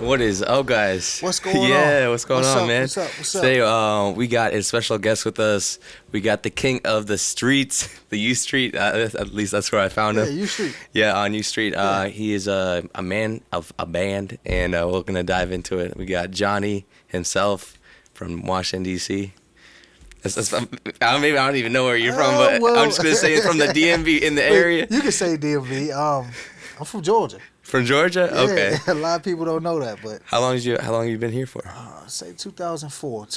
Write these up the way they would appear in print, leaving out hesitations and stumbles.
What is up, guys? What's going on? Yeah, what's going on, up, man? What's up? Today, we got a special guest with us. We got the king of the streets, the U Street. At least that's where I found him. Yeah, U Street. Yeah, on U Street. He is a man of a band, and we're gonna dive into it. We got Johnny himself from Washington D.C. I don't even know where you're from, but well, I'm just gonna say it's from the DMV in the area. You can say DMV. I'm from Georgia. From Georgia? Yeah, Okay. A lot of people don't know that, but How long have you been here for? say 2004.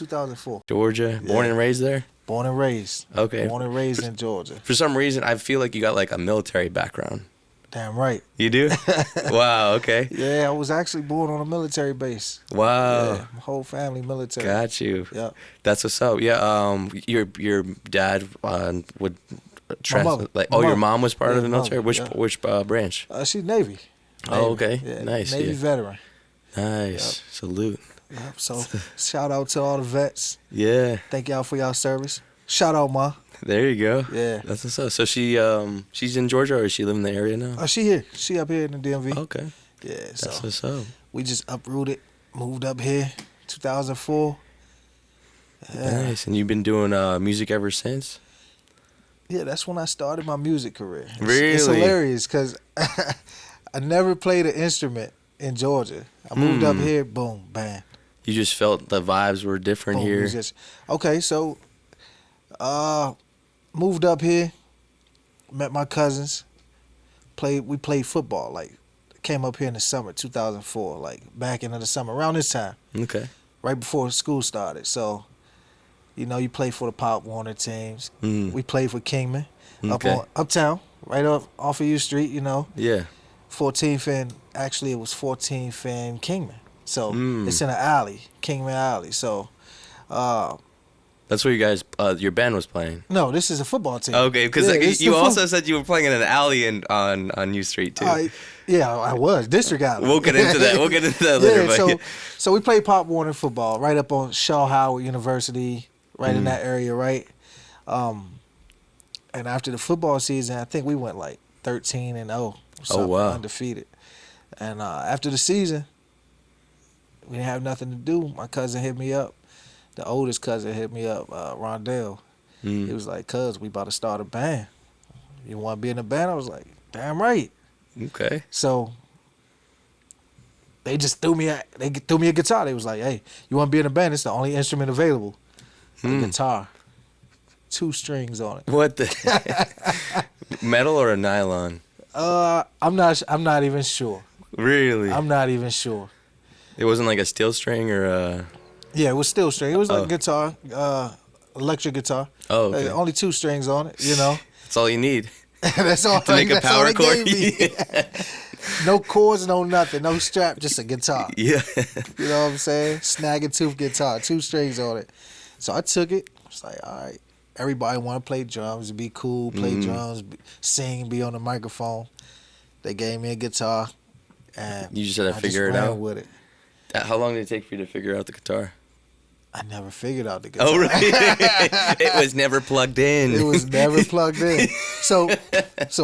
Georgia, born and raised there? Born and raised. Okay. Born and raised in Georgia. For some reason, I feel like you got like a military background. Damn right. You do? Wow, okay. Yeah, I was actually born on a military base. Wow. Yeah, my whole family military. Got you. Yeah. That's what's up. Yeah, your dad would mother. your mom was part of the my military? mother, Which branch? She's Navy. Oh, okay. Yeah, Nice. Navy Yeah. veteran. Nice. Salute. Yep. So shout out to all the vets. Yeah. Thank y'all for y'all service. Shout out, Ma. There you go. Yeah. That's what's up. So she's in Georgia, or is she living in the area now? She here. She up here in the DMV. Okay. Yeah. That's So what's up. we just uprooted, moved up here, 2004. Yeah. Nice. And you've been doing music ever since? Yeah, that's when I started my music career. It's Really? hilarious because I never played an instrument in Georgia. I moved up here, boom, bang. You just felt the vibes were different Boom, here. Okay, so moved up here, met my cousins, we played football, like came up here in the summer, 2004, like back into the summer, around this time, Okay. right before school started. So, you play for the Pop Warner teams. Mm. We played for Kingman Okay. uptown, right off of U Street, Yeah. 14th and actually it was 14th and Kingman. So Mm. it's in an alley, Kingman Alley. So That's where you guys, your band was playing. no, this is a football team. Okay, because it's you the also said you were playing in an alley on U Street too. Yeah, I was District Alley. We'll get into that. We'll get into that later. Yeah, but so we played Pop Warner football right up on Shaw Howard University, right in that area, right. And after the football season, I think we went like 13-0. Oh, wow. Undefeated. And after the season, we didn't have nothing to do. My cousin hit me up. The oldest cousin hit me up, Rondell. He was like, "Cuz, we about to start a band. You want to be in a band?" I was like, "Damn right." Okay. So they just threw me a guitar. They was like, "Hey, you want to be in a band? It's the only instrument available. A guitar, 2 strings on it." What the metal or a nylon? I'm not even sure. Really? I'm not even sure. It wasn't like a steel string or a. Yeah, it was steel string. It was like a guitar, electric guitar. Oh, okay. Only 2 strings on it. That's all you need That's all. to make a that's all power they chord. gave me. No chords, no nothing, no strap, just a guitar. Yeah. You know what I'm saying? Snag and tooth guitar, 2 strings on it. So I took it. It's like, all right. Everybody want to play drums, be cool, play drums, sing, be on the microphone. They gave me a guitar, and You just had to I figure it ran out? with it. How long did it take for you to figure out the guitar? I never figured out the guitar. Oh, really? It was never plugged in. It was never plugged in. So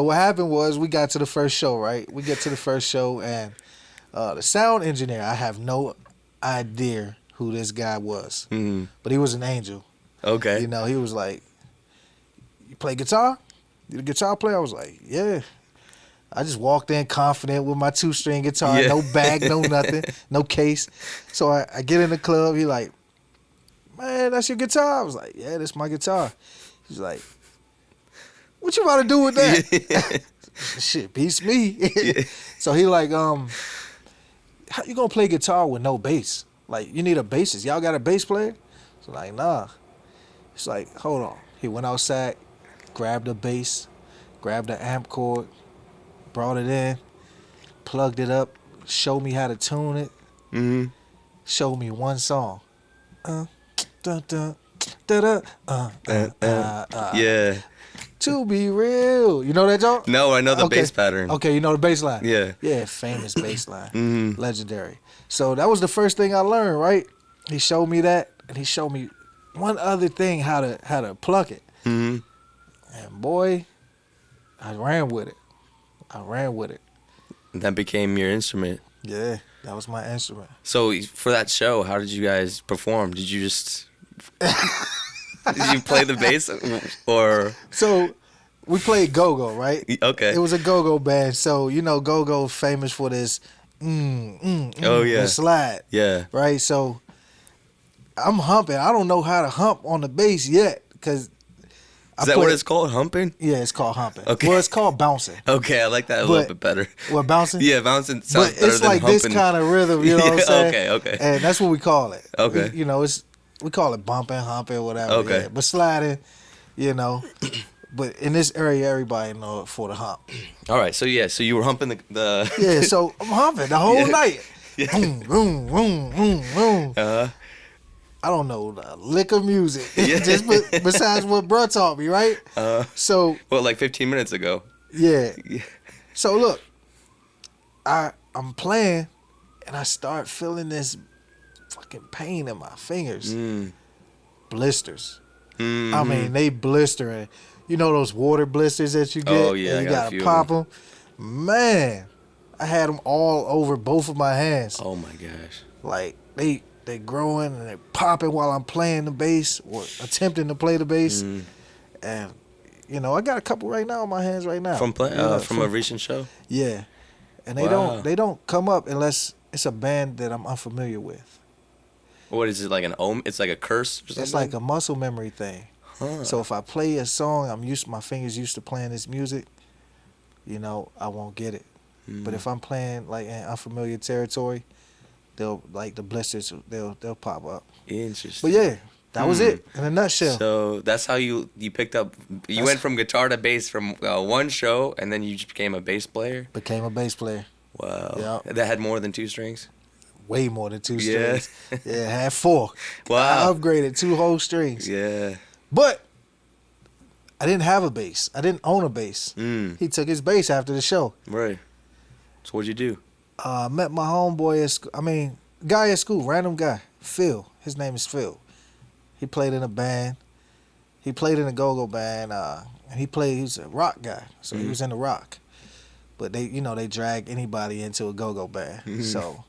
what happened was we got to the first show, right? We get to the first show, and the sound engineer, I have no idea who this guy was, but he was an angel. Okay. He was like, "You play guitar? You the guitar player?" I was like, "Yeah." I just walked in confident with my 2-string guitar, Yeah. no bag, no nothing, no case. So I get in the club. He like, "Man, that's your guitar?" I was like, "Yeah, that's my guitar." He's like, "What you about to do with that?" Shit, beats me. So he like, how you gonna play guitar with no bass? Like, you need a bassist. Y'all got a bass player? So like, nah. It's like, hold on. He went outside, grabbed a bass, grabbed the amp cord, brought it in, plugged it up, showed me how to tune it, showed me one song. Dun, dun, da, da, Yeah. To be real. You know that joke? No, I know the bass pattern. Okay, you know the bass line? Yeah. Yeah, famous bass line. Legendary. So that was the first thing I learned, right? He showed me that, and he showed me one other thing, how to pluck it. And boy, I ran with it. That became your instrument. Yeah, that was my instrument. So for that show, how did you guys perform? Did you just did you play the bass or So we played go-go, right? okay? It was a go-go band. So, go-go famous for this Oh yeah, and slide, yeah. right? So I'm humping. I don't know how to hump on the bass yet because Is that what it's called? Humping? Yeah, it's called humping. Okay. Well, it's called bouncing. Okay, I like that a little bit better. What, bouncing? Yeah, bouncing sounds But better it's than like humping. this kind of rhythm, you know what I'm saying? Okay. And that's what we call it. Okay. We call it bumping, humping, whatever. Okay. Yeah. But sliding, But in this area, everybody know it for the hump. All right, so you were humping the Yeah, so I'm humping the whole night. Yeah. Boom, boom, boom, boom, boom. Uh-huh. I don't know the lick of music. Yeah. Just besides what bruh taught me, right? So Well, like 15 minutes ago. yeah. Yeah. So look, I'm playing, and I start feeling this fucking pain in my fingers, blisters. Mm-hmm. I mean, they blistering. You know those water blisters that you get? Oh, yeah, and I you got a gotta few of pop them. Man, I had them all over both of my hands. Oh my gosh. Like they growing and they popping while I'm playing the bass or attempting to play the bass. And I got a couple right now on my hands right now. From a recent show? Yeah. And Wow. they don't come up unless it's a band that I'm unfamiliar with. What is it, like an ohm? It's like a curse or something? It's like a muscle memory thing. Huh. So if I play a song, my fingers used to playing this music, I won't get it. But if I'm playing like in unfamiliar territory, they'll like the blisters they'll pop up. Interesting. But yeah, that was it in a nutshell. So that's how you picked up. You went from guitar to bass from one show, and then you just became a bass player. Became a bass player. Wow. Yeah. That had more than 2 strings. Way more than 2 Yeah. strings. Yeah, had 4. Wow. I upgraded 2 whole strings. Yeah. But I didn't have a bass. I didn't own a bass. He took his bass after the show. Right. So what'd you do? I met my homeboy at school. Guy at school, random guy, Phil. His name is Phil. He played in a band. He played in a go-go band. And he's a rock guy, so he was in the rock. But they drag anybody into a go-go band. So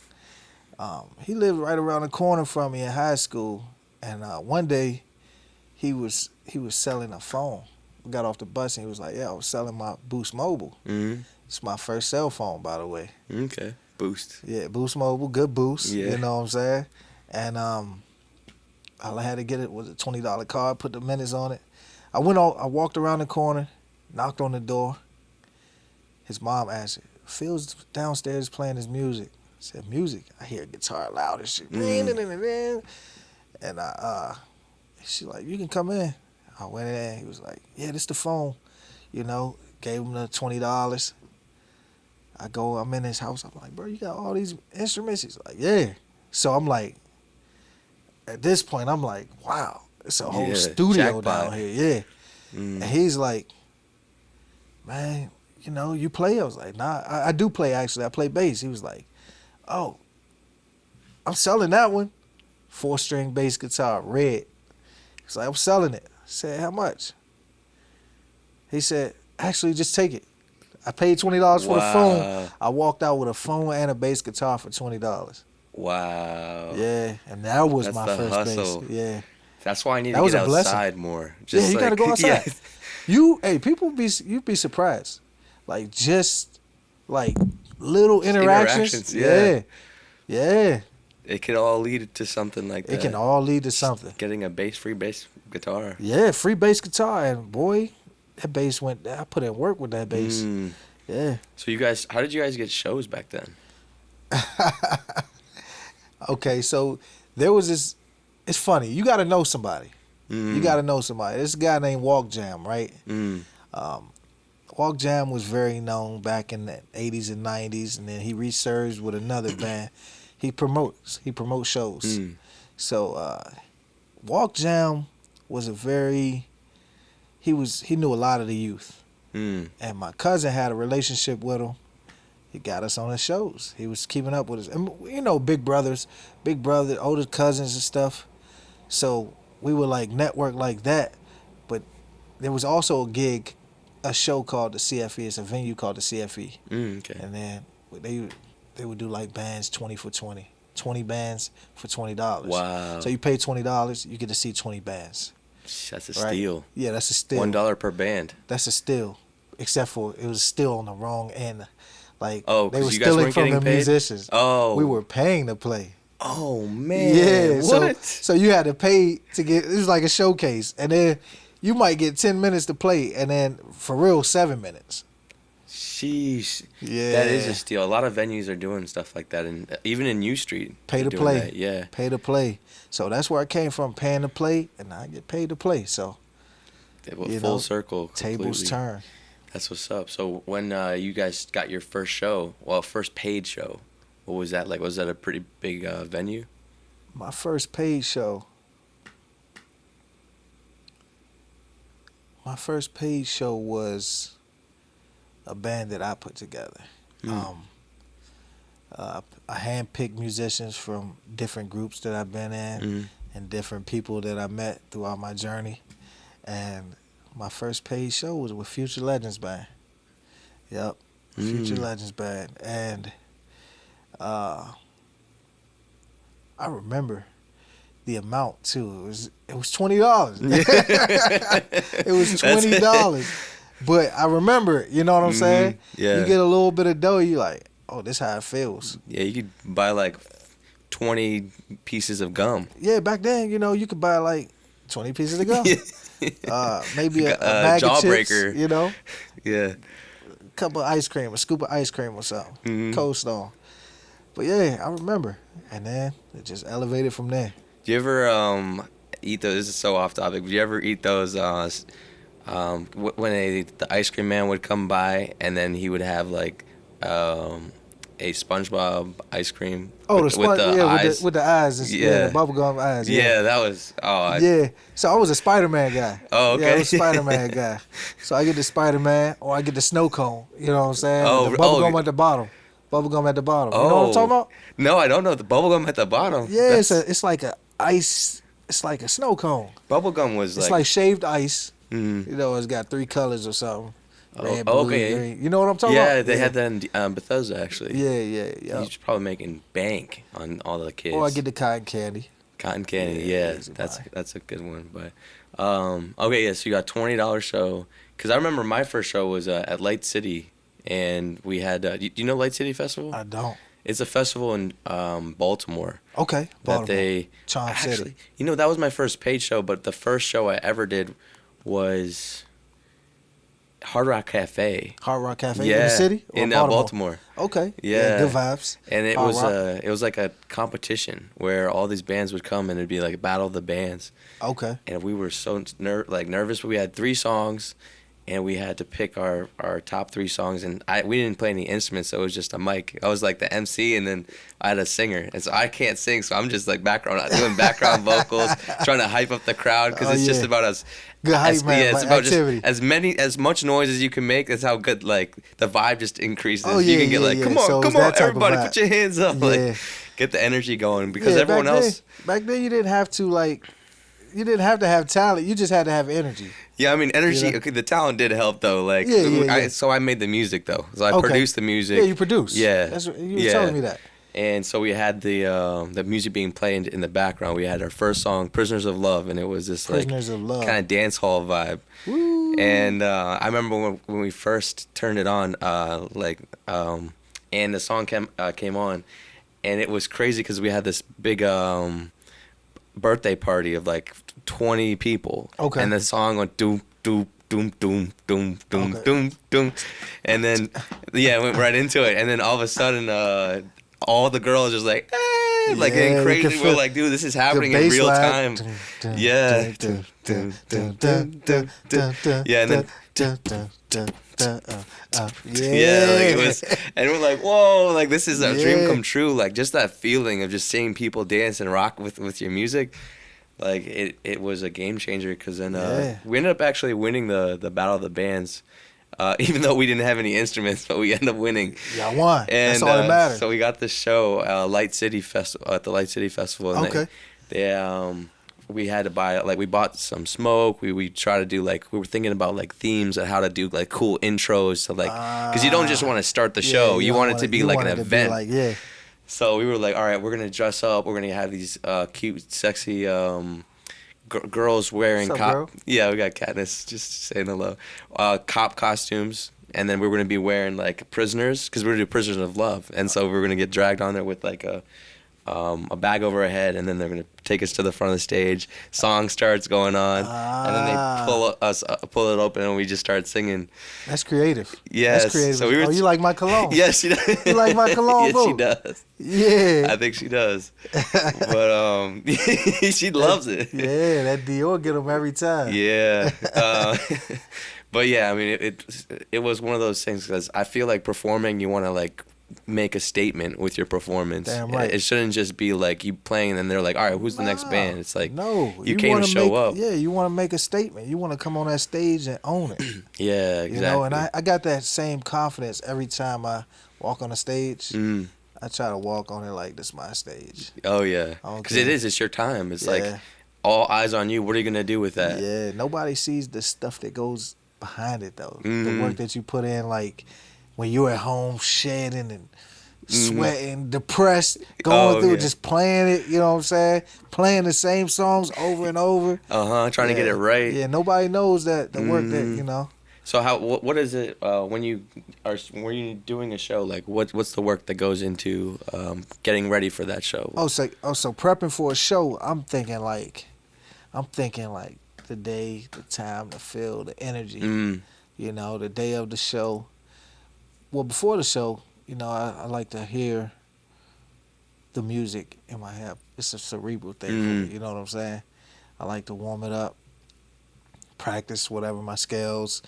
he lived right around the corner from me in high school. And one day, he was selling a phone. We got off the bus and he was like, "Yeah, I was selling my Boost Mobile." It's my first cell phone, by the way. Okay. Boost. Yeah, Boost Mobile, good boost. Yeah. You know what I'm saying? And all I had to get it was a $20 card, put the minutes on it. I walked around the corner, knocked on the door. His mom answered. Phil's downstairs playing his music. I said, "Music?" I hear a guitar loud and shit. And she's like, "You can come in." I went in. He was like, "Yeah, this the phone." Gave him the $20. I'm in his house. I'm like, "Bro, you got all these instruments?" He's like, "Yeah." So I'm like, at this point, I'm like, wow, it's a whole studio jackpot. down here. Yeah. And he's like, "Man, you play?" I was like, "Nah, I do play, actually. I play bass." He was like, "Oh, I'm selling that one. 4-string bass guitar, red." He's like, "I'm selling it." I said, "How much?" He said, "Actually, just take it." I paid $20 for the phone. I walked out with a phone and a bass guitar for $20. Wow. Yeah, and that was That's my the first hustle. bass. Yeah. That's why I need That to was get a blessing. outside more. Yeah, you gotta go outside. Yeah. People you'd be surprised. Like just like little interactions. yeah. Yeah. It could all lead to something like that. It can all lead to something. Getting a free bass guitar. Yeah, free bass guitar, and boy, that bass I put in work with that bass. Yeah. So how did you guys get shows back then? Okay, so there was this. It's funny. You got to know somebody. You got to know somebody. This guy named Walk Jam, right? Walk Jam was very known back in the 80s and 90s, and then he resurged with another band. He promotes shows. So Walk Jam was he knew a lot of the youth. And my cousin had a relationship with him. He got us on his shows. He was keeping up with us. And big brother, older cousins and stuff. So we would like network like that. But there was also a show called the CFE. It's a venue called the CFE. Okay. And then they would do like bands 20 for 20. 20 bands for $20. Wow. So you pay $20, you get to see 20 bands. That's a Right? steal. Yeah, that's a steal. $1 per band. That's a steal. Except for it was still on the wrong end. Like Oh, they 'cause were you guys stealing weren't from getting the paid? musicians. Oh. We were paying to play. Oh man. Yeah. What? So you had to pay to get. It was like a showcase, and then you might get 10 minutes to play, and then for real 7 minutes. Sheesh. Yeah. That is a steal. A lot of venues are doing stuff like that, and even in U Street. Pay they're to doing play. that. Yeah. Pay to play. So that's where I came from, paying to play, and I get paid to play. So They went you full know, circle. tables Completely. turn. That's what's up. So when you guys got your first show, well, first paid show, what was that like? Was that a pretty big venue? My first paid show. My first paid show was a band that I put together. I handpicked musicians from different groups that I've been in and different people that I met throughout my journey. And my first paid show was with Future Legends Band. Yep, Future Legends Band. And I remember the amount too. It was $20. It was $20. But I remember, you know what I'm saying? Yeah. You get a little bit of dough, you like, oh, this how it feels. Yeah, you could buy like 20 pieces of gum. Yeah, back then, you could buy like 20 pieces of gum. Maybe a bag of chips, jawbreaker. Yeah. a couple of ice cream, a scoop of ice cream or something, Cold Stone. But yeah, I remember. And then it just elevated from there. Do you ever eat those? This is so off topic. Do you ever eat those when the ice cream man would come by and then he would have like a SpongeBob ice cream? Oh, with the sponge, eyes? with the eyes, the bubblegum eyes. Yeah, that was. Yeah, so I was a Spider-Man guy. Oh, okay. Yeah, I was a Spider-Man guy. So I get the Spider-Man or I get the snow cone. You know what I'm saying? Oh, the bubblegum at the bottom. Bubblegum at the bottom. You know what I'm talking about? No, I don't know. The bubblegum at the bottom. Yeah, it's like a ice. It's like a snow cone. Bubblegum was It's like shaved ice. Mhm. It's got 3 colors or something. Red, Oh, blue, okay. green. You know what I'm talking about? Yeah, they had that in Bethesda actually. Yeah. He's probably making bank on all the kids. Or I get the cotton candy. Cotton candy. Yeah, Yeah, easy that's a good one. But okay, yeah. So you got $20 show. Because I remember my first show was at Light City, and we had. Do you know Light City Festival? I don't. It's a festival in Baltimore. Okay. Baltimore. That they Charm actually, City. that was my first paid show, but the first show I ever did was Hard Rock Cafe. Hard Rock Cafe Yeah, in the city? Or in Baltimore? Okay. Yeah. Good vibes. And it Hard was Rock. it was like a competition where all these bands would come and it'd be like a battle of the bands. Okay. And we were so nervous. But we had 3 songs, and we had to pick our top 3 songs. And we didn't play any instruments, so it was just a mic. I was like the MC, and then I had a singer. And so I can't sing, so I'm just like doing background vocals, trying to hype up the crowd because it's just about us. Good hype, man. Yeah, it's about activity. just as much noise as you can make. That's how good the vibe just increases. Oh, you yeah, can get yeah, like, yeah. come on, So come it's on, that type of everybody, vibe. put your hands up, Yeah. like get the energy going because everyone back else. Back then, you didn't have to you didn't have to have talent. You just had to have energy. Yeah, I mean energy. You know? Okay, the talent did help though. Like, Yeah. so I made the music though. So I Okay. produced the music. Yeah, you produce. Yeah, That's what, you were telling me that. And so we had the music being played in the background. We had our first song, "Prisoners of Love," and it was this Prisoners of Love. kind of dance hall vibe. Woo. And I remember when we first turned it on, and the song came on, and it was crazy because we had this big birthday party of like 20 people. Okay. And the song went doom doom doom doom doom doom Okay. doom doom, and then it went right into it, and then all of a sudden all the girls just like like Yeah, getting you crazy. can We're feel like, dude, this is The happening in bass real line. time. Dun, dun, Yeah. dun, dun, dun, dun, dun, dun, dun, Yeah, and then dun, dun, dun, dun, Yeah, like it was, and we're like, whoa, like this is a dream Yeah. come true. Like just that feeling of just seeing people dance and rock with your music, like it was a game changer. Because then we ended up actually winning the battle of the bands, even though we didn't have any instruments, but we ended up winning. Y'all won. And That's all that matters. so we got this show, Light City Festival at the Light City Festival. And Okay. They we had to buy, like, we bought some smoke. We try to do, like, we were thinking about, like, themes and how to do, like, cool intros to, like, because you don't just want to start the show. You want it to be like an event. Like, yeah. So we were like, all right, we're gonna dress up. We're gonna have these cute, sexy girls wearing What's up, bro? Yeah, we got Katniss just saying hello. Cop costumes, and then we're gonna be wearing like prisoners because we're gonna do prisoners of love, and so we're gonna get dragged on there with like a bag over our head, and then they're gonna take us to the front of the stage. Song starts going on, and then they pull it open, and we just start singing. That's creative. Yes. That's creative. So you like my cologne? Yes, she does. You like my cologne? Yes, boo? she does. Yeah. I think she does. But she loves it. Yeah, that Dior get them every time. Yeah. But yeah, I mean, it was one of those things because I feel like performing, you want to like make a statement with your performance. Damn right. It shouldn't just be like you playing and then they're like, all right, who's the next band? It's like, no, you came to show up. Yeah, you want to make a statement. You want to come on that stage and own it. Yeah, exactly. You know, and I got that same confidence every time I walk on a stage. I try to walk on it like this is my stage. Oh yeah, because it's your time. It's like Yeah. all eyes on you. What are you gonna do with that? Yeah, nobody sees the stuff that goes behind it though. The Mhm. work that you put in, like when you're at home shedding and sweating, depressed, going through just playing it, you know what I'm saying? Playing the same songs over and over. Trying to get it right. Yeah, nobody knows that the work that, you know. So what is it when you doing a show, like what's the work that goes into getting ready for that show? So prepping for a show, I'm thinking like the day, the time, the feel, the energy. You know, the day of the show. Well, before the show, you know, I like to hear the music in my head. It's a cerebral thing for me, you know what I'm saying? I like to warm it up, practice whatever my scales,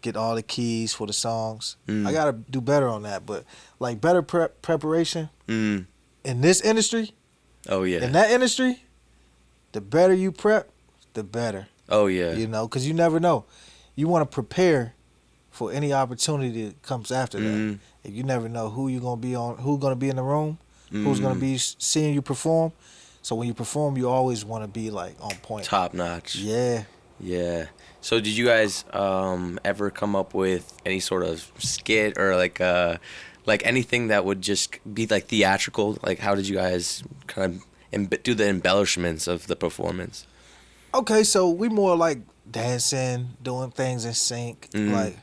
get all the keys for the songs. I got to do better on that, but like better preparation in this industry, in that industry, the better you prep, the better. Oh, yeah. You know, because you never know. You want to prepare for any opportunity that comes after that. And you never know who's going to be in the room, who's going to be seeing you perform. So when you perform, you always want to be like on point. Top notch. Yeah. Yeah. So did you guys ever come up with any sort of skit or like anything that would just be like theatrical? Like how did you guys kind of do the embellishments of the performance? Okay, so we more like dancing, doing things in sync, like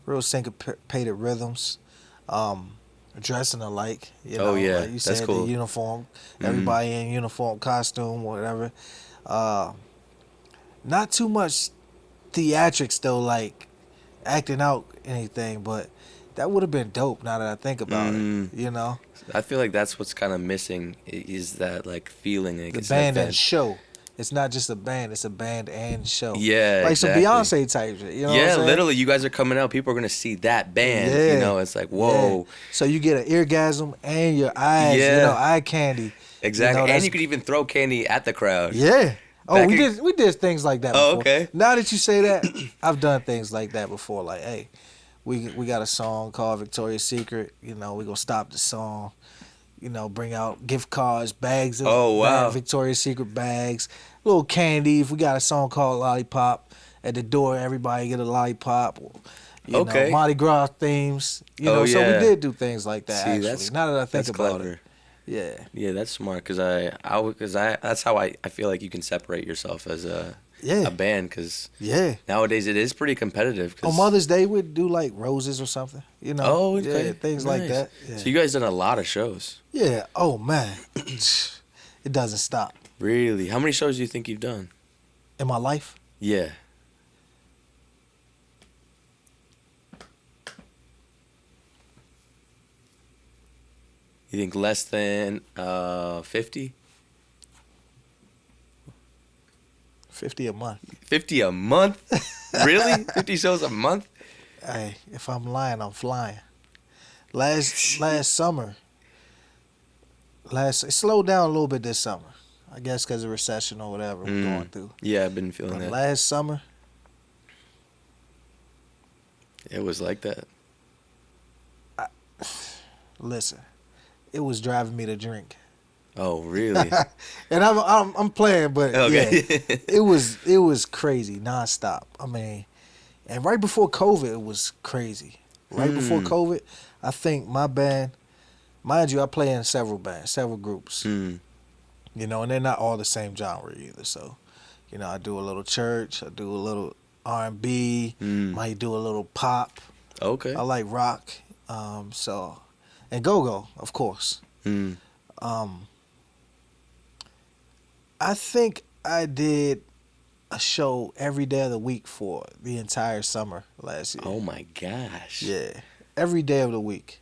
real syncopated rhythms, dressing alike. You know, like you said, that's cool. The uniform, everybody in uniform, costume, whatever. Not too much theatrics though, like acting out anything, but that would have been dope. Now that I think about it, you know. I feel like that's what's kind of missing is that like feeling. The band and show. It's not just a band; it's a band and show. Yeah, like exactly. some Beyonce type shit. You know what I'm saying? Literally, you guys are coming out. People are gonna see that band. Yeah. You know, it's like whoa. Yeah. So you get an eargasm and your eyes, you know, eye candy. Exactly, You know, and you could even throw candy at the crowd. Yeah. Oh, we did things like that before. Oh, okay. Now that you say that, I've done things like that before. Like, hey, we got a song called Victoria's Secret. You know, we gonna stop the song. You know, bring out gift cards, bags of Victoria's Secret bags, little candy. If we got a song called Lollipop, at the door, everybody get a lollipop. You know, Mardi Gras themes. You know, so we did do things like that. See, actually, now that I think about it. Yeah, that's smart because that's how I feel like you can separate yourself as a band because nowadays it is pretty competitive. On Mother's Day we'd do like roses or something, you know. Things like that. Yeah. So you guys done a lot of shows. Yeah. Oh man, it doesn't stop. Really? How many shows do you think you've done in my life? Yeah. You think less than 50? 50 a month. 50 a month? Really? 50 shows a month? Hey, if I'm lying, I'm flying. Last summer, it slowed down a little bit this summer. I guess because of recession or whatever we're going through. Yeah, I've been feeling that. Last summer, it was like that. Listen, it was driving me to drink. Oh, really? And I'm playing, but Okay. yeah, it was crazy nonstop. I mean, and right before COVID, it was crazy. Right before COVID, I think my band, mind you, I play in several bands, several groups. You know, and they're not all the same genre either. So, you know, I do a little church, I do a little R&B, might do a little pop. Okay. I like rock, so and go-go, of course. I think I did a show every day of the week for the entire summer last year. Oh my gosh. Yeah, every day of the week.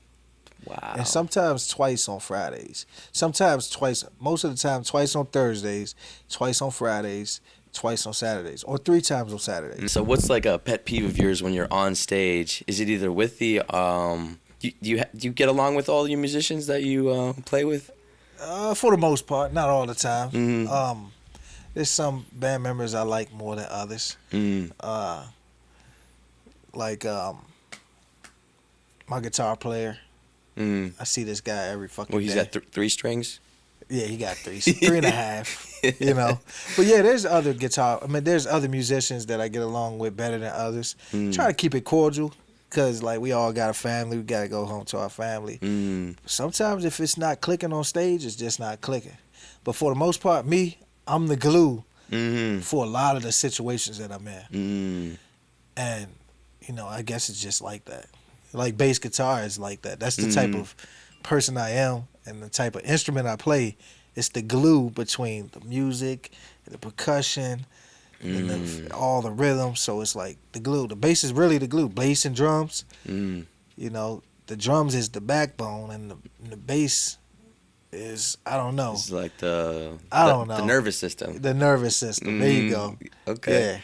Wow. And sometimes twice on Fridays. Sometimes twice, most of the time twice on Thursdays, twice on Fridays, twice on Saturdays, or 3 times on Saturdays. So what's like a pet peeve of yours when you're on stage? Is it either with the do you get along with all your musicians that you play with? For the most part, not all the time. Mm-hmm. There's some band members I like more than others. Like my guitar player. I see this guy every fucking Well, he's day. got 3 strings. Yeah, he got 3 and a half. You know, but yeah, there's other there's other musicians that I get along with better than others. Try to keep it cordial, cause like we all got a family. We gotta go home to our family. Sometimes if it's not clicking on stage, it's just not clicking. But for the most part, I'm the glue for a lot of the situations that I'm in. And you know, I guess it's just like that. Like bass guitar is like that. That's the type of person I am, and the type of instrument I play. It's the glue between the music, and the percussion, and all the rhythm. So it's like the glue. The bass is really the glue. Bass and drums. You know, the drums is the backbone, and the bass is, I don't know. It's like the nervous system. The nervous system. There you go. Okay. Yeah.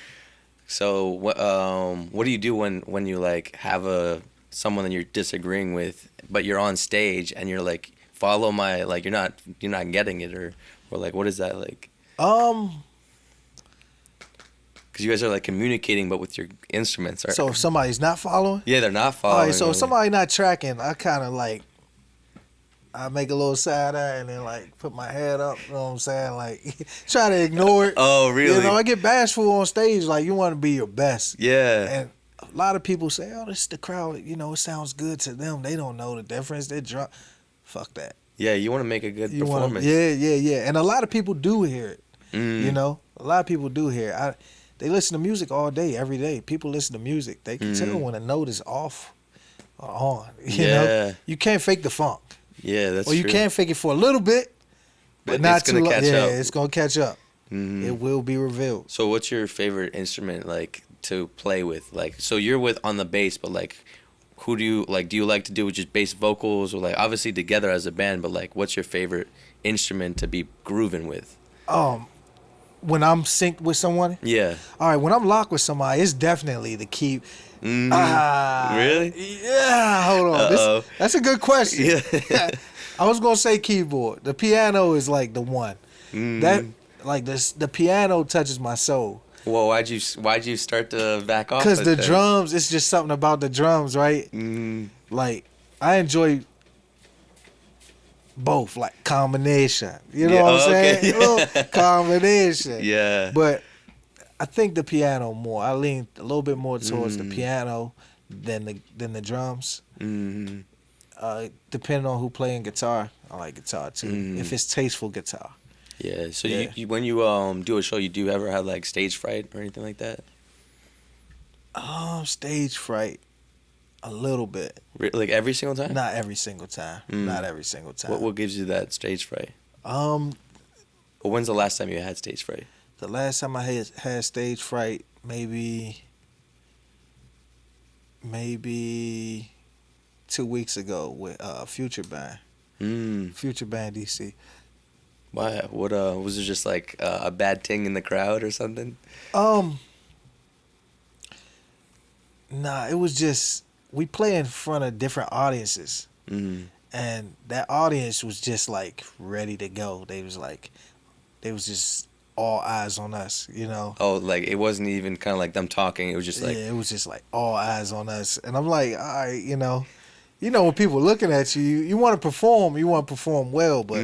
So what do you do when you like have someone that you're disagreeing with, but you're on stage and you're like, follow my, like, you're not getting it, or like, what is that like? Because you guys are like communicating, but with your instruments. So if somebody's not following? Yeah, they're not following. All right, so if somebody not tracking, I kind of like, I make a little side eye and then like put my head up, you know what I'm saying? Like try to ignore it. Oh, really? You know, I get bashful on stage, like you want to be your best. Yeah. And a lot of people say, oh, this is the crowd, you know, it sounds good to them. They don't know the difference. They're drunk. Fuck that. Yeah, you want to make a good performance. Yeah. And a lot of people do hear it. You know, a lot of people do hear it. They listen to music all day, every day. People listen to music. They can tell when a note is off or on. You know, you can't fake the funk. Yeah, that's true. Or you can fake it for a little bit, but not too long. Yeah, it's gonna catch up. It will be revealed. So, what's your favorite instrument like to play with? Like, so you're on the bass, but like, who do you like? Do you like to do with just bass vocals, or like obviously together as a band? But like, what's your favorite instrument to be grooving with? When I'm synced with someone. Yeah. All right, when I'm locked with somebody, it's definitely the key. Really? Yeah. Hold on. That's a good question. Yeah. I was gonna say keyboard. The piano is like the one. That like the piano touches my soul. Well, why'd you start to back off? Because the drums, it's just something about the drums, right? Like I enjoy both, like combination. You know what I'm saying? Okay. Combination. Yeah. But I think the piano more. I lean a little bit more towards the piano than the drums. Depending on who playing guitar, I like guitar too. If it's tasteful guitar. Yeah. So you when you do a show, you do ever have like stage fright or anything like that? Stage fright. A little bit. Like every single time? Not every single time. Not every single time. What gives you that stage fright? Well, when's the last time you had stage fright? The last time I had stage fright, maybe 2 weeks ago with Future Band. Future Band DC. Why? What was it, just like a bad ting in the crowd or something? Nah, it was just we play in front of different audiences. And that audience was just like ready to go. They was just all eyes on us, you know. Oh, like it wasn't even kind of like them talking. It was just like, yeah, it was just like all eyes on us. And I'm like, all right, you know when people looking at you, you want to perform well, but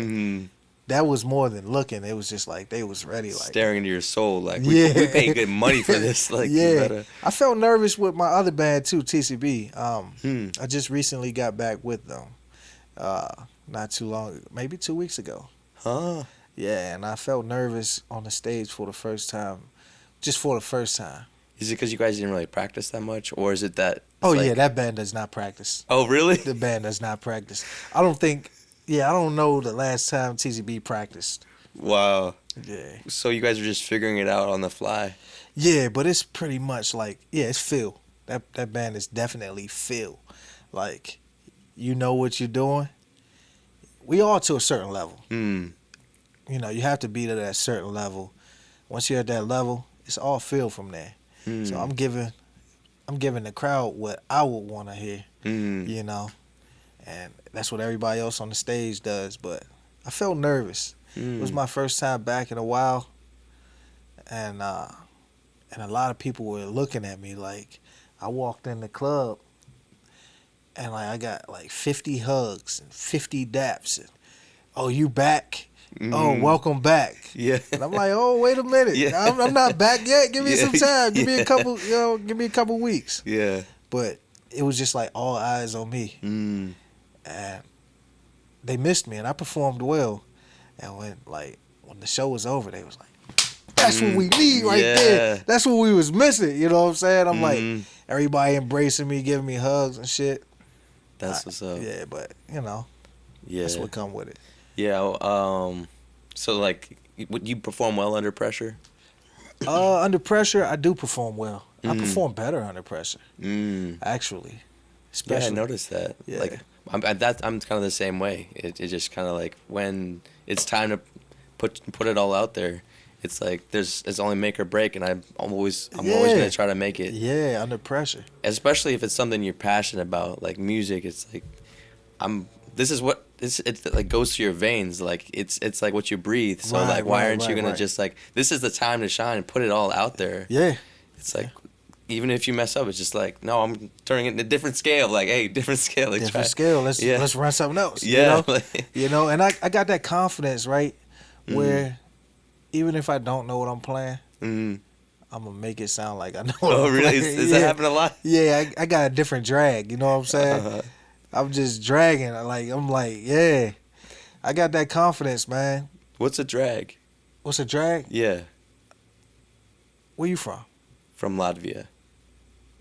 that was more than looking. It was just like they was ready, like Staring into your soul, like Yeah. we pay good money for this. Like, you yeah. better. I felt nervous with my other band too, TCB. Hmm. I just recently got back with them. Not too long, maybe 2 weeks ago. Huh? Yeah, and I felt nervous on the stage for the first time. Just for the first time. Is it because you guys didn't really practice that much, or is it that? Oh it's yeah, like- that band does not practice. Oh really? The band does not practice. I don't know the last time TCB practiced. Wow. Yeah. So you guys are just figuring it out on the fly. Yeah, but it's pretty much like, yeah, it's feel. That band is definitely feel. Like, you know what you're doing. We all to a certain level. Hmm. You know, you have to be at that certain level. Once you're at that level, it's all feel from there. Hmm. So I'm giving the crowd what I would want to hear. Hmm. You know, and that's what everybody else on the stage does. But I felt nervous. It was my first time back in a while, and a lot of people were looking at me like I walked in the club, and like I got like 50 hugs and 50 daps, and oh, you back? Oh, welcome back. Yeah. And I'm like, oh, wait a minute. Yeah. I'm not back yet. Give me Yeah. some time. Give me Yeah. a couple. Give me a couple weeks. Yeah. But it was just like all eyes on me. Hmm. And they missed me, and I performed well. And when the show was over, they was like, "That's what we need right there. Yeah. That's what we was missing." You know what I'm saying? I'm like, Mhm. everybody embracing me, giving me hugs and shit. That's what's up. Yeah, but you know, Yeah. that's what come with it. Yeah. So like, would you perform well under pressure? Under pressure, I do perform well. I Mm. perform better under pressure, Mm. actually. Yeah, I Especially, noticed that. Yeah. Like, I'm kind of the same way. It just kind of like when it's time to put it all out there. It's like it's only make or break, and I'm always Yeah. gonna try to make it. Yeah, under pressure. Especially if it's something you're passionate about, like music. It's like this is what it like goes through your veins. Like it's like what you breathe. So Right, like why right, aren't you right, gonna right. just like this is the time to shine and put it all out there. Yeah. It's like even if you mess up, it's just like no, I'm turning it into a different scale. Like hey, different scale. Like, Different try- scale. Let's Yeah. run something else. Yeah. You know, and I got that confidence, right? Where even if I don't know what I'm playing, Mm. I'm gonna make it sound like I know what Oh I'm really? playing. Is that happening a lot? Yeah, I got a different drag, you know what I'm saying? Uh-huh. I'm just dragging. I'm like, yeah. I got that confidence, man. What's a drag? What's a drag? Yeah, Where you from? from Latvia.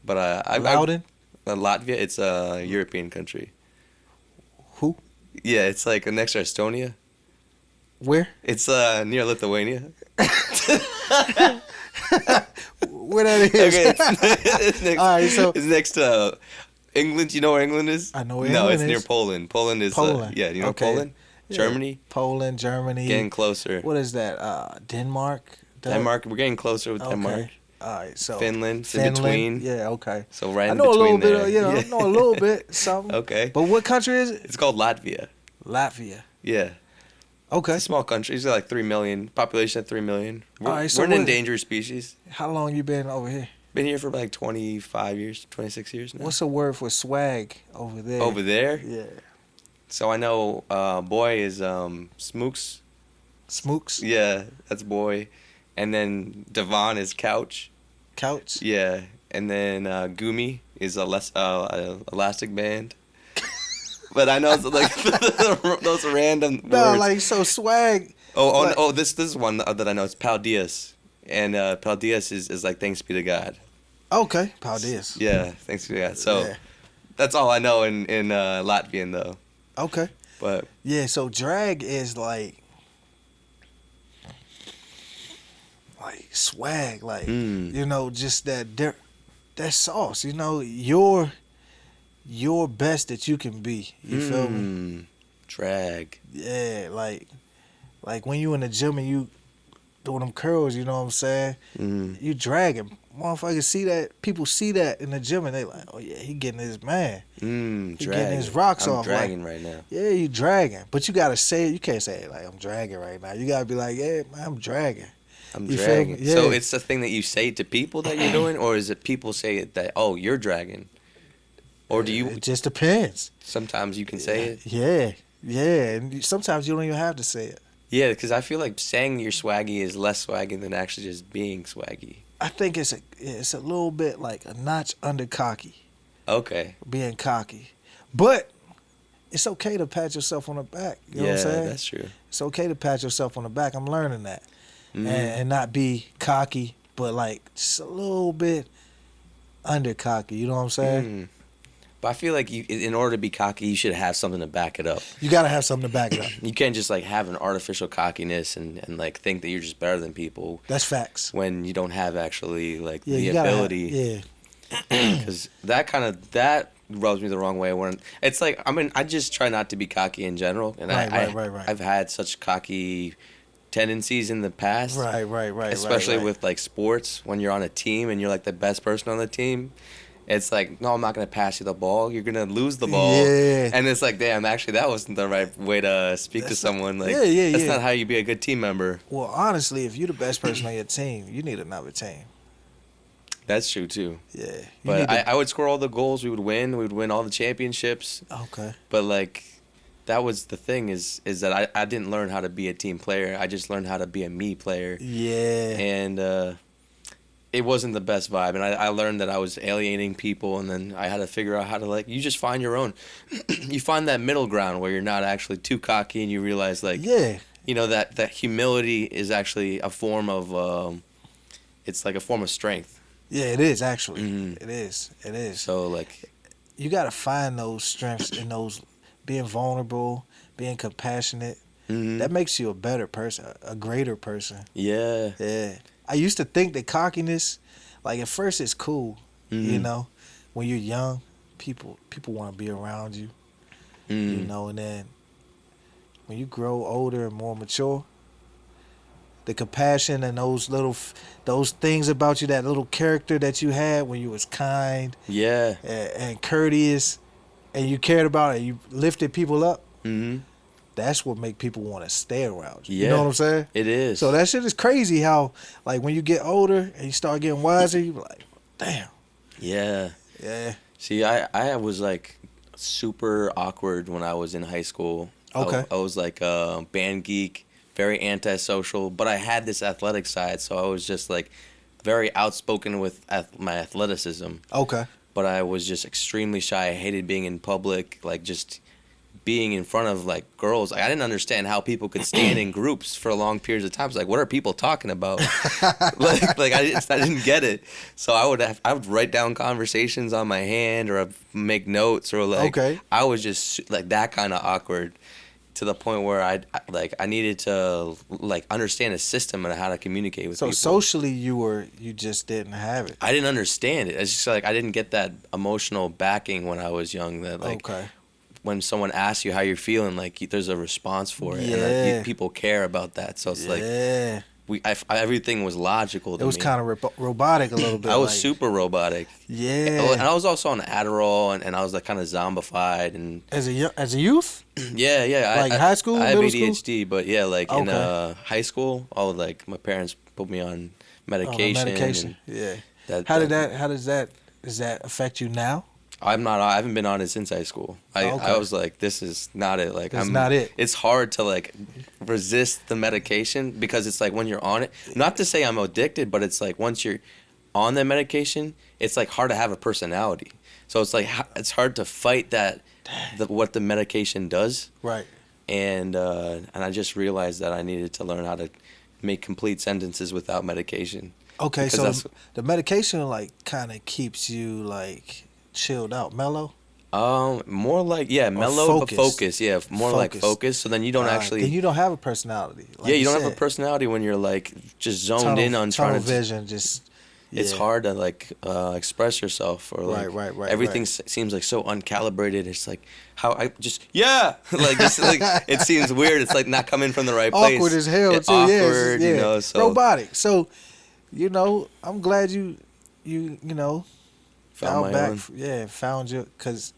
But Loudon? Latvia, it's a European country. Who? Yeah, it's like next to Estonia. Where? It's near Lithuania. Where that is? Okay, it's next, All right, so- it's next to England. You know where England is? I know where No, England it's near is. Poland. Poland is Poland. yeah. You know Okay. Poland, Yeah. Germany, Poland, Germany. getting closer. What is that? Denmark? Denmark, we're getting closer with Denmark. All right, so Finland, it's in between. Yeah, okay. So right I in know a little between bit. there. You know, Yeah. I know a little bit something. Okay. But what country is it? It's called Latvia. Latvia. Yeah. Okay. It's a small country. It's got like 3 million. Population of 3 million. We're, Alright, so we're an what- endangered species. How long you been over here? Been here for like 25 years, 26 years now. What's the word for swag over there? Over there? Yeah. So I know boy is Smooks. Smooks? Yeah, that's boy. And then Devon is couch. Couch? Yeah. And then Gumi is a elastic band. But I know it's like those random No, words. like, so swag. like- This is one that I know. It's Pal Diaz. And Pal Diaz is like thanks be to God. Okay. Paldies. Yeah, thanks be to God. So Yeah. that's all I know in Latvian though. Okay. But Yeah, so drag is like swag, like you know, just that sauce. You know, your best that you can be. You feel me? Drag. Yeah, like when you in the gym and you doing them curls. You know what I'm saying? You dragging. Motherfuckers see that. People see that in the gym and they like, oh yeah, he getting his man. He Dragging. getting his rocks I'm off. dragging like, right now. yeah, you dragging, but you gotta say it. You can't say it like I'm dragging right now. You gotta be like, yeah, man, I'm dragging. I'm You feel dragging. me? So Yeah. it's a thing that you say to people that you're doing, or is it people say it that you're dragging, or do you? It just depends. Sometimes you can say it. Yeah, and sometimes you don't even have to say it. Yeah, because I feel like saying you're swaggy is less swaggy than actually just being swaggy. I think it's a little bit like a notch under cocky, Okay. being cocky. But it's okay to pat yourself on the back. You know what I'm saying? That's true. It's okay to pat yourself on the back. I'm learning that. Mhm. And not be cocky, but like just a little bit under cocky. You know what I'm saying? Mm. But I feel like in order to be cocky, you should have something to back it up. You got to have something to back it up. You can't just like have an artificial cockiness and like think that you're just better than people That's facts. when you don't have actually like Yeah, the you gotta ability. yeah. Because that rubs me the wrong way. When it's like, I mean, I just try not to be cocky in general, and Right. I've had such cocky tendencies in the past. Right. Especially right. with like sports, when you're on a team and you're like the best person on the team. It's like, no, I'm not gonna pass you the ball. You're gonna lose the ball. Yeah. And it's like, damn, actually, that wasn't the right way to speak to someone. Like, that's not how you be a good team member. Well, honestly, if you're the best person on your team, you need another team. That's true too. Yeah. But I would score all the goals. We would win all the championships. Okay. But like, that was the thing is that I didn't learn how to be a team player. I just learned how to be a me player. Yeah. And it wasn't the best vibe. And I learned that I was alienating people, and then I had to figure out how to, like, you just find your own. You find that middle ground where you're not actually too cocky, and you realize, like, Yeah. you know, that humility is actually a form of, it's like a form of strength. Yeah, it is actually. Mhm. It is. It is. So, like, You got to find those strengths in those being vulnerable, being compassionate. mhm. That makes you a better person, a greater person. Yeah. Yeah. I used to think that cockiness, like at first it's cool, you Mhm. know, when you're young, people want to be around you, you Mhm. know, and then when you grow older and more mature, the compassion and those things about you, that little character that you had when you was kind Yeah. and courteous, and you cared about it, you lifted people up. Mhm. That's what make people want to stay around you. Yeah. You know what I'm saying? It is. So that shit is crazy how, like, when you get older and you start getting wiser, you be like, damn. Yeah. Yeah. See, I was like super awkward when I was in high school. Okay. I was like a band geek, very antisocial, but I had this athletic side, so I was just like very outspoken with my athleticism. Okay. But I was just extremely shy. I hated being in public, like just being in front of like girls. Like, I didn't understand how people could stand in groups for long periods of time. It's like, what are people talking about? like I didn't get it. So I would write down conversations on my hand, or I'd make notes, or like, Okay. I was just like that kind of awkward, to the point where I needed to like understand a system and how to communicate with So people. socially, you just didn't have it. I didn't understand it. It's just like I didn't get that emotional backing when I was young. That like, Okay. when someone asks you how you're feeling, like there's a response for it, and Yeah. people care about that. So it's like Yeah. everything was logical to It was me. kind of robotic a little bit. I was like, super robotic. And Yeah. I was also on Adderall, and I was like kind of zombified, and As a youth? yeah. Like high school, I have middle school? ADHD, but yeah, like in Okay. high school, like my parents put me on Oh, medication. medication. Yeah. and How does that affect you now? I haven't been on it since high school. Okay. I was like, this is not it. Like, That's not it. It's hard to like resist the medication, because it's like when you're on it, not to say I'm addicted, but it's like once you're on the medication, it's like hard to have a personality. So it's like, it's hard to fight what the medication does. Right. And I just realized that I needed to learn how to make complete sentences without medication. Okay, Because so the medication like kind of keeps you like chilled out, mellow. More like mellow but focused. focused. Yeah, more like Focused. focused. So then you don't actually. Then you don't have a personality. Like Yeah, you don't have a said. personality when you're like just zoned in on trying tunnel to. vision. Just It's yeah. hard to like express yourself, or like Right, everything right. seems like so uncalibrated. It's like how I just like just like it seems weird. It's like not coming from the right place. Awkward as hell too. Awkward, yeah, it's just- yeah. you know. So robotic. So, I'm glad you found my own. found you, because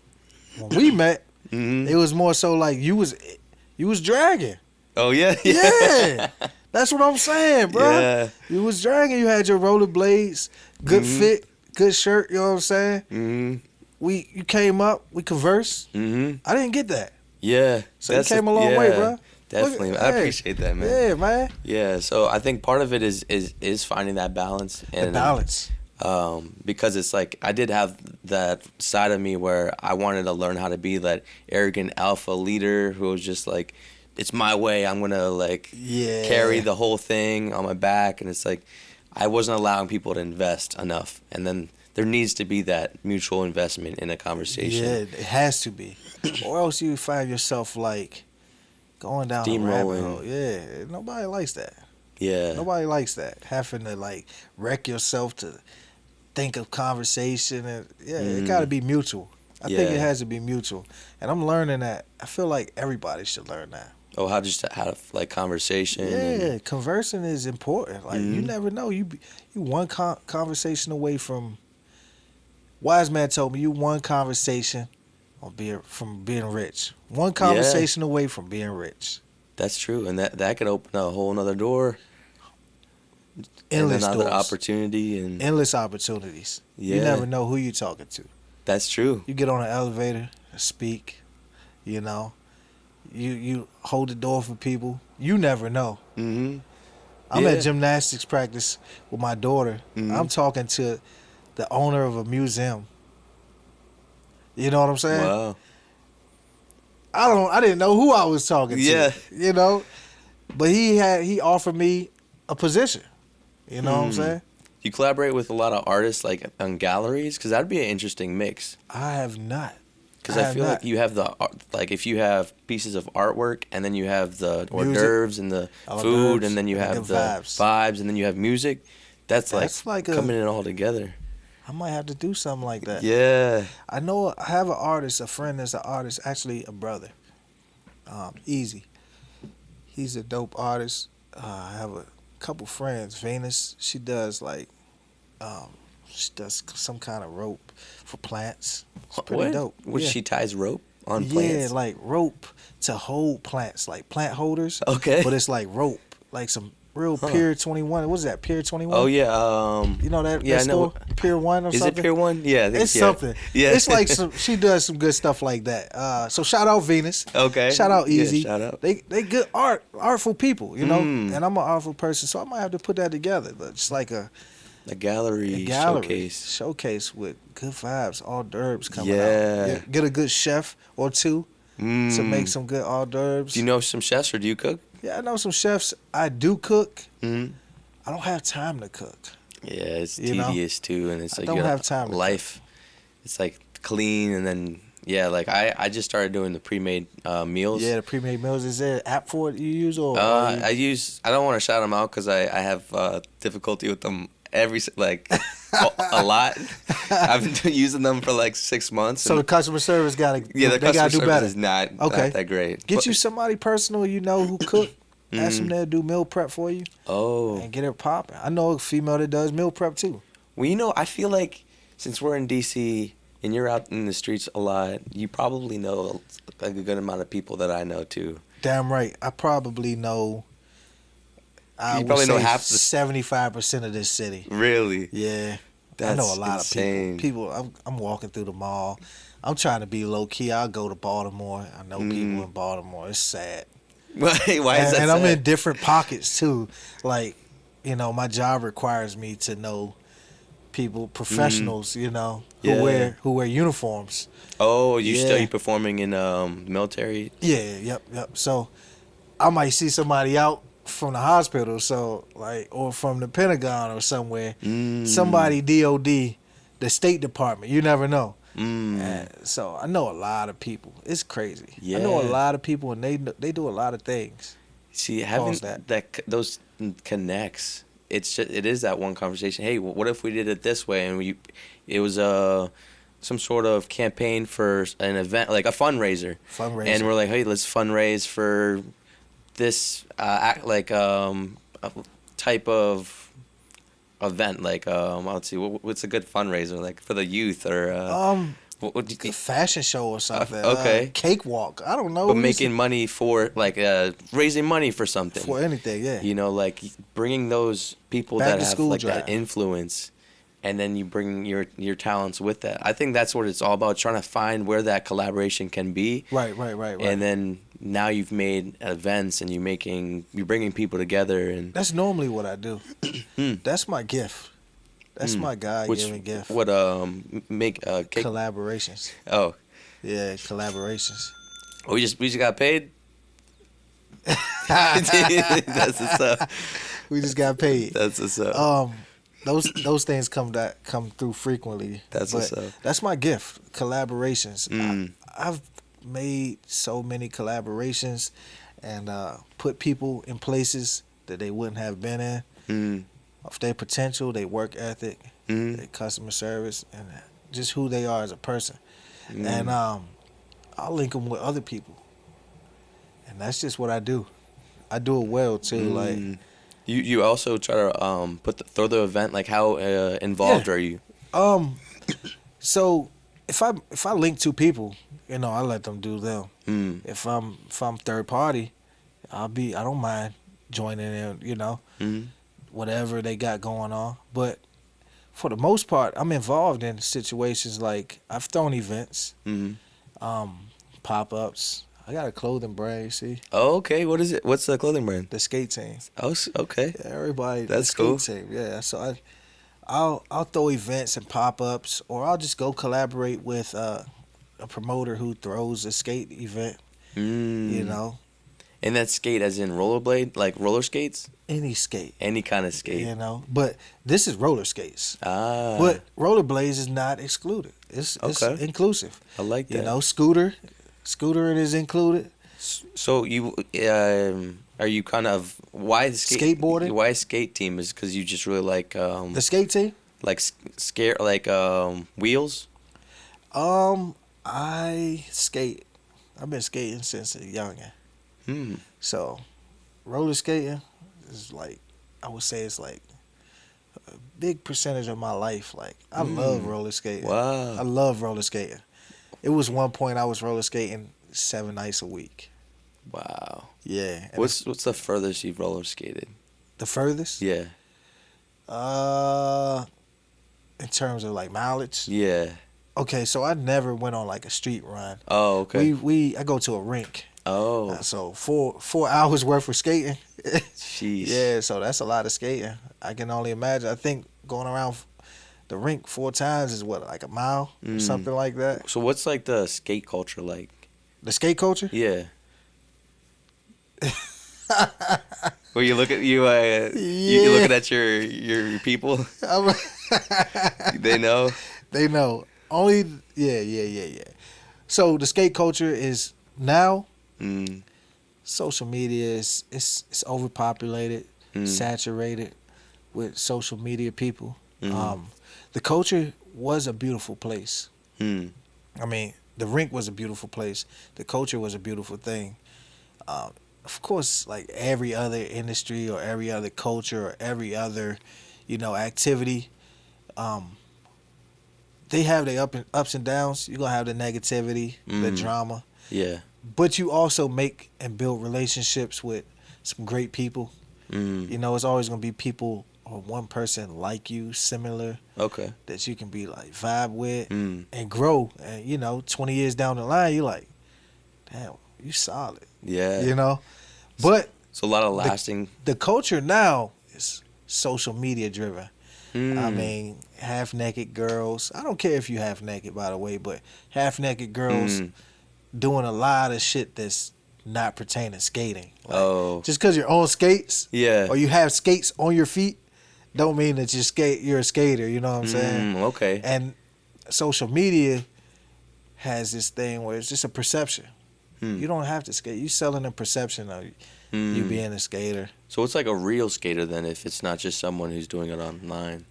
when we met, Mhm. it was more so like you was dragging. Oh yeah. Yeah. That's what I'm saying, bro. Yeah. You was dragging. You had your rollerblades, good Mhm. fit, good shirt. You know what I'm saying? Mhm. You came up, we conversed. Mhm. I didn't get that. Yeah. So you came a long way, bro. Definitely. I appreciate that, man. Yeah, man. Yeah, so I think part of it is finding that balance. And The balance. Because it's like I did have that side of me where I wanted to learn how to be that arrogant alpha leader who was just like, it's my way, I'm going to like carry the whole thing on my back. And it's like I wasn't allowing people to invest enough. And then there needs to be that mutual investment in a conversation. Yeah, it has to be. Or else you find yourself like going down a rabbit hole. Yeah, nobody likes that. Yeah. Nobody likes that. Having to like wreck yourself to think of conversation. And it got to be mutual. I think it has to be mutual. And I'm learning that. I feel like everybody should learn that. Oh, how to have like conversation. Yeah, conversing is important. Like you never know. You one conversation away from. Wise man told me you one conversation from being rich. One conversation away from being rich. That's true, and that could open a whole another door. Endless another doors. Opportunity and endless opportunities. Yeah. You never know who you're talking to. That's true. You get on an elevator, speak. You know, you hold the door for people. You never know. Mm-hmm. I'm at gymnastics practice with my daughter. Mm-hmm. I'm talking to the owner of a museum. You know what I'm saying? Wow. I didn't know who I was talking to. Yeah. You know? But he offered me a position. You know what I'm saying? You collaborate with a lot of artists like on galleries? Because that'd be an interesting mix. I have not. Because I feel like you have like if you have pieces of artwork and then you have the hors d'oeuvres and the food and then you have the vibes and then you have music, that's like coming in all together. I might have to do something like that. Yeah. I know I have an artist, a friend that's an artist, actually a brother. Easy. He's a dope artist. I have a couple friends. Venus, she does some kind of rope for plants. It's pretty dope. She ties rope on plants? Yeah, like rope to hold plants, like plant holders. Okay. But it's like rope, like some real Pier 21. What is that, Pier 21? Oh, yeah. You know that I know. store? Pier 1 or something? Is it Pier 1? Yeah. It's something. Yeah. It's like she does some good stuff like that. So shout out Venus. Okay. Shout out Easy. Yeah, shout out. They good artful people, you know? And I'm an artful person, so I might have to put that together. But just like a gallery showcase with good vibes, hors d'oeuvres coming out. Get a good chef or two to make some good hors d'oeuvres. Do you know some chefs or do you cook? Yeah, I know some chefs. I do cook. I don't have time to cook. Yeah, it's tedious too, and it's like I don't have time. Life, it's like clean, and then like I just started doing the pre-made meals. Yeah, the pre-made meals. Is there an app for it you use or? I don't want to shout them out because I have difficulty with them a lot. I've been using them for like 6 months. So the customer service the customer service is not that great. Get you somebody personal you know who cook. Ask them to do meal prep for you. Oh. And get it popping. I know a female that does meal prep too. Well, I feel like since we're in D.C. and you're out in the streets a lot, you probably know like a good amount of people that I know too. Damn right. I probably know. I probably know half 75% of this city. Really? Yeah. That's I know a lot insane. of people. I'm walking through the mall. I'm trying to be low key. I'll go to Baltimore. I know people in Baltimore. It's sad. Why is that sad? And I'm in different pockets too. Like, you know, my job requires me to know people, professionals, you know, who wear uniforms. Oh, you performing in military? Yeah, yep. So I might see somebody out from the hospital, or from the Pentagon or somewhere. Somebody DOD, the State Department. You never know. So I know a lot of people. It's crazy. Yeah. I know a lot of people, and they do a lot of things. See, having those connects, it is that one conversation. Hey, what if we did it this way? And it was some sort of campaign for an event, like a fundraiser. And we're like, hey, let's fundraise for this a type of event, like let's see, what's a good fundraiser like for the youth or what do you think? Fashion show or something. Okay. Cakewalk. I don't know. But making money for raising money for something. For anything, yeah. You know, like bringing those people that have like that influence and then you bring your talents with that. I think that's what it's all about, trying to find where that collaboration can be. Right. And then now you've made events and you're bringing people together, and That's normally what I do. That's my gift. That's my God-given gift. What make cake? Collaborations. Oh, Yeah, collaborations. we just got paid. That's what's up. We just got paid. That's what's up. Those things come through frequently. That's what's up. That's my gift. Collaborations. Mm. I've made so many collaborations and put people in places that they wouldn't have been in. Mm. Of their potential, their work ethic, their customer service, and just who they are as a person. And I'll link them with other people. And that's just what I do. I do it well too. Like you also try to throw the event. Like, how involved are you? So if I link two people, I let them do them. If I'm third party, I don't mind joining in. Whatever they got going on. But for the most part, I'm involved in situations like I've thrown events, pop-ups. I got a clothing brand, you see. Oh, okay. What is it? What's the clothing brand? The skate team. Oh, okay. Yeah, everybody. That's the cool. skate team. Yeah, so I'll throw events and pop-ups, or I'll just go collaborate with a promoter who throws a skate event. And that skate as in rollerblade, like roller skates? Any skate. Any kind of skate. But this is roller skates. Ah. But rollerblades is not excluded. It's inclusive. I like that. Scooter is included. So you are you kind of why the Skateboarding? Why skate team is because you just really like The skate team? like wheels? I skate. I've been skating since a youngin'. So roller skating is like, I would say it's like a big percentage of my life. Like, I love roller skating. Wow. I love roller skating. It was one point I was roller skating 7 nights a week. Wow. Yeah. And What's the furthest you've roller skated? the furthest? Yeah. In terms of like mileage? Yeah. Okay, so I never went on like a street run. Oh, okay. I go to a rink. Oh. So 4 hours worth of skating. Jeez. Yeah, so that's a lot of skating. I can only imagine. I think going around the rink 4 times is what, like a mile or something like that. So what's like the skate culture like? The skate culture? Yeah. Well, you look at you looking at your people. They know. They know. Only yeah. So the skate culture is now. Social media is it's overpopulated, saturated with social media people. The culture was a beautiful place. I mean, the rink was a beautiful place. The culture was a beautiful thing. Of course, like every other industry or every other culture or every other, activity, they have their ups and downs. You're gonna have the negativity, the drama. Yeah. But you also make and build relationships with some great people. It's always gonna be people or one person like you, similar. Okay. That you can be like vibe with and grow. And 20 years down the line, you're like, damn, you solid. Yeah. But so a lot of lasting. The culture now is social media driven. I mean, half naked girls. I don't care if you half naked, by the way, but half naked girls doing a lot of shit that's not pertaining to skating. Like, just because you're on skates, or you have skates on your feet, don't mean that you're a skater. You know what I'm saying? Okay. And social media has this thing where it's just a perception. You don't have to skate. You selling a perception of you being a skater. So it's like a real skater then, if it's not just someone who's doing it online.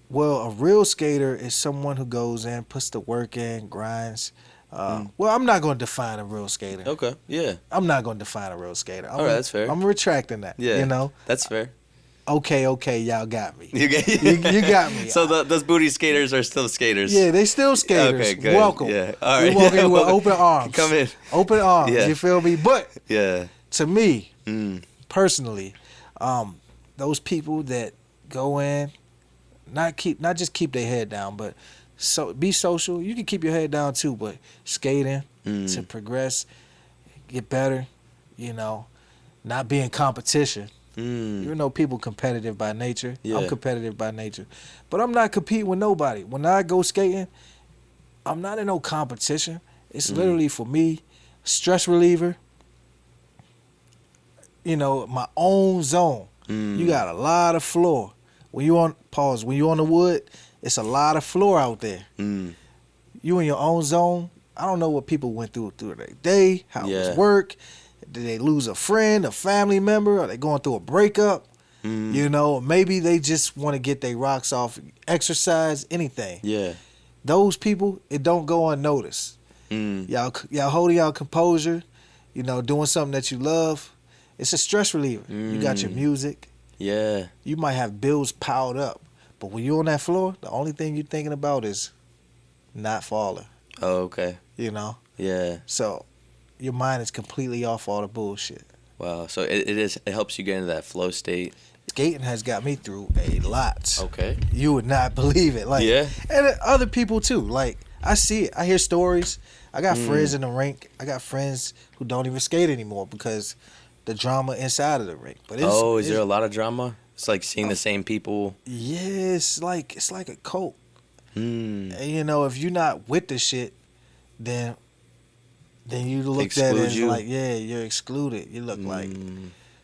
Well, a real skater is someone who goes in, puts the work in, grinds. Well, I'm not going to define a real skater. Okay, yeah. I'm not going to define a real skater. All right, that's fair. I'm retracting that. Yeah, That's fair. Okay, y'all got me. You got me. So those booty skaters are still skaters. Yeah, they still skaters. Okay, good. Welcome. Yeah, all right. We walk in with open arms. Come in. Open arms. Yeah. You feel me? But to me, personally, those people that go in not just keep their head down, but so be social. You can keep your head down too, but skating to progress, get better, you know, not be in competition. You know, people competitive by nature. Yeah. I'm competitive by nature, but I'm not competing with nobody. When I go skating, I'm not in no competition. It's literally for me, stress reliever. You know, my own zone. You got a lot of floor. When you on the wood, it's a lot of floor out there. You in your own zone. I don't know what people went through their day, how it was work. Did they lose a friend, a family member? Are they going through a breakup? You know, maybe they just want to get their rocks off, exercise, anything. Yeah. Those people, it don't go unnoticed. Y'all holding y'all composure, you know, doing something that you love. It's a stress reliever. You got your music. Yeah. You might have bills piled up, but when you're on that floor, the only thing you're thinking about is not falling. Oh, okay. You know? Yeah. So your mind is completely off all the bullshit. Wow. So it helps you get into that flow state. Skating has got me through a lot. Okay. You would not believe it. Like, yeah. And other people too. Like, I see it. I hear stories. I got friends in the rink. I got friends who don't even skate anymore because the drama inside of the rink. But is there a lot of drama? It's like seeing the same people. Yeah, it's like a cult. And, you know, if you're not with the shit, then you look at it as like, yeah, you're excluded. You look like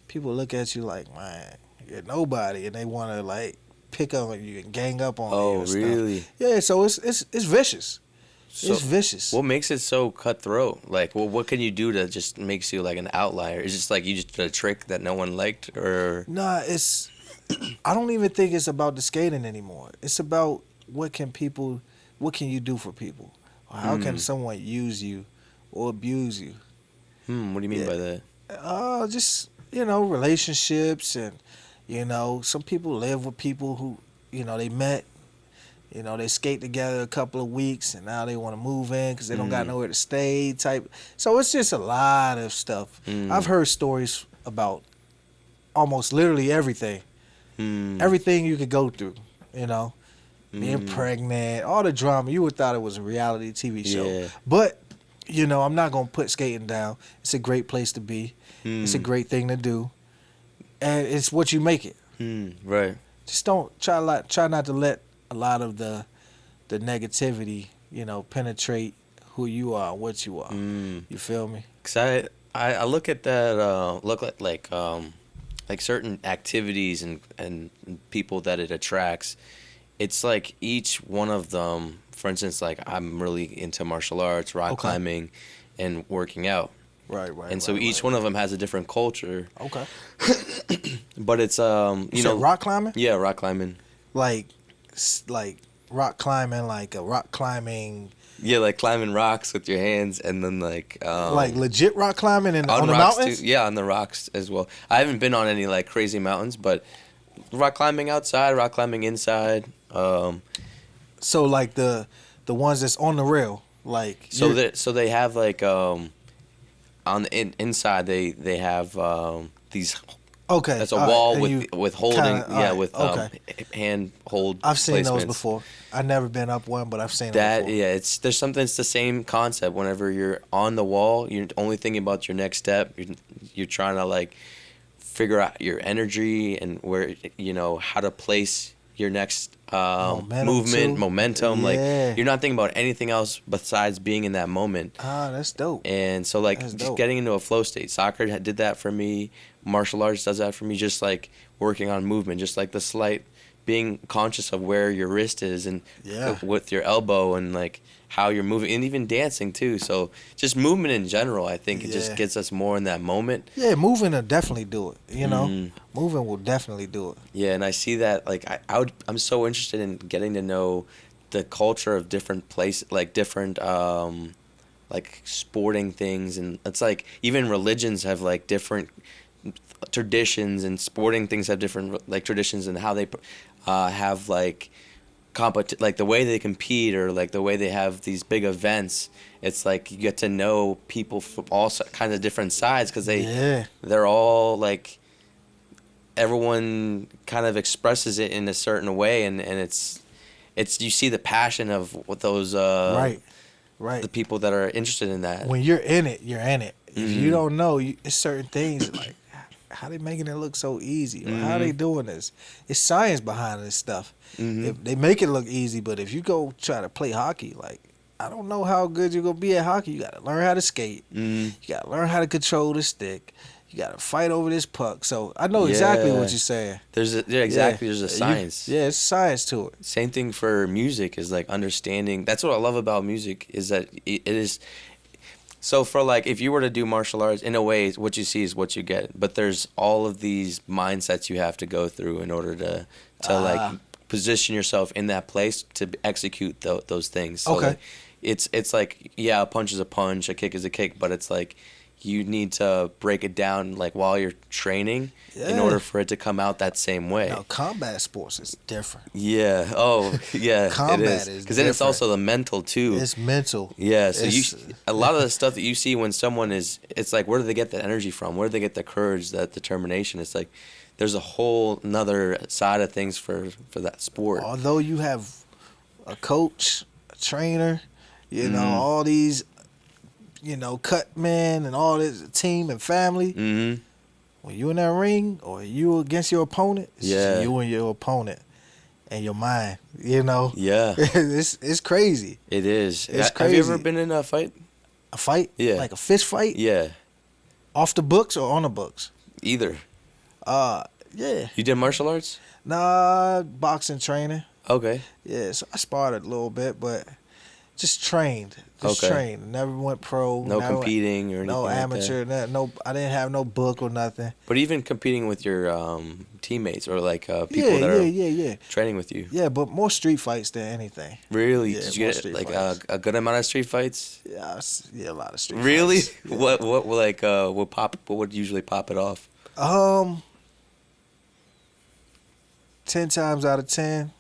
people look at you like, man, you're nobody, and they want to like pick up on you and gang up on you. Oh, and really? Stuff. Yeah, so it's vicious. So it's vicious. What makes it so cutthroat? Like, well, what can you do that just makes you like an outlier? Is it just like you just did a trick that no one liked, or? Nah, it's. I don't even think it's about the skating anymore. It's about what can you do for people? Or how can someone use you or abuse you? What do you mean by that? Just, you know, relationships, and, you know, some people live with people who, you know, they met, you know, they skate together a couple of weeks and now they want to move in because they don't got nowhere to stay type. So it's just a lot of stuff. I've heard stories about almost literally everything. Everything you could go through, you know. Being pregnant, all the drama. You would thought it was a reality TV show. Yeah. But, you know, I'm not going to put skating down. It's a great place to be. It's a great thing to do. And it's what you make it. Right. Just don't try not to let a lot of the negativity, you know, penetrate who you are, what you are. You feel me? Cause I look at that like certain activities and people that it attracts. It's like each one of them, for instance, like I'm really into martial arts, rock climbing, and working out. Right. And so each one of them has a different culture. Okay. But it's you know, rock climbing? Yeah, rock climbing. Like rock climbing, like a rock climbing. Yeah, like climbing rocks with your hands, and then like legit rock climbing on the mountains. Too. Yeah, on the rocks as well. I haven't been on any like crazy mountains, but rock climbing outside, rock climbing inside. So like the ones that's on the rail, like so they have like on the inside they have these. Okay, that's a wall with holding, hand hold. I've seen placements. Those before. I've never been up one, but I've seen that. Before. Yeah, it's the same concept. Whenever you're on the wall, you're only thinking about your next step. You're trying to like figure out your energy and where, you know, how to place your next momentum. Like you're not thinking about anything else besides being in that moment. That's dope. And so like just getting into a flow state. Soccer did that for me. Martial arts does that for me. Just like working on movement, just like the slight being conscious of where your wrist is and with your elbow and like how you're moving, and even dancing too. So just movement in general, I think it just gets us more in that moment. Yeah, moving will definitely do it. You know, moving will definitely do it. Yeah, and I see that like I'm so interested in getting to know the culture of different places, like different like sporting things, and it's like even religions have like different traditions, and sporting things have different like traditions, and how they have like like the way they compete, or like the way they have these big events. It's like you get to know people from all kinds of different sides, because they're all like everyone kind of expresses it in a certain way, and it's you see the passion of what those right. the people that are interested in that. When you're in it, you're in it. If Mm-hmm. you don't know, it's certain things like how they making it look so easy, or how they doing this. It's science behind this stuff. If they make it look easy, but if you go try to play hockey, like I don't know how good you're gonna be at hockey. You gotta learn how to skate. You gotta learn how to control the stick. You gotta fight over this puck. So I know exactly what you're saying. There's a science. It's science to it. Same thing for music is like understanding. That's what I love about music is that it is. So for like if you were to do martial arts, in a way, what you see is what you get. But there's all of these mindsets you have to go through in order to like position yourself in that place to execute those things. So Okay. like, it's like a punch is a punch, a kick is a kick, but it's like you need to break it down like while you're training in order for it to come out that same way. Now, combat sports is different. Yeah. Oh, yeah. Combat it is because then it's different. also the mental too. It's mental. Yeah. So It's- a lot of the stuff that you see when someone is, it's like where do they get that energy from? Where do they get the courage, that determination? It's like there's a whole another side of things for that sport. Although you have a coach, a trainer, you know, all these, you know, cut men and all this team and family. Mm-hmm. When you in that ring or you against your opponent, it's just you and your opponent and your mind. You know. Yeah. it's crazy. It is. It's Have you ever crazy. been in a fight? A fight? Yeah. Like a fist fight? Yeah. Off the books or on the books? Either. Yeah. You did martial arts? Nah, boxing training. Okay. Yeah, so I sparred a little bit, but just trained. Just Okay. trained. Never went pro. No never competing or anything No like amateur. that. No, I didn't have no book or nothing. But even competing with your teammates or like people that are Yeah. training with you. Yeah, but more street fights than anything. Really? Yeah, Did you more get street like fights. a good amount of street fights? Yeah, a lot of street Really? fights. Yeah. What like what would usually pop it off? 10 times out of 10,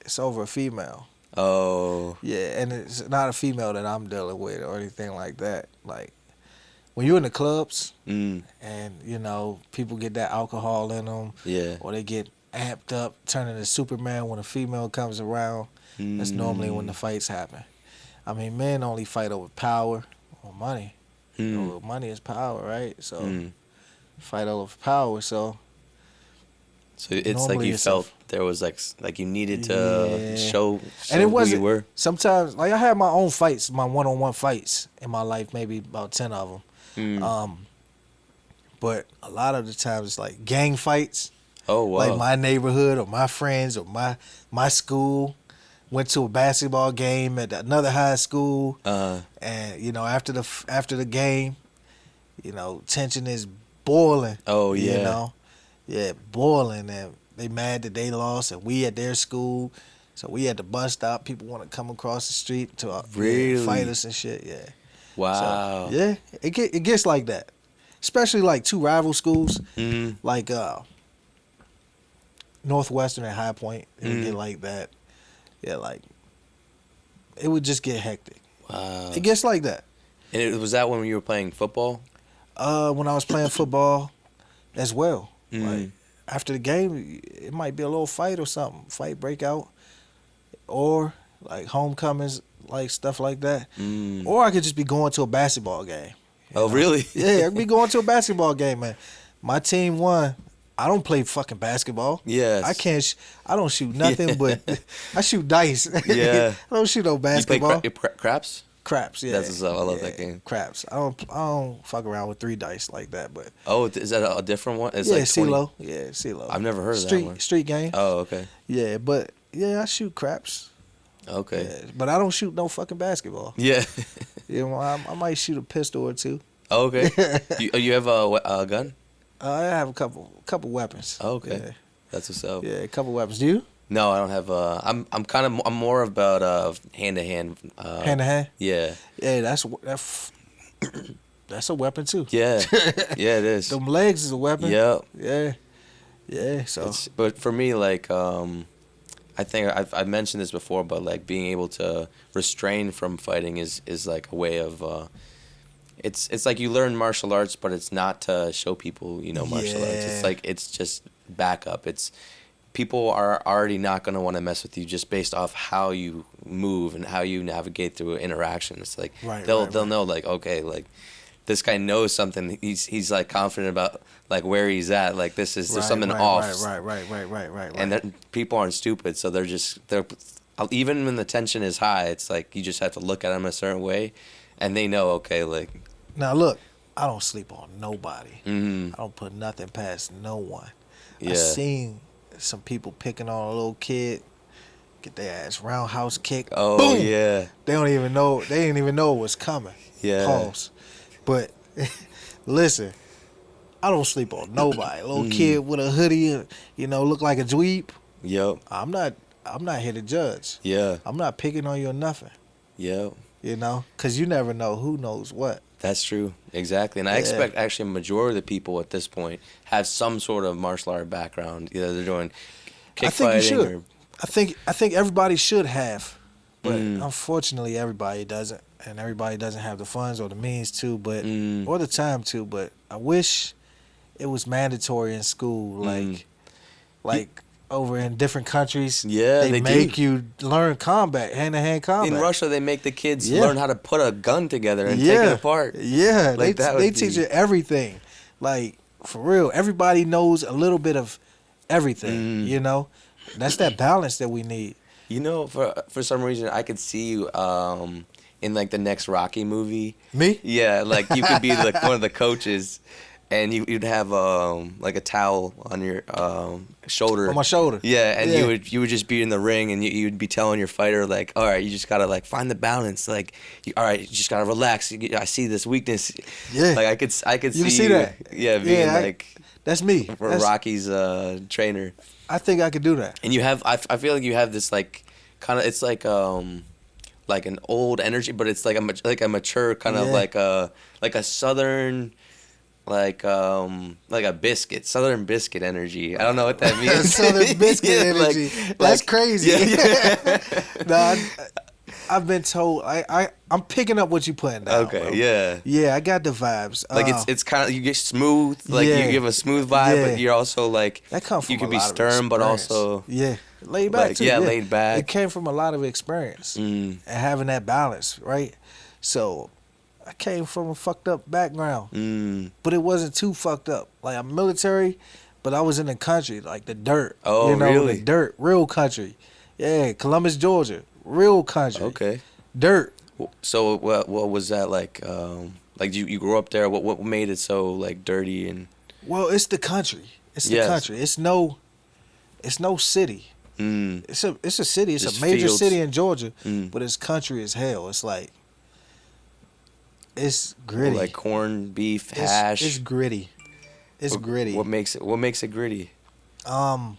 it's over a female. Oh. Yeah, and it's not a female that I'm dealing with or anything like that. Like, when you're in the clubs and, you know, people get that alcohol in them Yeah. or they get amped up, turning to Superman when a female comes around, that's normally when the fights happen. I mean, men only fight over power or money. You know, money is power, right? So, fight over power, so... So it's like Normally you it's felt there was like you needed to Yeah. show And it who wasn't. you were. Sometimes, like I had my own fights, my one-on-one fights in my life, maybe about 10 of them. But a lot of the times it's like gang fights, Oh wow. like my neighborhood or my friends or my school. Went to a basketball game at another high school, and you know after the game, you know tension is boiling. Oh You yeah. know, yeah, boiling, and they mad that they lost, and we at their school, so we at the bus stop. People want to come across the street to Really? fight us and shit. Yeah. Wow. So, yeah, it gets like that, especially like two rival schools, Mm-hmm. like Northwestern and High Point. It would get like that. Yeah, like it would just get hectic. Wow. It gets like that. And was that when you were playing football? When I was playing football, as well. Mm. Like after the game, it might be a little fight or something. Fight break out, or like homecomings, like stuff like that. Or I could just be going to a basketball game. Oh really? Yeah, I could be going to a basketball game, man. My team won. I don't play fucking basketball. Yes. I can't. I don't shoot nothing but I shoot dice. Yeah. I don't shoot no basketball. You play craps? Craps. Yeah. That's what's up. I love that game. Craps. I don't fuck around with 3 dice like that. But Oh, is that a different one? It's yeah, like 20. CeeLo. Yeah, CeeLo. I've never heard of street, that one. Street game. Oh, okay. Yeah, but yeah, I shoot craps. Okay. Yeah, but I don't shoot no fucking basketball. Yeah. You know, I might shoot a pistol or two. Oh, okay. You have a gun? I have a couple weapons. Oh, okay. Yeah. That's what's up. Yeah, a couple weapons. Do you? No, I don't have. I'm more about hand to hand. Hand to hand. Yeah. Yeah, that's a weapon too. Yeah. Yeah, it is. Them legs is a weapon. Yep. Yeah. Yeah. So But for me, like, I think I've mentioned this before, but like being able to restrain from fighting is like a way of. it's like you learn martial arts, but it's not to show people, martial arts. It's like it's just backup. It's people are already not going to want to mess with you just based off how you move and how you navigate through interaction. It's like they'll know like, okay, like this guy knows something. He's like confident about like where he's at. Like there's something off. Right. And then people aren't stupid, so they're even when the tension is high, it's like you just have to look at them a certain way, and they know, okay, like. Now look, I don't sleep on nobody. Mm-hmm. I don't put nothing past no one. Yeah. I seen some people picking on a little kid, get their ass roundhouse kick. Oh, boom! yeah. They don't even know. They didn't even know it was coming. Yeah. Pause. But listen, I don't sleep on nobody. A little kid with a hoodie, look like a dweeb. Yep. I'm not here to judge. Yeah. I'm not picking on you or nothing. Yep. Because you never know who knows what. That's true. Exactly. And I expect actually a majority of the people at this point have some sort of martial art background. Either they're doing kick fighting or... I think everybody should have. But unfortunately everybody doesn't. And everybody doesn't have the funds or the means to, or the time to. But I wish it was mandatory in school. Like over in different countries, they make you learn combat, hand-to-hand combat. In Russia, they make the kids learn how to put a gun together and take it apart. Yeah, like they teach you everything. Like, for real, everybody knows a little bit of everything, That's that balance that we need. For some reason, I could see you in, like, the next Rocky movie. Me? Yeah, like, you could be, like, one of the coaches. And you'd have like a towel on your shoulder. On my shoulder. Yeah, and you would just be in the ring, and you'd be telling your fighter like, all right, you just gotta like find the balance. Like, all right, you just gotta relax. I see this weakness. Yeah. Like I could you see see that. Yeah, being like. That's me. That's Rocky's trainer. I think I could do that. And you have, I feel like you have this like kind of, it's like an old energy, but it's like a mature kind of like a southern. Like a biscuit, Southern biscuit energy. I don't know what that means. Southern biscuit energy. That's crazy. Yeah. Nah, I've been told. I'm picking up what you putting down. Okay, bro. yeah. Yeah, I got the vibes. Like it's kind of, you get smooth. Like you give a smooth vibe, but you're also like that comes from you can a be lot stern, of but also laid back too. Laid back. It came from a lot of experience and having that balance, right? So. I came from a fucked up background, but it wasn't too fucked up. Like I'm military, but I was in the country, like the dirt. Oh, really? The dirt, real country. Yeah, Columbus, Georgia, real country. Okay. Dirt. So what was that like? Like you grew up there. What made it so like dirty and? Well, it's the country. It's the country. It's no city. It's a city. It's a major city in Georgia, but it's country as hell. It's like. It's gritty. Like corned beef, hash. It's gritty. It's gritty. What makes it gritty? There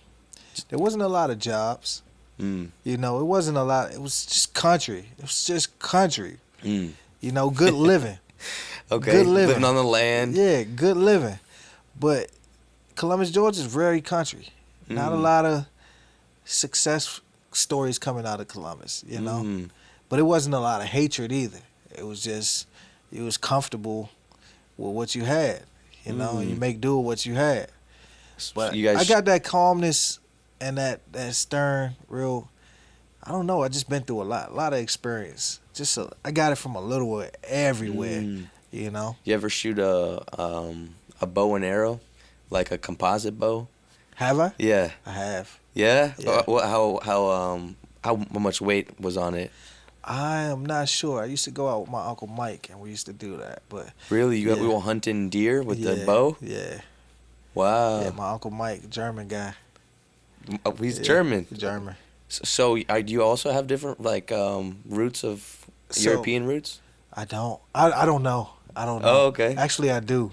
wasn't a lot of jobs. It wasn't a lot. It was just country. It was just country. Good living. Okay. Good living. Living on the land. Yeah, good living. But Columbus, Georgia is very country. Not a lot of success stories coming out of Columbus, But it wasn't a lot of hatred either. It was just... You was comfortable with what you had, and you make do with what you had. But I got that calmness and that stern, real. I don't know. I just been through a lot of experience. I got it from a little everywhere, You ever shoot a bow and arrow, like a composite bow? Have I? Yeah. I have. Yeah. How much weight was on it? I am not sure. I used to go out with my Uncle Mike, and we used to do that. But really, we were hunting deer with the bow. Yeah. Wow. Yeah, my Uncle Mike, German guy. Oh, he's German. German. So, do you also have different like roots of European roots? I don't. I don't know. I don't know. Oh, okay. Actually, I do.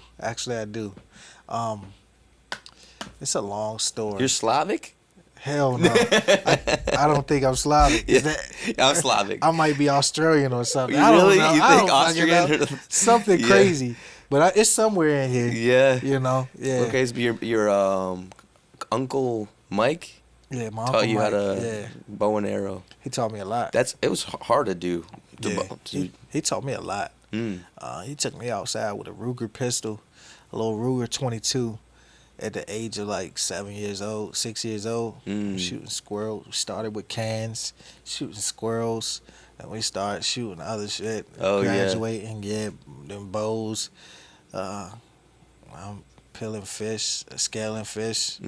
It's a long story. You're Slavic? Hell no. I don't think I'm Slavic. I'm Slavic. I might be Australian or something. You I don't really? know. You think Austrian? Something crazy. But it's somewhere in here. Yeah. Yeah. Okay, so your Uncle Mike my taught Uncle you Mike, how to bow and arrow. He taught me a lot. It was hard to do. He taught me a lot. He took me outside with a Ruger pistol, a little Ruger 22, at the age of like 6 years old. Shooting squirrels. We started with cans, shooting squirrels, and we started shooting other shit. Oh, graduating, them bows. I'm peeling fish, scaling fish.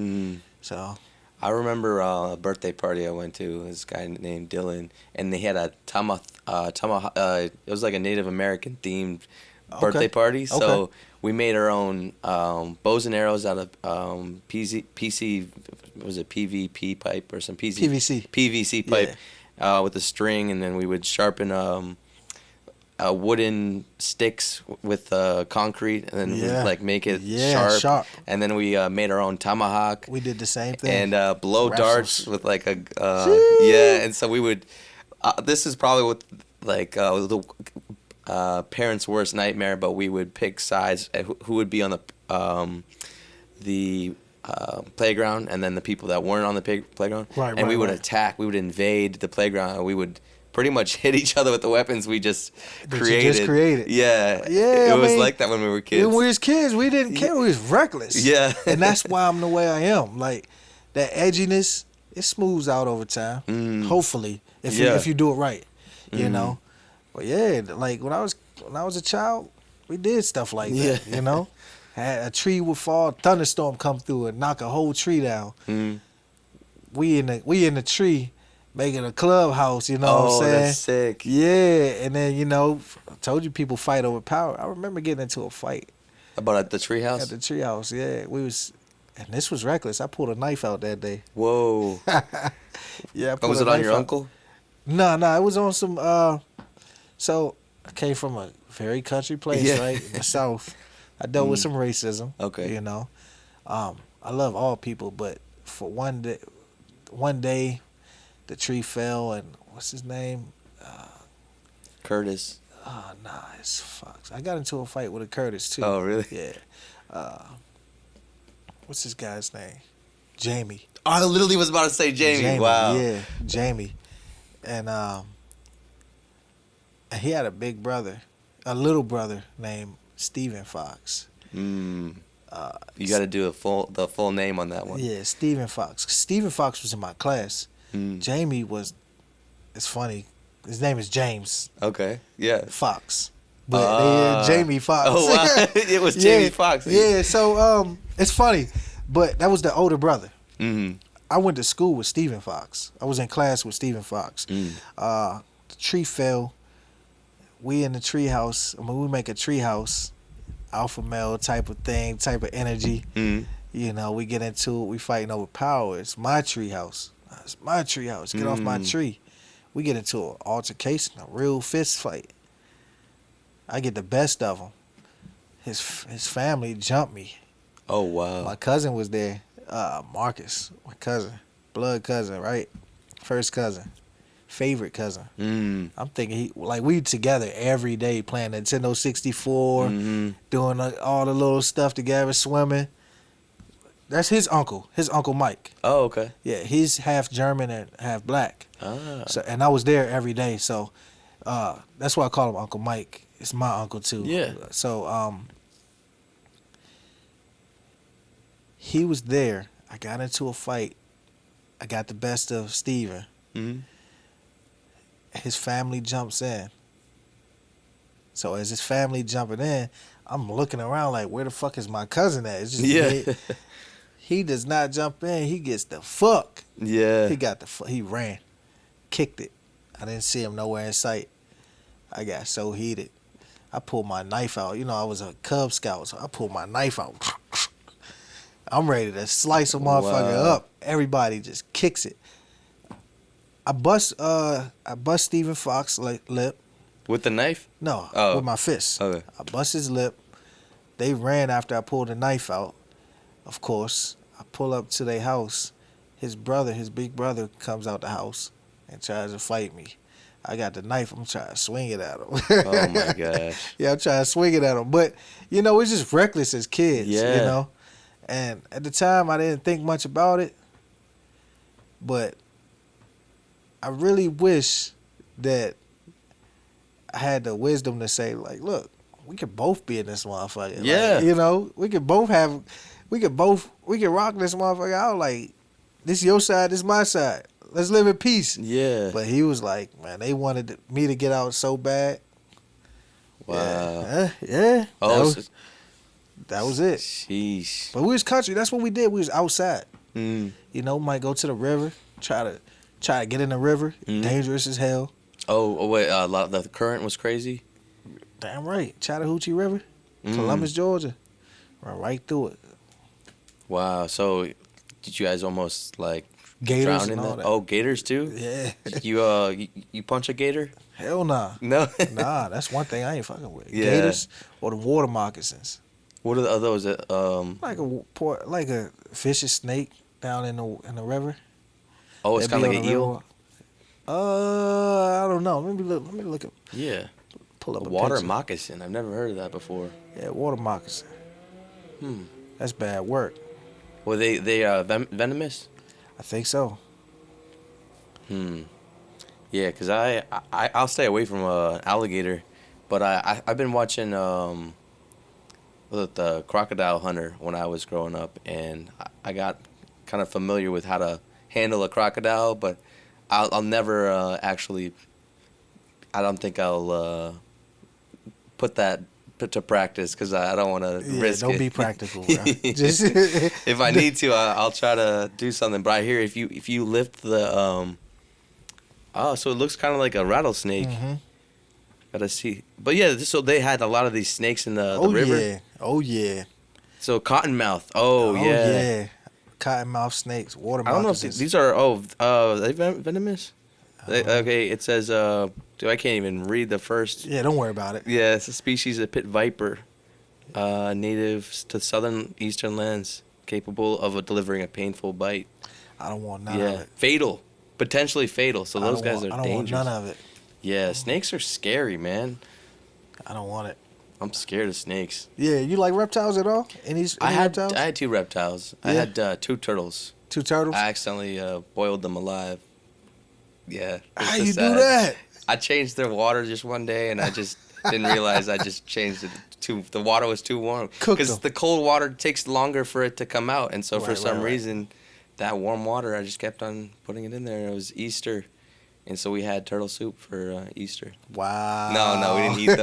So I remember a birthday party I went to. This guy named Dylan, and they had a it was like a Native American themed birthday party. So we made our own bows and arrows out of PC, was it PVP pipe or some PVC pipe with a string, and then we would sharpen wooden sticks with concrete, and then we'd like make it sharp. And then we made our own tomahawk. We did the same thing. And blow darts with like a and so we would. This is probably what like the parents' worst nightmare, but we would pick sides who would be on the playground, and then the people that weren't on the playground, and we would attack. We would invade the playground, and we would pretty much hit each other with the weapons we just created. Yeah. It was like that when we were kids. When we was kids, we didn't care. We was reckless. Yeah. And that's why I'm the way I am. Like, that edginess, it smooths out over time. Hopefully, if you do it right, you know. But yeah, like when I was a child, we did stuff like that. You know, had a tree would fall, thunderstorm come through and knock a whole tree down. We in the tree. Making a clubhouse, you know what I'm saying? That's sick. Yeah, and then, I told you people fight over power. I remember getting into a fight. About at the treehouse? At the treehouse, yeah. And this was reckless. I pulled a knife out that day. Whoa. Yeah, was it on your uncle? No, it was on some, so I came from a very country place, right? In the South. I dealt with some racism. Okay. I love all people, but for one day, the tree fell, and what's his name? Curtis. Nah, it's Fox. I got into a fight with a Curtis too. Oh, really? Yeah. What's this guy's name? Jamie. Oh, I literally was about to say Jamie. Wow. Yeah, Jamie. And he had a little brother named Stephen Fox. You got to do the full name on that one. Yeah, Stephen Fox. Stephen Fox was in my class. Jamie it's funny, his name is James. Okay, yeah. Fox. But Jamie Fox. Oh, wow. It was Jamie Fox. Yeah, so it's funny, but that was the older brother. I went to school with Stephen Fox. I was in class with Stephen Fox. The tree fell. We in the tree house. We make a tree house, alpha male type of thing, type of energy. We get into it. We fighting over power. It's my tree house. It's my tree house. Get off my tree. We get into an altercation, a real fist fight. I get the best of him. His family jumped me. Oh, wow. My cousin was there. Marcus, my cousin. Blood cousin, right? First cousin. Favorite cousin. I'm thinking we together every day playing Nintendo 64, doing all the little stuff together, swimming. That's his uncle Mike. Oh, okay. Yeah, he's half German and half black. So, and I was there every day, so that's why I call him Uncle Mike. It's my uncle too. Yeah. So he was there. I got into a fight. I got the best of Steven. His family jumps in. So as his family jumping in, I'm looking around like, where the fuck is my cousin at? It's just he does not jump in. He gets the fuck. Yeah. He ran. Kicked it. I didn't see him nowhere in sight. I got so heated. I pulled my knife out. I was a Cub Scout, so I pulled my knife out. I'm ready to slice a motherfucker up. Everybody just kicks it. I bust Stephen Fox lip. With the knife? No, with my fist. Okay. I bust his lip. They ran after I pulled the knife out. Of course, I pull up to their house. His big brother, comes out the house and tries to fight me. I got the knife. I'm trying to swing it at him. Oh, my gosh. Yeah, I'm trying to swing it at him. But, it's just reckless as kids, And at the time, I didn't think much about it. But I really wish that I had the wisdom to say, like, look, we could both be in this motherfucker. Yeah. Like, you know, we could rock this motherfucker out. Like, this your side, this my side. Let's live in peace. Yeah. But he was like, man, they wanted me to get out so bad. Wow. Yeah. Oh, that was it. Sheesh. But we was country. That's what we did. We was outside. Mm. You know, might go to the river, try to get in the river. Dangerous as hell. Oh wait, the current was crazy. Damn right. Chattahoochee River, Columbus, Georgia. Run right through it. Wow. So, did you guys almost like Gators drown and in all that? that. Oh, gators too. Yeah. You punch a gator? Hell nah. No. Nah, that's one thing I ain't fucking with. Yeah. Gators or the water moccasins. What are those? Like a vicious snake down in the river. Oh, it's They kind of be like on an the eel. river. I don't know. Let me look up. Yeah. Pull up A a water picture. moccasin. I've never heard of that before. Yeah, water moccasin. Hmm. That's bad work. Well, they venomous. I think so. Hmm. Yeah, cause I'll stay away from alligator, but I've been watching the Crocodile Hunter when I was growing up, and I got kind of familiar with how to handle a crocodile, but I'll never actually. I don't think I'll put that to practice because I don't want to risk don't it. be practical, bro. Just If I need to, I'll try to do something. But I hear if you lift the so it looks kind of like a rattlesnake. Mm-hmm. Gotta see. But yeah, so they had a lot of these snakes in the river. Yeah. Oh yeah. So cottonmouth. Oh yeah. Cottonmouth snakes, water I don't know if moccasins. these are are they venomous? Okay, it says dude, I can't even read the first. Yeah, don't worry about it. Yeah, it's a species of pit viper, native to southern eastern lands, capable of delivering a painful bite. I don't want none of it. Fatal, potentially fatal. So those guys are I don't dangerous. want none of it. Yeah, snakes are scary, man. I don't want it. I'm scared of snakes. Yeah, you like reptiles at all? Any reptiles? I had 2 reptiles. I Yeah. had 2 turtles. 2 turtles? I accidentally boiled them alive. Yeah. it's How so you sad. do that? I changed their water just one day, and I just didn't realize I just changed it to the water was too warm. Cooked Because them. the cold water takes longer for it to come out, and so for Right, some right, right. reason, that warm water I just kept on putting it in there. And it was Easter, and so we had turtle soup for Easter. Wow. No, we didn't eat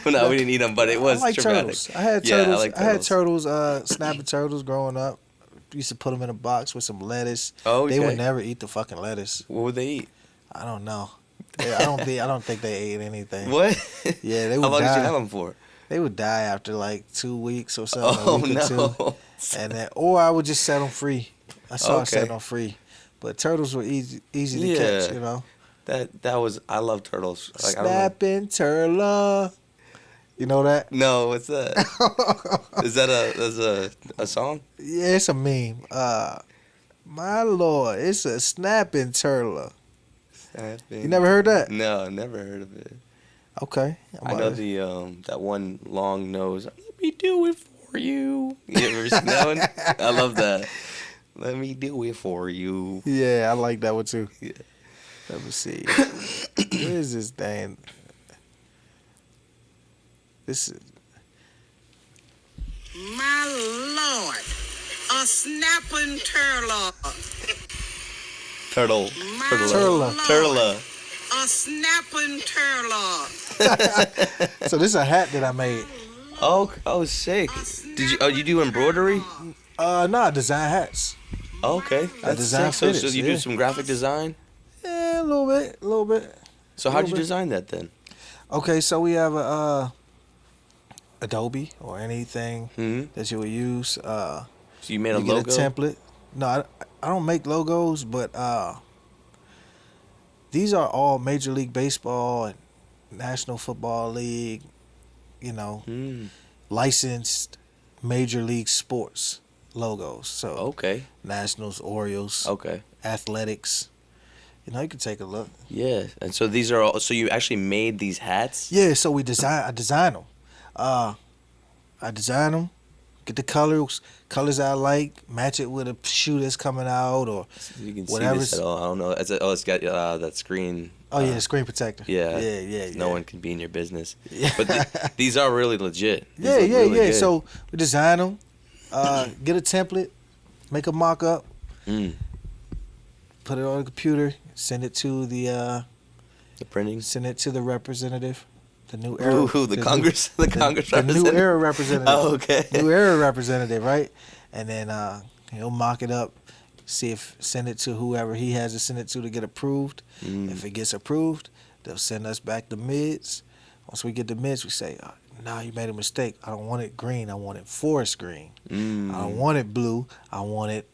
them. No, we didn't eat them, but it was I like traumatic. turtles. I had Yeah, turtles. like I had turtles. Snapping turtles growing up. Used to put them in a box with some lettuce. Oh, They okay. would never eat the fucking lettuce. What would they eat? I don't know. I don't think they ate anything. What? Yeah, they How would long die. did you have them for? They would die after like 2 weeks or something. Oh a week or two. no! And then, or I would just set them free. I saw Okay. set them free. But turtles were easy to Yeah. catch, you know. That was I love turtles. Like, I don't know. Snapping turtle. You know that? No, what's that? Is that a song? Yeah, it's a meme. My lord, it's a snapping turtle. You never heard that? No, never heard of it. Okay. I know the that one long nose. Let me do it for you. You ever seen that one? I love that. Let me do it for you. Yeah, I like that one too. Yeah. Let me see. Where is this thing? This is My lord, a snapping turtle. Turtle. My Turtle. lord, Turtle. a snapping turtle. so this is a hat that I made. Oh, sick. Did you? Oh, you do embroidery? No, I design hats. Oh, okay. That's design sick. So fitteds, you yeah. do some graphic design? Yeah, a little bit. So how'd you bit. design that then? Okay, so we have a Adobe or anything Hmm. that you would use. So you made a You get logo? a template. No, I don't make logos, but these are all Major League Baseball and National Football League, you know, Hmm. licensed Major League Sports logos. So Okay. Nationals, Orioles, Okay. Athletics. You know, you can take a look. Yeah. And so these are all. So you actually made these hats? Yeah, so I design them. I design them, get the colors I like, match it with a shoe that's coming out or You can whatever. see this at all. I don't know. It's got that screen. Oh yeah, screen protector. Yeah. Yeah. No one can be in your business. Yeah. But these are really legit. These Yeah. look really good. So we design them, get a template, make a mock-up, put it on the computer, send it to the printing. send it to the representative, the new era. Who? The Congress? The Congress the representative? new era representative. Oh, okay. New era representative, right? And then he'll mock it up, send it to whoever he has to send it to get approved. If it gets approved, they'll send us back the mids. Once we get the mids, we say, "Nah, you made a mistake. I don't want it green. I want it forest green. I don't want it blue. I want it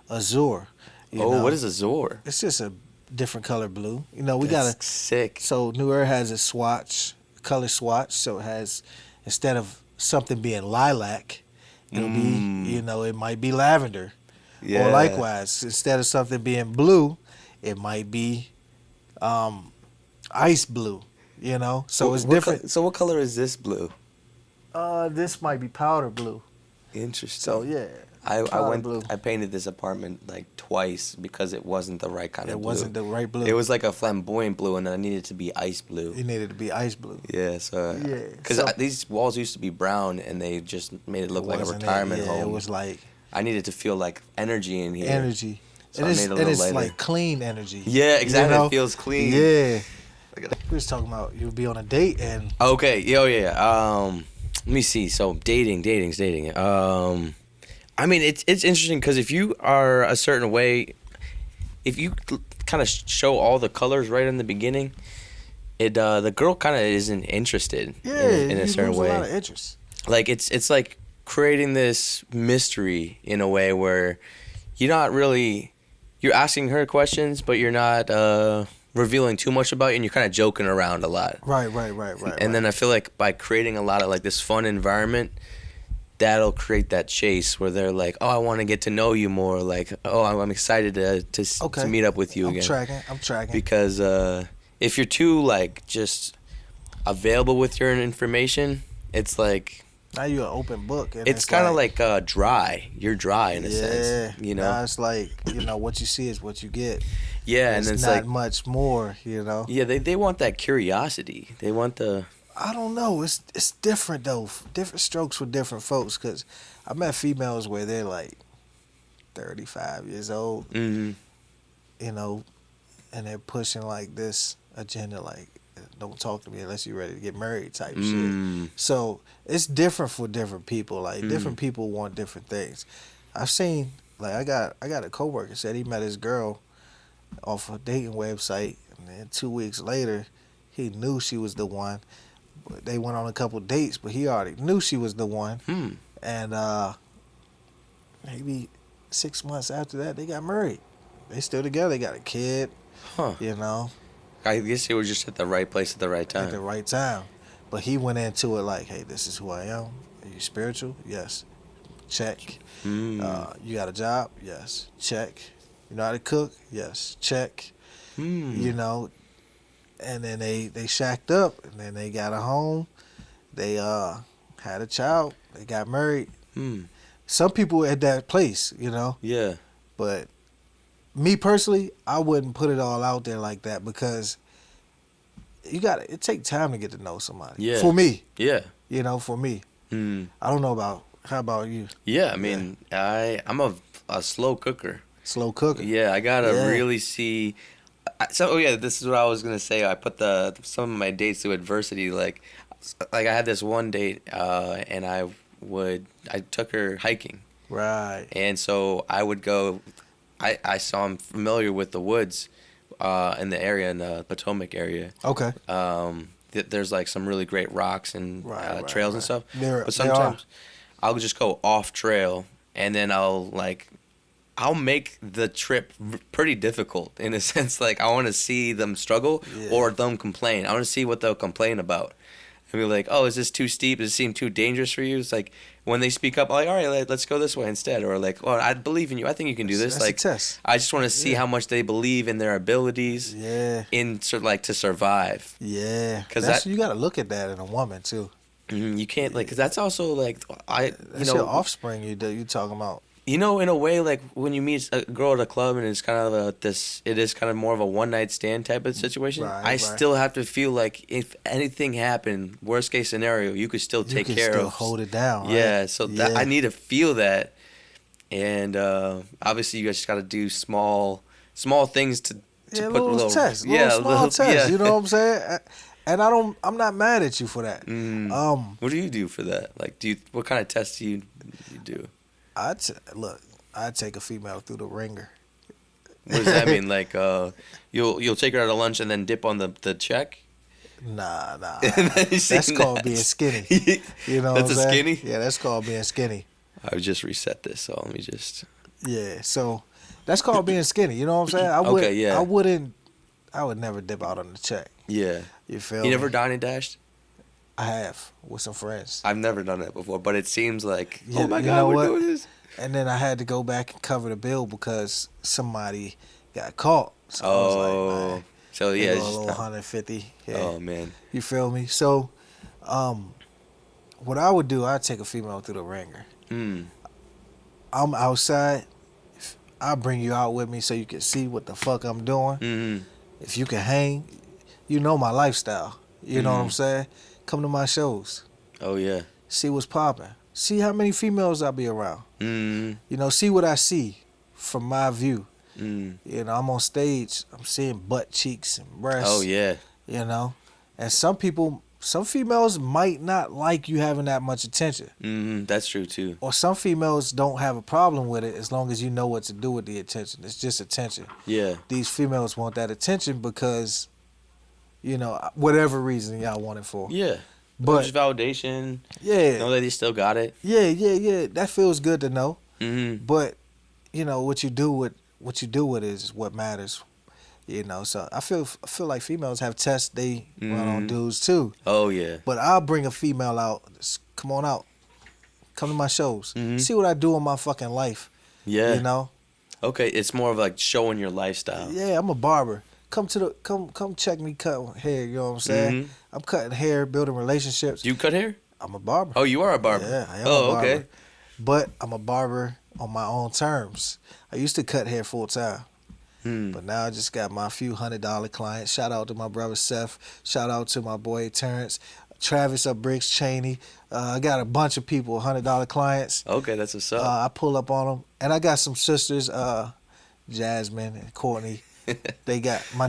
azure." You know? What is azure? It's just a different color blue. You know, we That's got sick. So New Era has a swatch, color swatch. So it has, instead of something being lilac, it'll be, it might be lavender. Yeah. Or likewise, instead of something being blue, it might be ice blue. So it's different. So what color is this blue? This might be powder blue. Interesting. So yeah. I painted this apartment like twice because it wasn't the right kind of blue. It wasn't the right blue. It was like a flamboyant blue, and I needed to be ice blue. It needed to be ice blue. Yeah, so because these walls used to be brown, and they just made it look like a retirement home. It was like I needed to feel like energy in here. Energy. So I made it a little lighter. Like clean energy. Yeah, exactly. It feels clean. Yeah. We was talking about you'll be on a date and. Okay. Yeah. Let me see. So dating. I mean, it's interesting because if you are a certain way, if you kind of show all the colors right in the beginning, the girl kind of isn't interested in a certain way. A lot of interest. Like it's like creating this mystery in a way where you're asking her questions, but you're not revealing too much about you, and you're kind of joking around a lot. Right. And then I feel like by creating a lot of like this fun environment, that'll create that chase where they're like, "Oh, I want to get to know you more." Like, "Oh, I'm excited to meet up with you again." I'm tracking. Because if you're too like just available with your information, it's like now you're an open book. And it's kind of like dry. You're dry in a sense. Now it's like what you see is what you get. Yeah, and it's not like much more. Yeah, they want that curiosity. They want the. I don't know. It's different though. Different strokes for different folks. Cause I met females where they're like 35 years old. Mm-hmm. And they're pushing like this agenda, like don't talk to me unless you're ready to get married type shit. So it's different for different people. Like different people want different things. I've seen like I got a coworker said he met his girl off a dating website, and then 2 weeks later, he knew she was the one. They went on a couple dates, but he already knew she was the one. And maybe 6 months after that, they got married. They still together. They got a kid. Huh. I guess it was just at the right place at the right time. At the right time. But he went into it like, hey, this is who I am. Are you spiritual? Yes. Check. You got a job? Yes. Check. You know how to cook? Yes. Check. And then they shacked up, and then they got a home. They had a child. They got married. Some people at that place, Yeah. But me personally, I wouldn't put it all out there like that because it take time to get to know somebody. Yeah. For me. Yeah. For me. I don't know how about you? Yeah, I mean, I'm a slow cooker. Slow cooker. Yeah, I gotta really see. This is what I was gonna say. I put some of my dates through adversity. Like I had this one date, and I took her hiking. Right. And so I would go. I saw I'm familiar with the woods, in the area in the Potomac area. Okay. There's like some really great rocks and trails and stuff. But sometimes I'll just go off trail, and then I'll make the trip pretty difficult in a sense. Like I want to see them struggle or them complain. I want to see what they'll complain about. And be like, oh, is this too steep? Does it seem too dangerous for you? It's like when they speak up, I'm like, all right, let's go this way instead. Or like, well, I believe in you. I think you can do this. That's like, success. I just want to see how much they believe in their abilities. Yeah. To survive. Yeah. Because you got to look at that in a woman too. You can't like, 'cause that's also like That's your offspring. You talking about? in a way, like when you meet a girl at a club and it's kind of it is kind of more of a one night stand type of situation. I Right. still have to feel like if anything happened, worst case scenario, you could still You take can care still of. hold it down. Right? Yeah, so that Yeah. I need to feel that, and obviously you guys just got to do small things to Yeah, put a little little tests, yeah, little a small tests. yeah. You know what I'm saying? And I'm not mad at you for that. What do you do for that? Like, what kind of tests do you do? Look, I take a female through the ringer. What does that mean? Like, you'll take her out to lunch and then dip on the check. Nah. And then you say That's called being nuts. skinny. You know That's what a I'm saying? skinny? Yeah, that's called being skinny. I would just reset this, so let me just. Yeah, so that's called being skinny. You know what I'm saying? Okay, yeah. I would never dip out on the check. Yeah. You feel You me? never dined and dashed? I have with some friends. I've never done that before, but it seems like, Yeah, oh my you God, know we're what? doing this. And then I had to go back and cover the bill because somebody got caught. So I was like, man, So they yeah, go it's a just little not, 150. Yeah. oh man. You feel me? So, what I would do, I'd take a female through the ringer. I'm outside. I'll bring you out with me so you can see what the fuck I'm doing. Mm-hmm. If you can hang, you know my lifestyle. You know what I'm Mhm. saying? Come to my shows. Oh yeah. See what's popping. See how many females I be around. Mm-hmm. You know, see what I see from my view. Mm. You know, I'm on stage. I'm seeing butt cheeks and breasts. Oh yeah. You know, and some females might not like you having that much attention. Mm-hmm. That's true too. Or some females don't have a problem with it as long as you know what to do with the attention. It's just attention. Yeah. These females want that attention because, you know, whatever reason y'all want it for. Yeah. But Just validation. yeah, Know that they still got it. yeah. That feels good to know. Mm-hmm. But you know what you do with it is what matters. You know, so I feel like females have tests they run on dudes too. Oh yeah. But I'll bring a female out. Come on out. Come to my shows. Mhm. See what I do in my fucking life. Yeah. You know? Okay, it's more of like showing your lifestyle. Yeah, I'm a barber. Come check me cut hair, you know what I'm saying? Mhm. I'm cutting hair, building relationships. Do you cut hair? I'm a barber. Oh, you are a barber. Yeah, I am a Oh, barber. okay. But I'm a barber on my own terms. I used to cut hair full time. But now I just got my few $100 clients. Shout out to my brother Seth. Shout out to my boy Terrence. Travis up Briggs Cheney. I got a bunch of people, $100 clients. Okay, that's what's up. I pull up on them. And I got some sisters, Jasmine and Courtney. They got my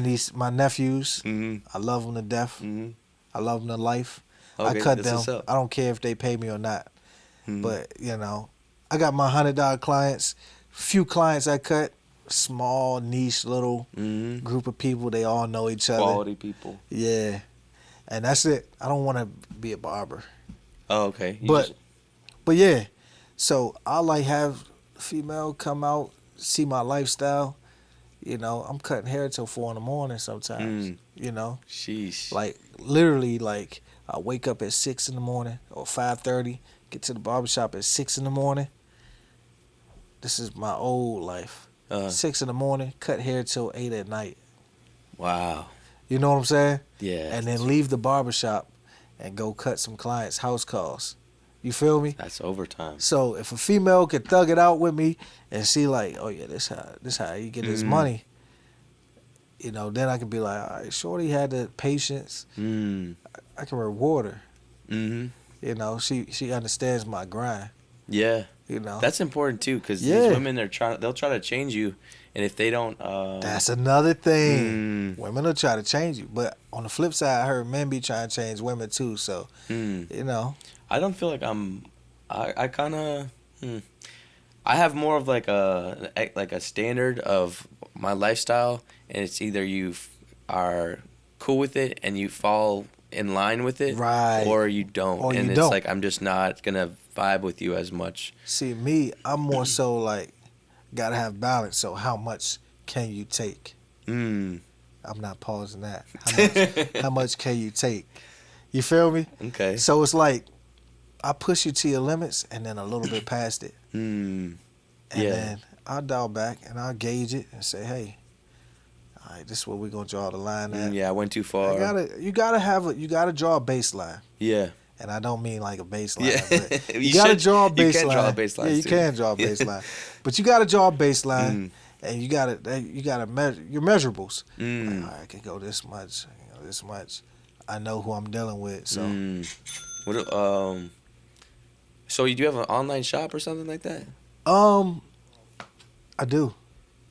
nephews. Mhm. I love them to death. Mhm. I love them to life. Okay, I cut that's them. what's up. I don't care if they pay me or not. Mhm. But, you know, I got my $100 clients. Few clients I cut. Small, niche, little Mhm. group of people. They all know each other. Quality people. Yeah. And that's it. I don't want to be a barber. Oh, okay. You But just- but yeah. So I like have a female come out, see my lifestyle. You know, I'm cutting hair till 4 a.m. sometimes. You know? sheesh. Like literally like I wake up at 6 a.m. or 5:30, get to the barbershop at 6 a.m. This is my old life. 6 a.m, cut hair till 8 at night. Wow. You know what I'm saying? Yeah. And then leave the barbershop and go cut some clients' house calls. You feel me? That's overtime. So if a female could thug it out with me and see like, oh yeah, this how you get his money, you know, then I can be like, all right, shorty had the patience. I can reward her. Mm-hmm. You know, she understands my grind. Yeah. You know, That's important too, because Yeah. these women they'll try to change you, and if they don't, that's another thing. Women will try to change you, but on the flip side, I heard men be trying to change women too. So, you know, I don't feel like I kind of. I have more of like a standard of my lifestyle, and it's either you are cool with it and you fall in line with it, Right. or you don't, Or and you it's don't. like I'm just not gonna vibe with you as much. see me, I'm more so like, gotta have balance. So how much can you take? I'm not pausing that. How much can you take? You feel me? Okay. So it's like, I push you to your limits and then a little bit past it. And Yeah. then I'll dial back and I'll gauge it and say, hey, all right, this is where we're gonna draw the line at. Yeah, I went too far. You gotta draw a baseline. Yeah. And I don't mean like a baseline. Yeah. But you got to draw a baseline. You can draw a baseline. Yeah, you too. can draw a baseline. But you got to draw a baseline, and you got to measure your measurables. Like, all right, I can go this much, this much. I know who I'm dealing with. So, what? So you do have an online shop or something like that? I do.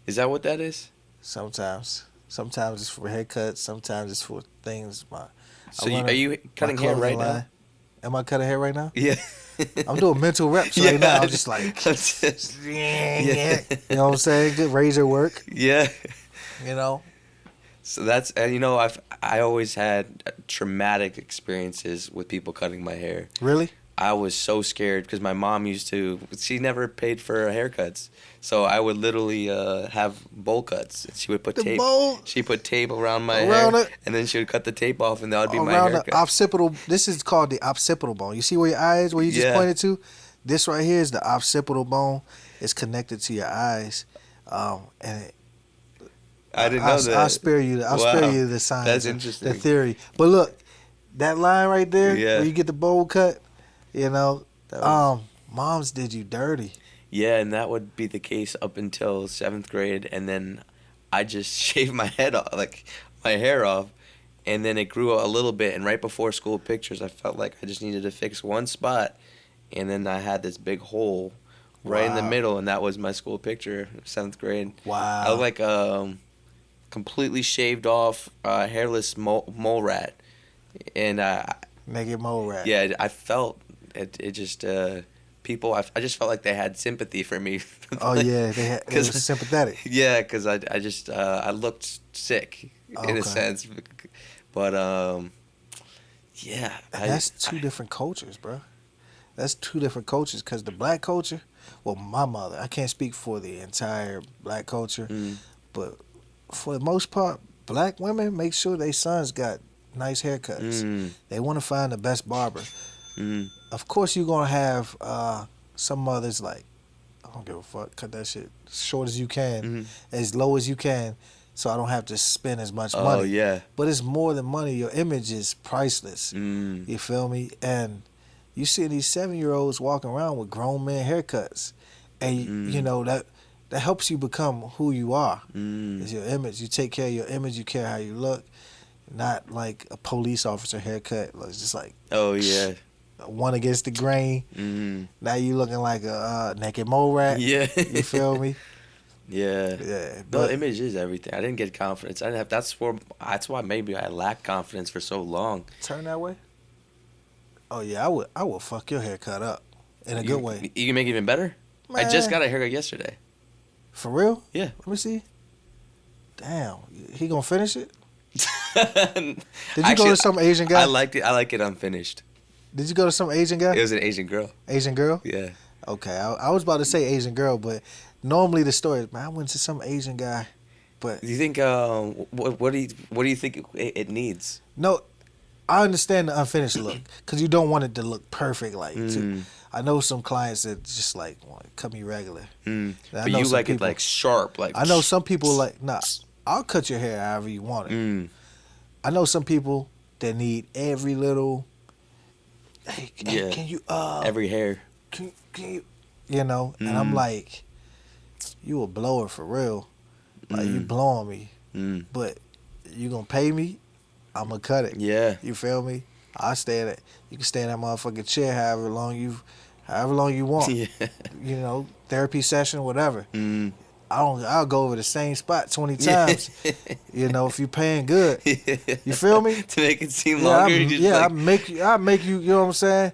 Is that what that is? Sometimes it's for haircuts. Sometimes it's for things. So are you cutting hair right now? Am I cutting hair right now? Yeah. I'm doing mental reps right now. I'm just like, yeah. You know what I'm saying? Good razor work. Yeah. You know. So that's, and you know, I always had traumatic experiences with people cutting my hair. Really? I was so scared because my mom she never paid for haircuts. So I would literally have bowl cuts. She would put She put tape around my hair, and then she would cut the tape off, and that would be my haircut. The occipital. This is called the occipital bone. You see where your eyes, where you just pointed to? This right here is the occipital bone. It's connected to your eyes, and I didn't know that. I'll spare you the science. That's interesting. The theory. But look, that line right there, where you get the bowl cut. You know, moms did you dirty. Yeah, and that would be the case up until 7th grade, and then I just shaved my head off, like my hair off, and then it grew a little bit. And right before school pictures, I felt like I just needed to fix one spot, and then I had this big hole right in the middle, and that was my school picture, 7th grade. Wow. I looked like completely shaved off, hairless mole rat, and naked mole rat. Yeah, I felt. It just people. I just felt like they had sympathy for me. Oh yeah, they were sympathetic. Yeah, because I just I looked sick in a sense, but yeah. That's two different cultures, bro. That's two different cultures. Because the black culture, well, my mother. I can't speak for the entire black culture, but for the most part, black women make sure their sons got nice haircuts. They want to find the best barber. Of course, you're going to have some mothers like, I don't give a fuck, cut that shit as short as you can, as low as you can, so I don't have to spend as much money. Oh, yeah. But it's more than money. Your image is priceless. You feel me? And you see these 7-year-olds walking around with grown men haircuts. And, you know, that helps you become who you are. It's your image. You take care of your image. You care how you look. Not like a police officer haircut. It's just like... Oh, yeah. One against the grain. Now you looking like a naked mole rat. Yeah. You feel me? Yeah. Yeah. The image is everything. I didn't get confidence. I didn't have. That's why maybe I lacked confidence for so long. Turn that way. Oh yeah, I would fuck your haircut up in a good way. You can make it even better. Man. I just got a haircut yesterday. For real? Yeah. Let me see. Damn, he gonna finish it? Did you go to some Asian guy? I liked it. I like it unfinished. Did you go to some Asian guy? It was an Asian girl. Asian girl? Yeah. Okay, I was about to say Asian girl, but normally the story is, man, I went to some Asian guy, but Do you think? What do you think it needs? no, I understand the unfinished look because you don't want it to look perfect. Like, I know some clients that just like cut me regular. But you like it like sharp, like. I know some people like, nah, I'll cut your hair however you want it. I know some people that need every little. Hey, can you every hair? Can you, you know? And I'm like, you a blower for real. Like you blowing me, but you gonna pay me? I'm gonna cut it. Yeah. You feel me? I stay at it. You can stay in that motherfucking chair however long you want. Yeah. You know, therapy session, whatever. I'll go over the same spot 20 times. You know, if you're paying good. You feel me? To make it seem longer. I make you. You know what I'm saying?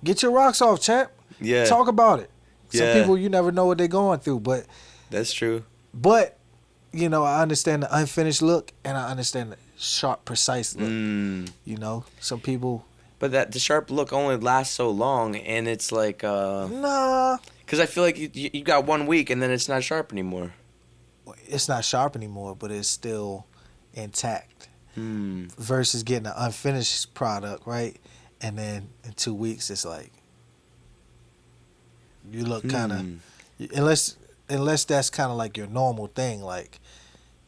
Get your rocks off, champ. Yeah. Talk about it. Yeah. Some people you never know what they're going through, but that's true. But you know, I understand the unfinished look and I understand the sharp, precise look. You know, some people. But the sharp look only lasts so long, and it's like nah. Because I feel like you got 1 week and then it's not sharp anymore. It's not sharp anymore, but it's still intact. Versus getting an unfinished product, right? And then in 2 weeks, it's like you look kind of unless that's kind of like your normal thing, like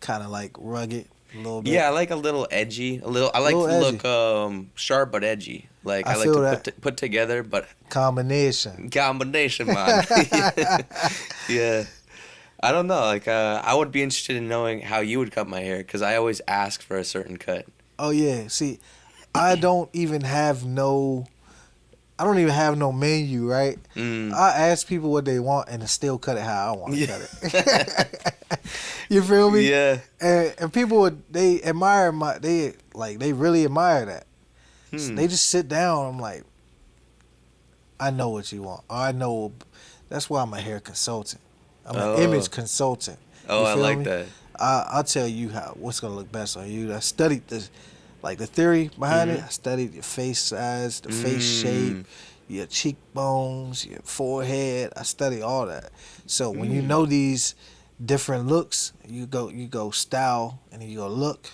kind of like rugged. A little bit. Yeah, I like a little edgy. I like Little to edgy. look sharp but edgy. Like I I like feel to that. put together, but Combination. combination, man. Yeah. I don't know. Like I would be interested in knowing how you would cut my hair because I always ask for a certain cut. Oh yeah. See, I don't even have no. I don't even have no menu, right? Mm. I ask people what they want and still cut it how I want to Yeah. cut it. You feel me? Yeah. And people they admire they really admire that. So Hmm. they just sit down. I'm like, I know what you want. I know. That's why I'm a hair consultant. I'm an Oh. image consultant. Oh, You I feel like me? that. I'll tell you what's gonna look best on you. I studied this, like the theory behind it. I studied your face size, the face shape, your cheekbones, your forehead. I study all that. So when you know these different looks, you go style and then you go look.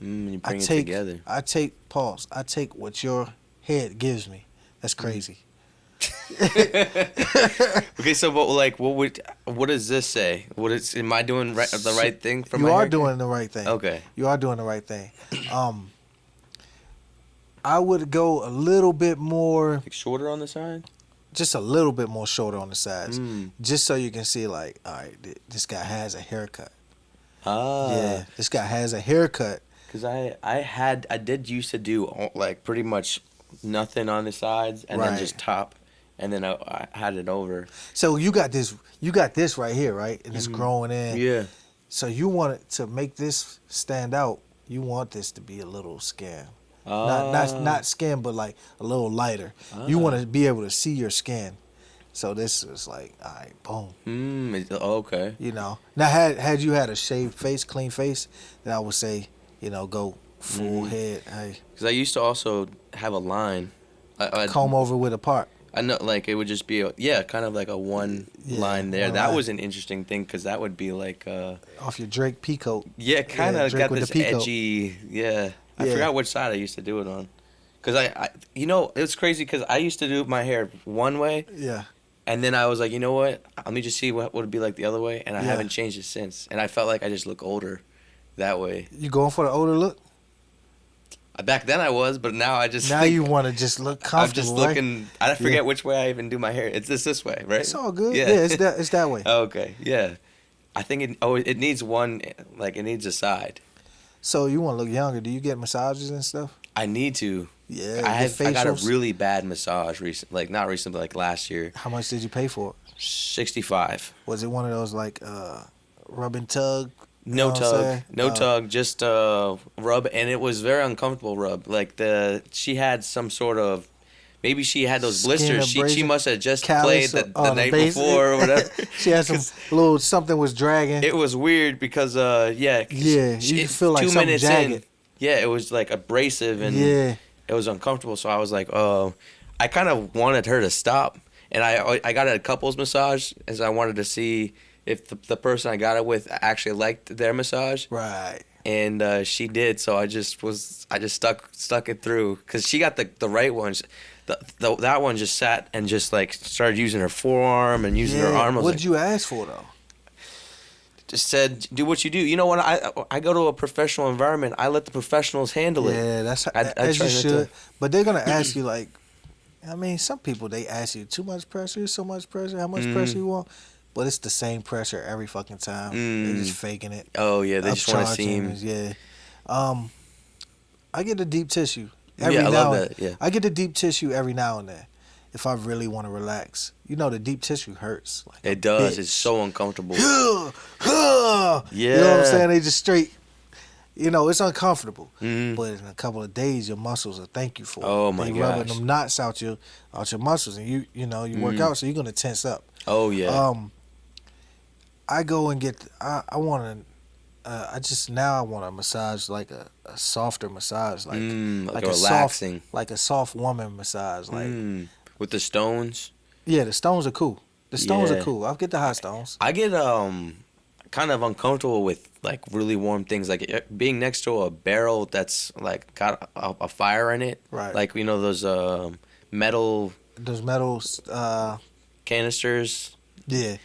You bring it together. I take what your head gives me. That's crazy. Okay, so what does this say? Am I doing the right thing for You my are haircut? doing the right thing. Okay. You are doing the right thing. I would go a little bit more, Like shorter on the side? just a little bit more shorter on the sides, Mm. just so you can see like, all right, this guy has a haircut. Ah. Yeah, this guy has a haircut. Cause I did used to do like pretty much nothing on the sides and then Right. just top, and then I had it over. So you got this right here, right, and it's growing in. Yeah. So you want it to make this stand out. You want this to be a little skin. Not skin, but like a little lighter. You want to be able to see your skin. So this is like, all right, boom. Okay. You know. Now had you had a shaved face, clean face, then I would say, go full head. Hey, Cause I used to also have a line. comb over with a part. I know, like it would just be kind of like a one line there. one That line. was an interesting thing because that would be like Off your Drake peacoat. kind of Drake got with this the peacoat. edgy. Yeah, I Yeah. forgot which side I used to do it on. Cause I it's crazy because I used to do my hair one way, Yeah. and then I was like, you know what? Let me just see what would it be like the other way, and I Yeah. haven't changed it since. And I felt like I just look older that way. You going for the older look? Back then I was, but now I just Now think you want to just look I'm comfortable, just right? looking. I forget which way I even do my hair. It's this way, right? It's all good. Yeah, Yeah, it's that way. Okay, yeah. I think it needs one, like it needs a side. So you want to look younger? Do you get massages and stuff? I need to. Yeah. I got a facials? really bad massage not recently, like last year. How much did you pay for it? 65. Was it one of those like rub and tug? You No know what I'm tug, saying? no tug, just rub, and it was very uncomfortable rub. Like she had some sort of, maybe she had those Skin blisters. She abrasion? must have just Callus played or- the the night base- before or whatever. She had some little something was dragging. It was weird because Yeah, you feel like 2 something minutes jagged. in, yeah, it was like abrasive and Yeah. it was uncomfortable. So I was like, oh, I kind of wanted her to stop, and I got a couples massage, as I wanted to see if the person I got it with actually liked their massage, Right. and she did. So I just stuck it through because she got the right ones. That one just sat and just like started using her forearm and using her arm. I was What like, did you ask for though? just said, do what you do. You know, when I go to a professional environment, I let the professionals handle it. Yeah, that's I as try you not should. to- But they're gonna ask you like, I mean, some people they ask you too much pressure, so much pressure, how much pressure you want, but it's the same pressure every fucking time. They just faking it. Oh yeah, they just want to Upcharging seem. us, yeah. I get the deep tissue every Yeah, I now love and that, yeah. I get the deep tissue every now and then if I really want to relax. You know, the deep tissue hurts. Like It does. It's so uncomfortable. You know what I'm Yeah. saying? They just straight. It's uncomfortable. Mhm. But in a couple of days, your muscles will thank you for it. Oh, my they rubbing gosh. them knots out your muscles, and you work out, so you're gonna tense up. Oh yeah. I go and get. I want to. I want a massage like a softer massage, like Like a relaxing. soft, like a soft woman massage. Like With the stones. yeah, the stones are cool. The stones Yeah. are cool. I'll get the hot stones. I get kind of uncomfortable with like really warm things, like being next to a barrel that's like got a fire in it. Right. Like those metal Those metals. canisters, Yeah.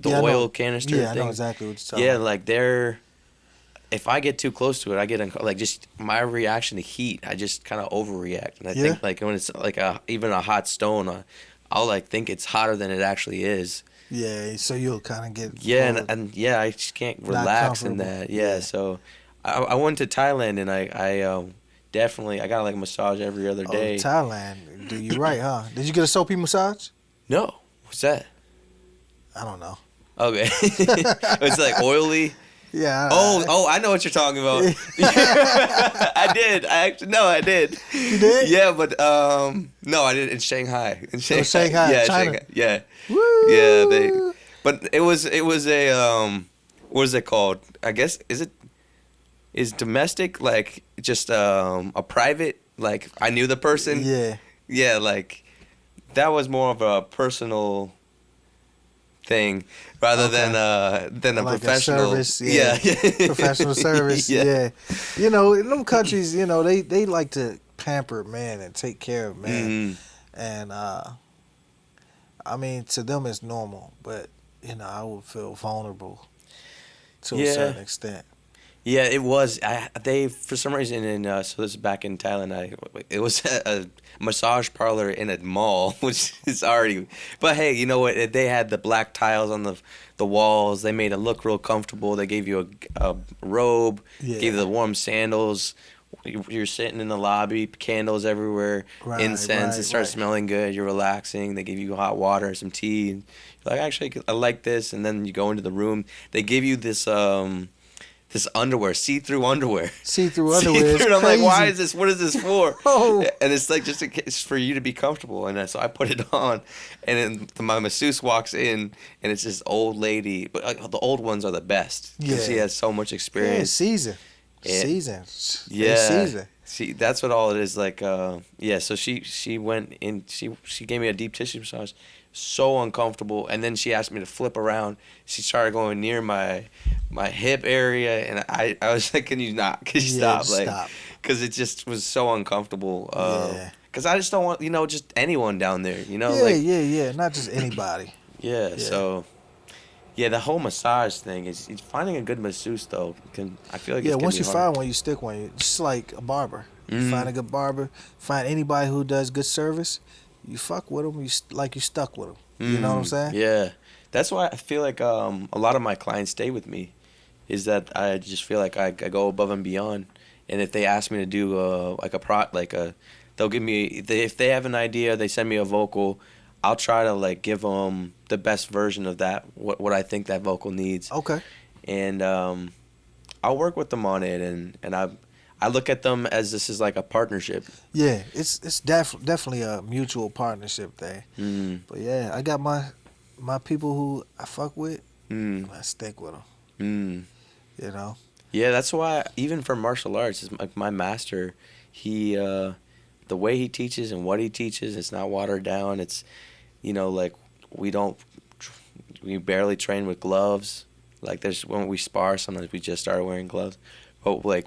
the Yeah, I know. oil canister Yeah, I know things. exactly what you're talking Yeah, about. like they're. if I get too close to it, I get like just my reaction to heat. I just kind of overreact, and I Yeah. think like when it's like even a hot stone, I'll like think it's hotter than it actually is. Yeah, so you'll kind of get Yeah, more and yeah, I just can't not relax in comfortable. that. Yeah, so I went to Thailand and I definitely I got like a massage every other Oh, day. Thailand. Do you right, huh? Did you get a soapy massage? No, what's that? I don't know. Okay, it's like oily. Yeah. Oh, I know what you're talking about. I did. I did. You did? Yeah, but no, I did in Shanghai. In Shanghai. Shanghai, Yeah, China. Shanghai. Yeah. Woo! Yeah, but it was a what is it called? I guess is domestic like just a private, like I knew the person. Yeah. Yeah, like that was more of a personal thing rather than a Like a professional service, yeah. Professional service. Yeah. You know, in them countries, you know, they like to pamper man and take care of man. Mhm. And I mean, to them it's normal, but you know, I would feel vulnerable to a Yeah. certain extent. Yeah, it was. They for some reason in so this is back in Thailand. It was a massage parlor in a mall, which is already. But hey, you know what? They had the black tiles on the walls. They made it look real comfortable. They gave you a robe. Yeah. Gave you the warm sandals. You're sitting in the lobby, candles everywhere, Right, incense. right, It starts right. smelling good. You're relaxing. They give you hot water, some tea. And you're like, actually, I like this. And then you go into the room. They give you this underwear, see-through underwear. See-through underwear is And I'm like, why crazy. is this? What is this for? Oh. And it's like just it's for you to be comfortable. And so I put it on, and then my masseuse walks in, and it's this old lady. But the old ones are the best because she Yeah. has so much Yeah, experience. season. Yeah. Season. Yeah. Season. See, that's what all it is. Like, yeah. So she went in. She gave me a deep tissue massage. So uncomfortable, and then she asked me to flip around. She started going near my hip area, and I was like, "Can you not? Can you Yeah, stop?" just Like, stop. because it just was so uncomfortable. Yeah. Because I just don't want just anyone down there. Yeah, like yeah. Not just anybody. yeah. Yeah. So yeah, the whole massage thing is finding a good masseuse though. I feel like Yeah, it's once gonna you be hard. find one, you stick one. It's just like a barber. You Mhm. find a good barber, find anybody who does good service, you fuck with them, you stuck with them. You know what I'm saying? Yeah, that's why I feel like a lot of my clients stay with me, is that I just feel like I go above and beyond, and if they ask me to do they'll give me if they have an idea, they send me a vocal, I'll try to like give them the best version of that what I think that vocal needs, Okay. and I'll work with them on it, and I look at them as this is like a partnership. Yeah, it's definitely a mutual partnership thing. Mm. But yeah, I got my people who I fuck with, Mm. I stick with them. Mm. You know? Yeah, that's why even for martial arts, it's like my master, he the way he teaches and what he teaches, it's not watered down. It's like we barely train with gloves. Like there's when we spar, sometimes we just start wearing gloves. But like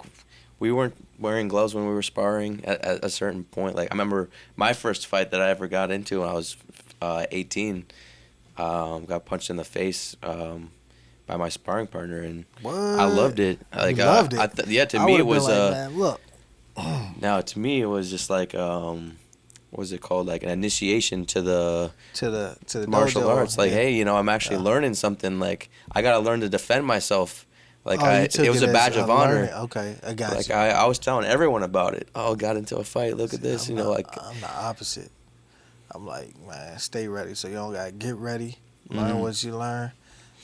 we weren't wearing gloves when we were sparring at a certain point. Like I remember my first fight that I ever got into when I was 18. Got punched in the face by my sparring partner, and What? I loved it. Like You loved it? Yeah, to I me it would've been was like, man, look. no, to me it was just like what was it called? Like an initiation to the to the martial dojo. arts. Like, Yeah. hey, I'm actually Yeah. learning something. Like I gotta learn to defend myself. Like Oh, you took it was a as badge of honor. learning. Okay, I got Like you. I was telling everyone about it. Oh, got into a fight. Look at this. I'm You know, not- like I'm the opposite. I'm like, man, stay ready. So you don't gotta get ready. Learn Mhm. what you learn.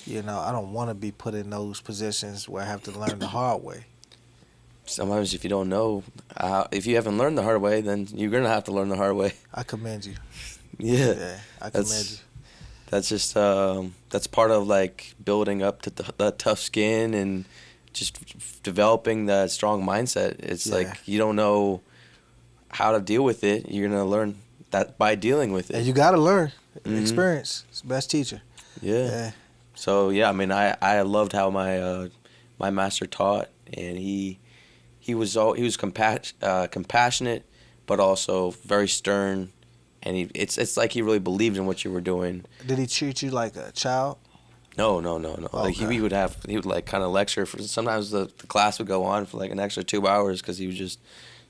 I don't want to be put in those positions where I have to learn the hard way. sometimes if you don't know, if you haven't learned the hard way, then you're gonna have to learn the hard way. I commend you. Yeah. Yeah, I commend you. That's just that's part of like building up to the tough skin and just developing that strong mindset. It's Yeah. like you don't know how to deal with it. You're gonna learn that by dealing with it. And you gotta learn. Mhm. Experience. It's the best teacher. Yeah. Yeah. So yeah, I mean, I loved how my master taught, and he was compassionate, but also very stern, and it's like he really believed in what you were doing. Did he treat you like a child? No. Like Okay. he would like kind of lecture for. Sometimes the class would go on for like an extra 2 hours because he would just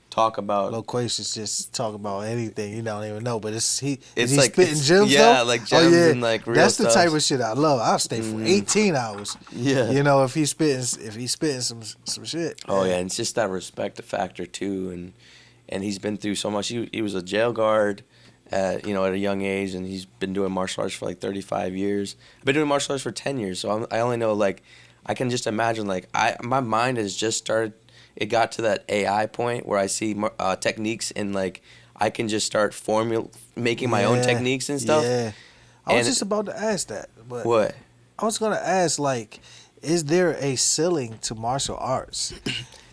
talk about. Loquacious just talk about anything you don't even know, but is It's he like spitting gems yeah, though? like gems and like real That's stuff. the type of shit I love. I'll stay for 18 hours. Yeah. You know, if he's spitting some shit. Oh yeah, and it's just that respect factor too, and he's been through so much. He was a jail guard, at a young age, and he's been doing martial arts for like 35 years. I've been doing martial arts for 10 years, so I only know like I can just imagine like my mind has just started. It got to that AI point where I see techniques and like I can just start making my own techniques and stuff. Yeah, I was And- just about to ask that, but What? I was gonna ask like, is there a ceiling to martial arts?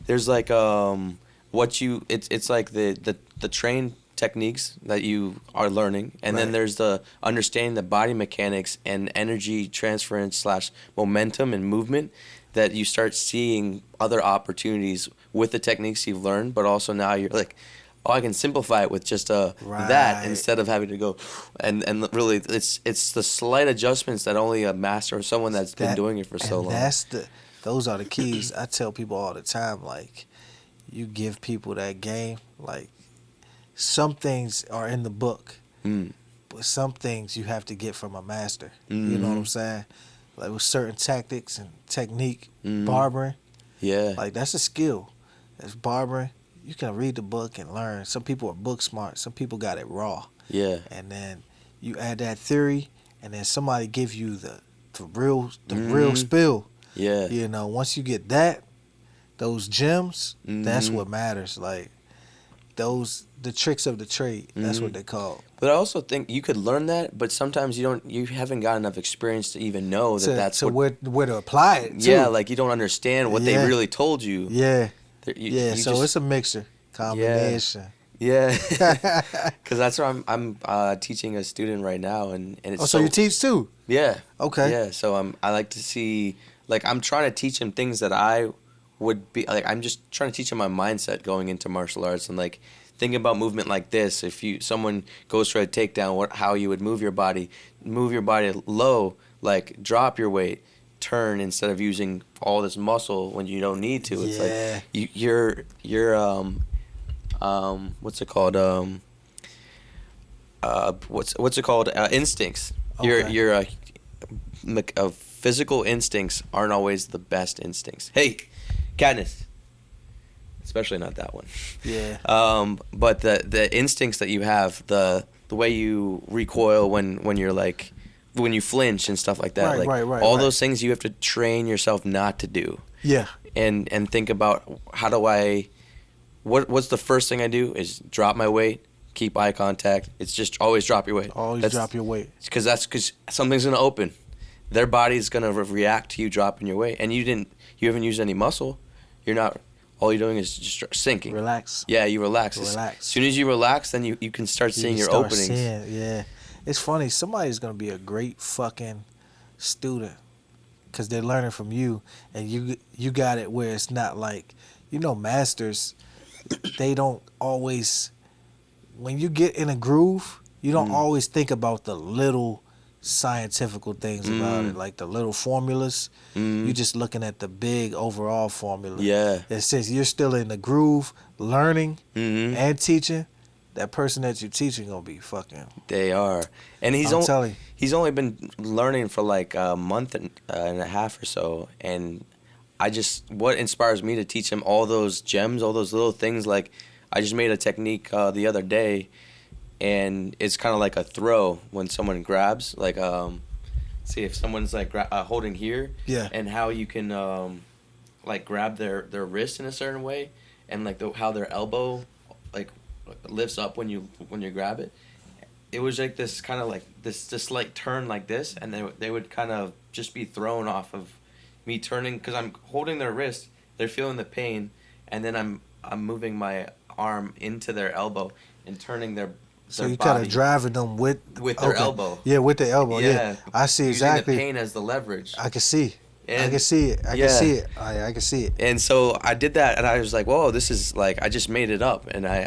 There's like it's like the trained techniques that you are learning, and then Right. there's the understanding the body mechanics and energy transference / momentum and movement that you start seeing other opportunities with the techniques you've learned, but also now you're like, oh, I can simplify it with just that Right. instead of having to go and really it's the slight adjustments that only a master or someone that's been doing it for so and long. Those are the keys. I tell people all the time, like, you give people that game, like, some things are in the book, but some things you have to get from a master. You know what I'm saying? Like with certain tactics and technique, barbering, Yeah. like that's a skill. That's barbering. You can read the book and learn. Some people are book smart. Some people got it raw. Yeah. And then you add that theory, and then somebody give you the real spill. Yeah. You know, once you get that, those gems, that's what matters. Like the tricks of the trade. That's what they call. But I also think you could learn that, but sometimes you haven't got enough experience to even know that's what. Where to apply it. Too. Yeah, like you don't understand what they Yeah. really told you. Yeah. You So it's a mixture, combination. Yeah, because that's what I'm teaching a student right now, and it's Oh, so you teach too? Yeah. Okay. Yeah, so I like to see, like, I'm trying to teach him things that I would be like. I'm just trying to teach him my mindset going into martial arts, and like thinking about movement like this. If someone goes for a takedown, how you would move your body low, like drop your weight, turn instead of using all this muscle when you don't need to. It's Yeah. like you're what's it called what's it called instincts. Okay. Your physical instincts aren't always the best instincts. Hey, Katniss. Especially not that one. Yeah. But the instincts that you have, the way you recoil when you're like when you flinch and stuff like that, Right, like all those things you have to train yourself not to do. Yeah. And think about how do I what's the first thing I do is drop my weight, keep eye contact. It's just always drop your weight. Always drop your weight. Because something's gonna open. Their body's gonna react to you dropping your weight, and you haven't used any muscle. You're not. All you're doing is just sinking. Relax. Yeah, you relax. Relax. As soon as you relax, then you can start seeing your openings. Yeah. It's funny. Somebody's going to be a great fucking student because they're learning from you, and you got it where it's not like, masters, they don't always, when you get in a groove, you don't always think about the little scientifical things about it, like the little formulas. You're just looking at the big overall formula. Yeah. And since you're still in the groove, learning and teaching, that person that you're teaching gonna be fucking. They are, and I'm telling you. he's only been learning for like a month and a half or so, and what inspires me to teach him all those gems, all those little things. Like I just made a technique the other day. And it's kind of like a throw when someone grabs, like, see if someone's like holding here, Yeah. and how you can like grab their wrist in a certain way, and like how their elbow like lifts up when you grab it. It was like this kind of like this slight turn like this, and they would kind of just be thrown off of me turning because I'm holding their wrist. They're feeling the pain, and then I'm moving my arm into their elbow and turning their. So you kind of driving them with their elbow. Yeah, with their elbow. Yeah. I see exactly. Using the pain as the leverage. I can see. And I can see it. I can see it. I can see it. And so I did that, and I was like, "Whoa, this is like I just made it up." And I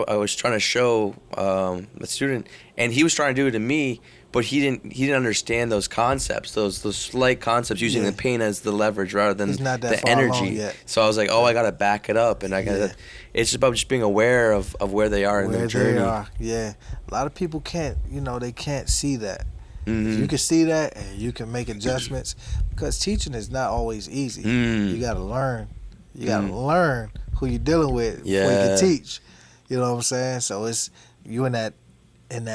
was trying to show the student, and he was trying to do it to me, but he didn't understand those concepts, those slight concepts, using the pain as the leverage rather than He's not that the far energy. along yet. So I was like, oh, I gotta back it up, and I gotta. Yeah. It's just about just being aware of where they are in their journey. They are. Yeah, a lot of people can't. They can't see that. Mm-hmm. If you can see that and you can make adjustments, because teaching is not always easy. You gotta learn. You gotta learn who you're dealing with before you can teach. You know what I'm saying? So it's you in that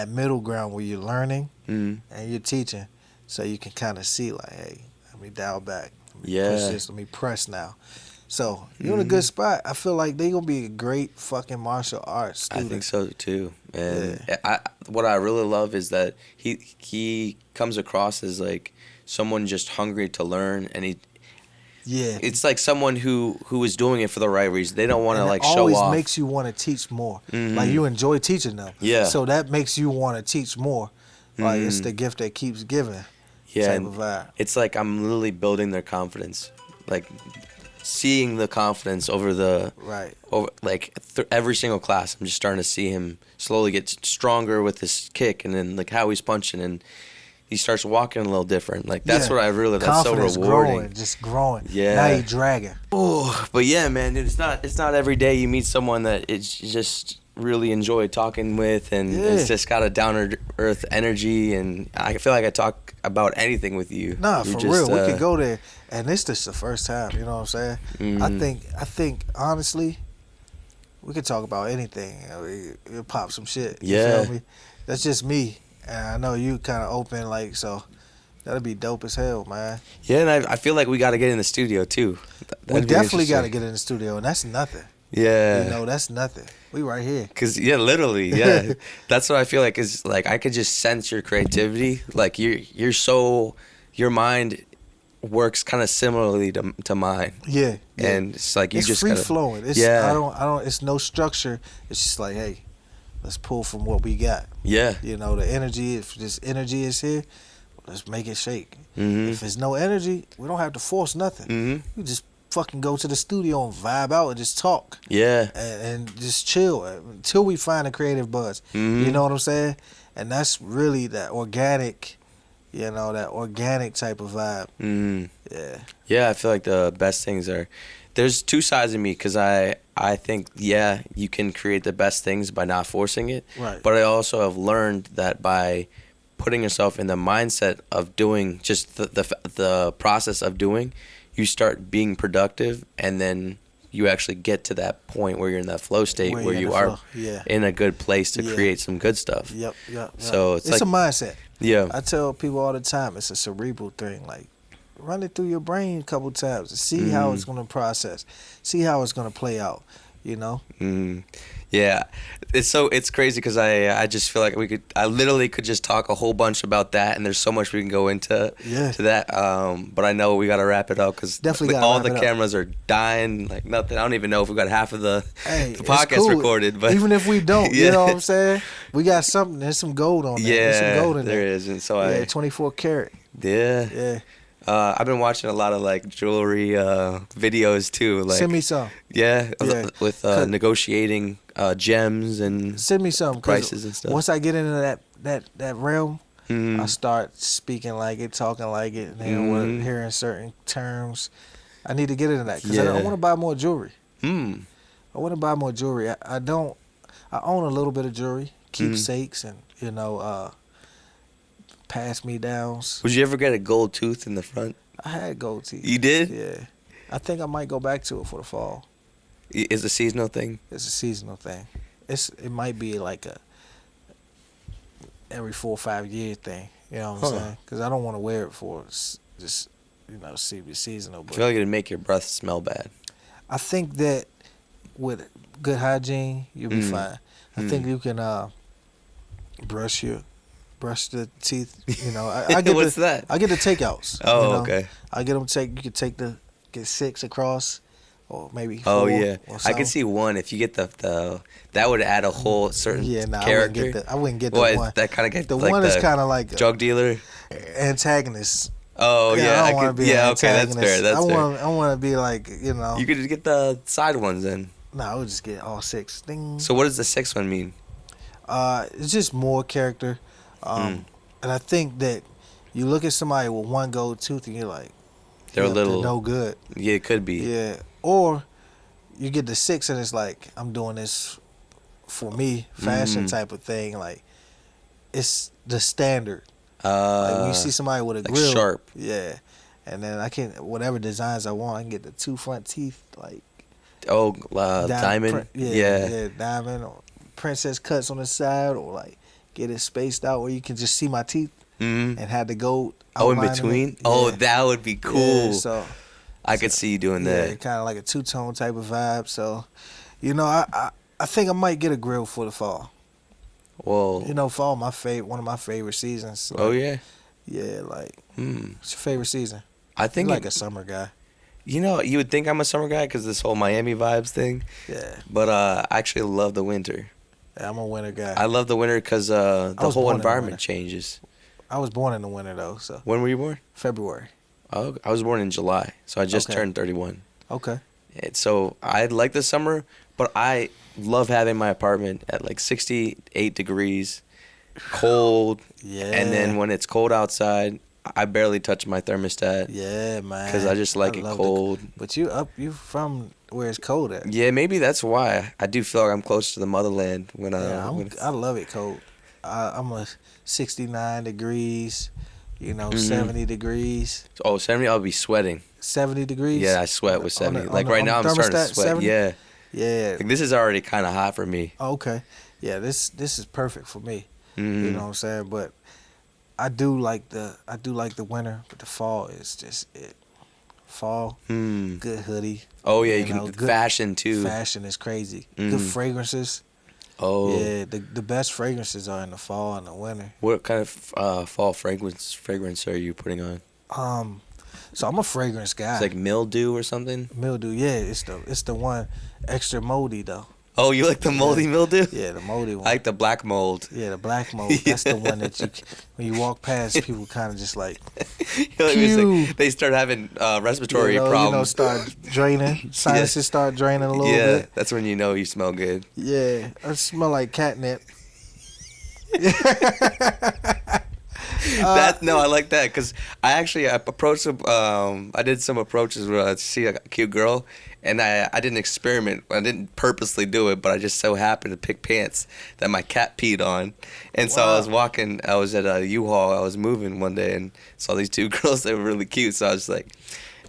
middle ground where you're learning and you're teaching, so you can kind of see like, hey, let me dial back. Let me push this. Let me press now. So you're in a good spot. I feel like they gonna be a great fucking martial arts student. I think so too. And what I really love is that he comes across as like someone just hungry to learn, and it's like someone who is doing it for the right reason. They don't want to like show off. It always makes you want to teach more. Like you enjoy teaching them. Yeah. So that makes you want to teach more. Like it's the gift that keeps giving. Yeah. Type of vibe. It's like I'm literally building their confidence, like seeing the confidence over every single class. I'm just starting to see him slowly get stronger with his kick, and then like how he's punching, and he starts walking a little different. Like that's what I really. That's so rewarding. Growing, just growing. Yeah. Now he's dragging. Oh, but yeah, man, it's not every day you meet someone that it's just really enjoy talking with, and it's just got a down to earth energy, and I feel like I talk about anything with you. Nah, for real, we could go there, and this is the first time. You know what I'm saying? I think honestly, we could talk about anything. We'll pop some shit. You feel me? That's just me. And I know you kind of open, like, so that'd be dope as hell, man. Yeah, and I feel like we got to get in the studio, too. We definitely got to get in the studio, and that's nothing. Yeah. That's nothing. We right here. Because, literally, that's what I feel like is, like, I could just sense your creativity. Like, your mind works kind of similarly to mine. Yeah. And it's like it's free flowing. It's, I don't, it's no structure. It's just like, hey, let's pull from what we got. Yeah. The energy, if this energy is here, let's make it shake. If there's no energy, we don't have to force nothing. We just fucking go to the studio and vibe out and just talk. Yeah. And just chill until we find a creative buzz. You know what I'm saying? And that's really that organic, that organic type of vibe. Yeah. Yeah, I feel like the best things are, there's two sides of me, because I think, you can create the best things by not forcing it. Right. But I also have learned that by putting yourself in the mindset of doing, just the process of doing, you start being productive, and then you actually get to that point where you're in that flow state where you are in a good place to create some good stuff. Yep. So it's like a mindset. Yeah. I tell people all the time, it's a cerebral thing. Like, run it through your brain a couple times and see how it's going to process, see how it's going to play out, Yeah, it's crazy because I just feel like I literally could just talk a whole bunch about that, and there's so much we can go into to that. But I know we got to wrap it up because all the cameras are dying like nothing. I don't even know if we got half of the podcast recorded. But even if we don't, you know what I'm saying? We got something. There's some gold on there. There's some gold in there. There is, and so 24 karat. Yeah. I've been watching a lot of like jewelry videos too. Like, send me some. With negotiating gems and send me some prices and stuff. Once I get into that realm, I start speaking like it, talking like it, and then hearing certain terms. I need to get into that because I want to buy more jewelry. I want to buy more jewelry. I own a little bit of jewelry, keepsakes, and pass me downs. Would you ever get a gold tooth in the front? I had gold teeth. You did? Yeah. I think I might go back to it for the fall. It's a seasonal thing? It's a seasonal thing. It might be like a every 4 or 5 year thing. You know what I'm saying? Because I don't want to wear it for just seasonal. But I feel like it'd make your breath smell bad. I think that with good hygiene, you'll be fine. I think you can brush the teeth. I get What's that? I get the takeouts. Oh, okay. I get them You can get 6 across, or maybe 4. Oh yeah, I can see 1. If you get the that would add a whole certain character. I wouldn't get the 1. That kind of get the like 1 is kind of like drug dealer, antagonist. Oh yeah, I want to be an antagonist. That's fair. I want to be like You could just get the side ones then. No, I would just get all 6. Ding. So what does the 6th one mean? It's just more character. And I think that you look at somebody with one gold tooth and you're like, They're a yeah, little. they're no good. Yeah, it could be. Yeah. Or you get the 6 and it's like, I'm doing this for me, fashion type of thing. Like, it's the standard. Like when you see somebody with a like grill, sharp. yeah, and then I can whatever designs I want, I can get the 2 front teeth like Diamond. yeah, diamond or princess cuts on the side, or like get it spaced out where you can just see my teeth and have the gold. Oh, in outline between. it. Oh, Yeah. that would be cool. Yeah, so I could see you doing yeah, that. kind of like a 2-tone type of vibe. So, you know, I think I might get a grill for the fall. Well. You know, fall one of my favorite seasons. Like, Oh yeah. Yeah, like what's your favorite season? I think You're like a summer guy. You know, you would think I'm a summer guy because this whole Miami vibes thing. Yeah. But I actually love the winter. Yeah, I'm a winter guy. I love the winter because the was whole born in the environment winter. changes. I was born in the winter though, so When were you born? February. Oh, I was born in July, so I just Okay. turned 31. Okay. So I like the summer, but I love having my apartment at like 68 degrees, cold. Yeah. And then when it's cold outside, I barely touch my thermostat. Yeah, man. Because I just like it love cold. But you from where it's cold at? Yeah, maybe that's why. I do feel like I'm close to the motherland when Yeah, when I love it cold. I'm a 69 degrees, Mm-hmm. 70 degrees. 70, I'll be sweating. 70 degrees. Yeah, I sweat with On the- 70. on Like the- right on now, I'm the starting to thermostat, sweat. 70? Yeah. Yeah. Like this is already kind of hot for me. Oh, okay. Yeah, this is perfect for me. Mhm. You know what I'm saying? But I do like the winter, but the fall is just it. Fall, Mm. good hoodie. Oh yeah, you You know, can good fashion too. Fashion is crazy. Mhm. Good fragrances. Oh. Yeah, the best fragrances are in the fall and the winter. What kind of fall fragrance are you putting on? So I'm a fragrance guy. It's like mildew or something. mildew. Yeah, it's the one extra moldy though. Oh, you like the moldy mildew? Yeah, the moldy one. I like the black mold. Yeah, the black mold. That's the one that when you walk past, people kind of just like It's like they start having respiratory problems. start draining. Sinuses start draining a little Yeah, bit. that's when you know you smell good. Yeah, I smell like catnip. No, I like that because I approached I did some approaches to see a cute girl, and I didn't experiment. I didn't purposely do it, but I just so happened to pick pants that my cat peed on, and so I was walking. I was at a U-Haul. I was moving one day and saw these two girls that were really cute. So I was like,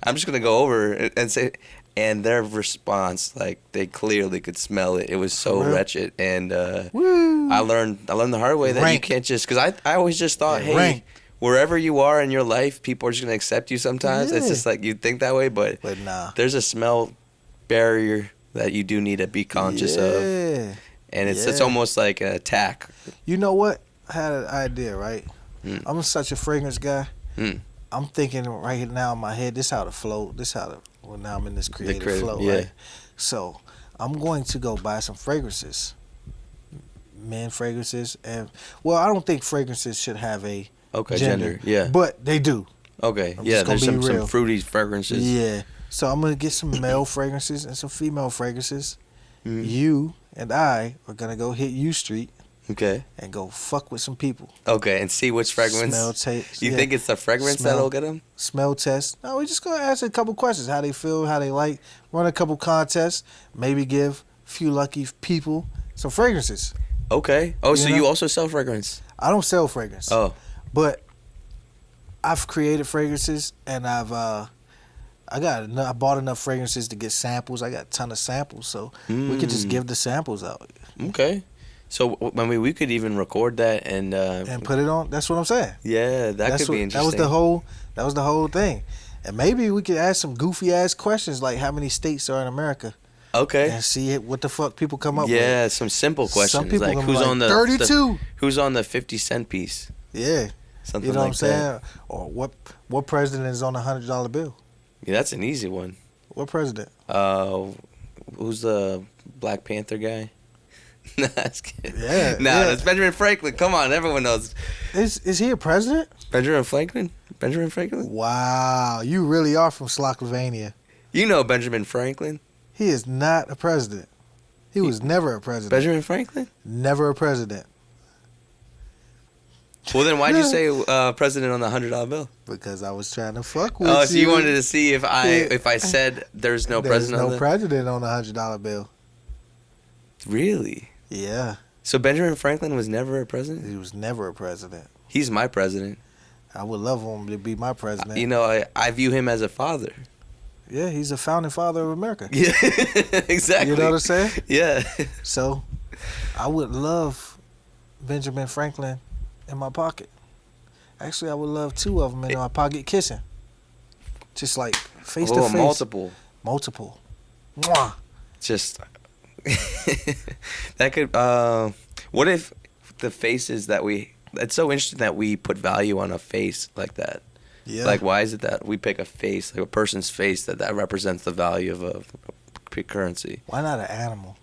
I'm just gonna go over and say. And their response, like they clearly could smell it. It was so For real? wretched, and Woo. I learned the hard way that you Rank. can't just because I always just thought, Yeah, hey, rank. wherever you are in your life, people are just gonna accept you sometimes. It's Yeah. just like you think that way, but nah. there's a smell barrier that you do need to be conscious of, Yeah. and it's Yeah. almost like an attack. You know what? I had an idea, right? I'm such a fragrance guy. Mm. I'm thinking right now in my head, this how to flow. Well, now I'm in this creative flow, yeah. right? So I'm going to go buy some fragrances, men fragrances, and I don't think fragrances should have a Gender, yeah. but they do. Okay, I'm yeah. just gonna There's be some real. fruity fragrances. Yeah. So I'm gonna get some male fragrances and some female fragrances. Mm. You and I are gonna go hit U Street Okay. and go fuck with some people. Okay, and see which fragrance. Smell taste. You yeah. think it's the fragrance Smell. that'll get them? Smell test. No, we just gonna ask a couple questions. How they feel, how they like. Run a couple contests. Maybe give a few lucky people some fragrances. Okay. Oh, so know? you also sell fragrance? I don't sell fragrance. Oh. But I've created fragrances, and I bought enough fragrances to get samples. I got a ton of samples, so we could just give the samples out Okay. So we could even record that and put it on. That's what I'm saying. yeah, that could be interesting. That was the whole thing. And maybe we could ask some goofy ass questions like how many states are in America, Okay. and see what the fuck people come up with. Yeah, some simple questions Some people like gonna who's be like, on the 32. who's on the 50-cent piece? Yeah, Something you know like what I'm saying? that. Or what president is on a $100 bill? Yeah, that's an easy one. What president? Who's the Black Panther guy? Nah, that's kidding. Yeah, Nah, yeah. that's Benjamin Franklin. Come on, everyone knows Is he a president? Benjamin Franklin. Benjamin Franklin. Wow, you really are from Slovakia. You know Benjamin Franklin. He is not a president. He was never a president. Benjamin Franklin. Never a president. Well, then why'd you say president on the $100 bill? Because I was trying to fuck with you. Oh, so you wanted to see if I said there's no president on no president on the $100 bill. Really? Yeah. So Benjamin Franklin was never a president? He was never a president. He's my president. I would love him to be my president. You know, I view him as a father. Yeah, he's a founding father of America. Yeah, exactly. You know what I'm saying? Yeah. So, I would love Benjamin Franklin in my pocket. Actually, I would love two of them in my pocket kissing. Just like face to face. Multiple. Multiple. Mwah. Just that could. What if the faces that we? It's so interesting that we put value on a face like that. Yeah. Like, why is it that we pick a face, like a person's face, that represents the value of a currency? Why not an animal?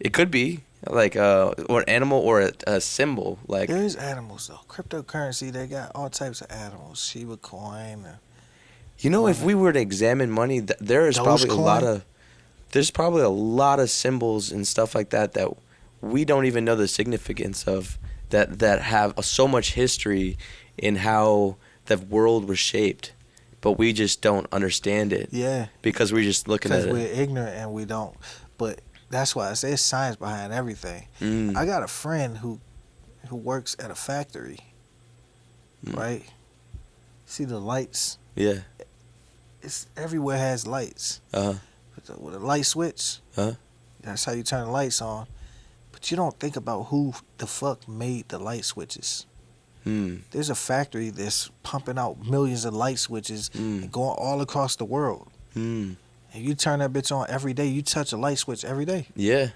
It could be like or an animal or a symbol. Like there's animals though. Cryptocurrency, they got all types of animals. Shiba coin. You know, if we were to examine money, there's probably a lot of symbols and stuff like that we don't even know the significance of. That have so much history in how the world was shaped, but we just don't understand it. Yeah. Because we're just looking at it. Because we're ignorant and we don't. But that's why I say it's science behind everything. I got a friend who works at a factory, right? See the lights? Yeah. It's everywhere has lights. With a light switch, that's how you turn the lights on. But you don't think about who the fuck made the light switches. There's a factory that's pumping out millions of light switches and going all across the world. And you turn that bitch on every day. You touch a light switch every day. Yeah.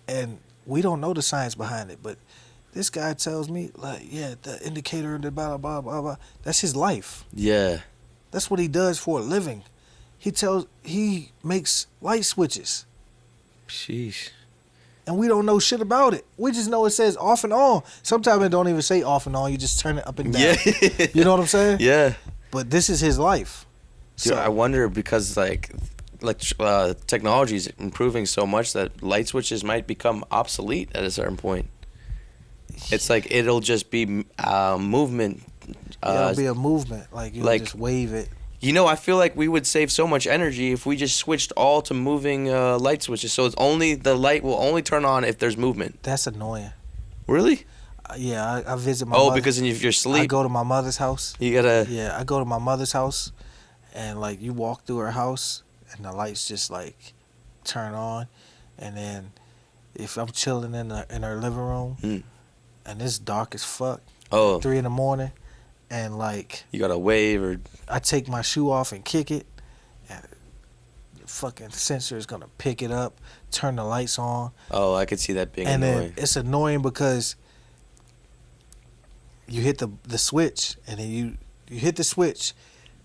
And we don't know the science behind it, but this guy tells me, like, yeah, the indicator, the blah, blah, blah, blah. That's his life. Yeah. That's what he does for a living. He makes light switches. Sheesh. And we don't know shit about it. We just know it says off and on. Sometimes it don't even say off and on. You just turn it up and down. Yeah. You know what I'm saying? Yeah. But this is his life. Dude, so I wonder because technology is improving so much that light switches might become obsolete at a certain point. It's like it'll just be movement. It'll be a movement. Like you just wave it. You know, I feel like we would save so much energy if we just switched all to moving light switches. So it's only the light will only turn on if there's movement. That's annoying. Really? Yeah, I visit my mother. Because if you're asleep. I go to my mother's house. You gotta. Yeah, I go to my mother's house, and like you walk through her house, and the lights just like turn on, and then if I'm chilling in her living room, and it's dark as fuck. 3 a.m. And like you gotta wave or I take my shoe off and kick it, and the fucking sensor is gonna pick it up, turn the lights on. Oh, I could see that being annoying. And then it's annoying because you hit the switch, and then you hit the switch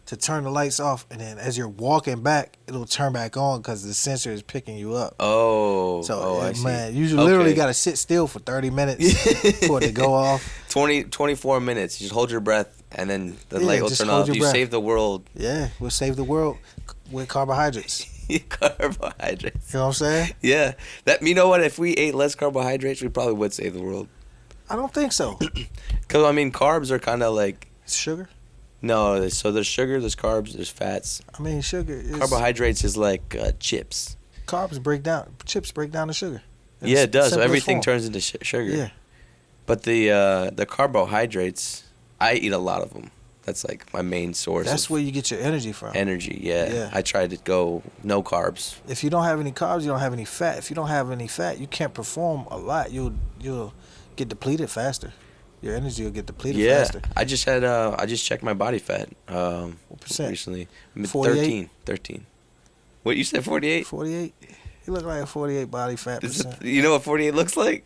to turn the lights off, and then as you're walking back, it'll turn back on because the sensor is picking you up. I see. Man, you literally got to sit still for 30 minutes for it to go off. 24 minutes. You just hold your breath, and then the light will turn off. You save the world. Yeah, we'll save the world with carbohydrates. Carbohydrates. You know what I'm saying? Yeah. You know what? If we ate less carbohydrates, we probably would save the world. I don't think so. Because, I mean, carbs are kind of like... Sugar? No, so there's sugar, there's carbs, there's fats. I mean, sugar is... Carbohydrates is like chips. Chips break down the sugar. Yeah, it does. So everything turns into sugar. Yeah. But the carbohydrates, I eat a lot of them. That's like my main source. That's where you get your energy from. Energy, yeah. I try to go no carbs. If you don't have any carbs, you don't have any fat. If you don't have any fat, you can't perform a lot. You'll get depleted faster. Your energy will get depleted faster. I just checked my body fat. What percent? Recently. 48? 13. What, you said 48? 48. You look like a 48 body fat percent. You know what 48 looks like?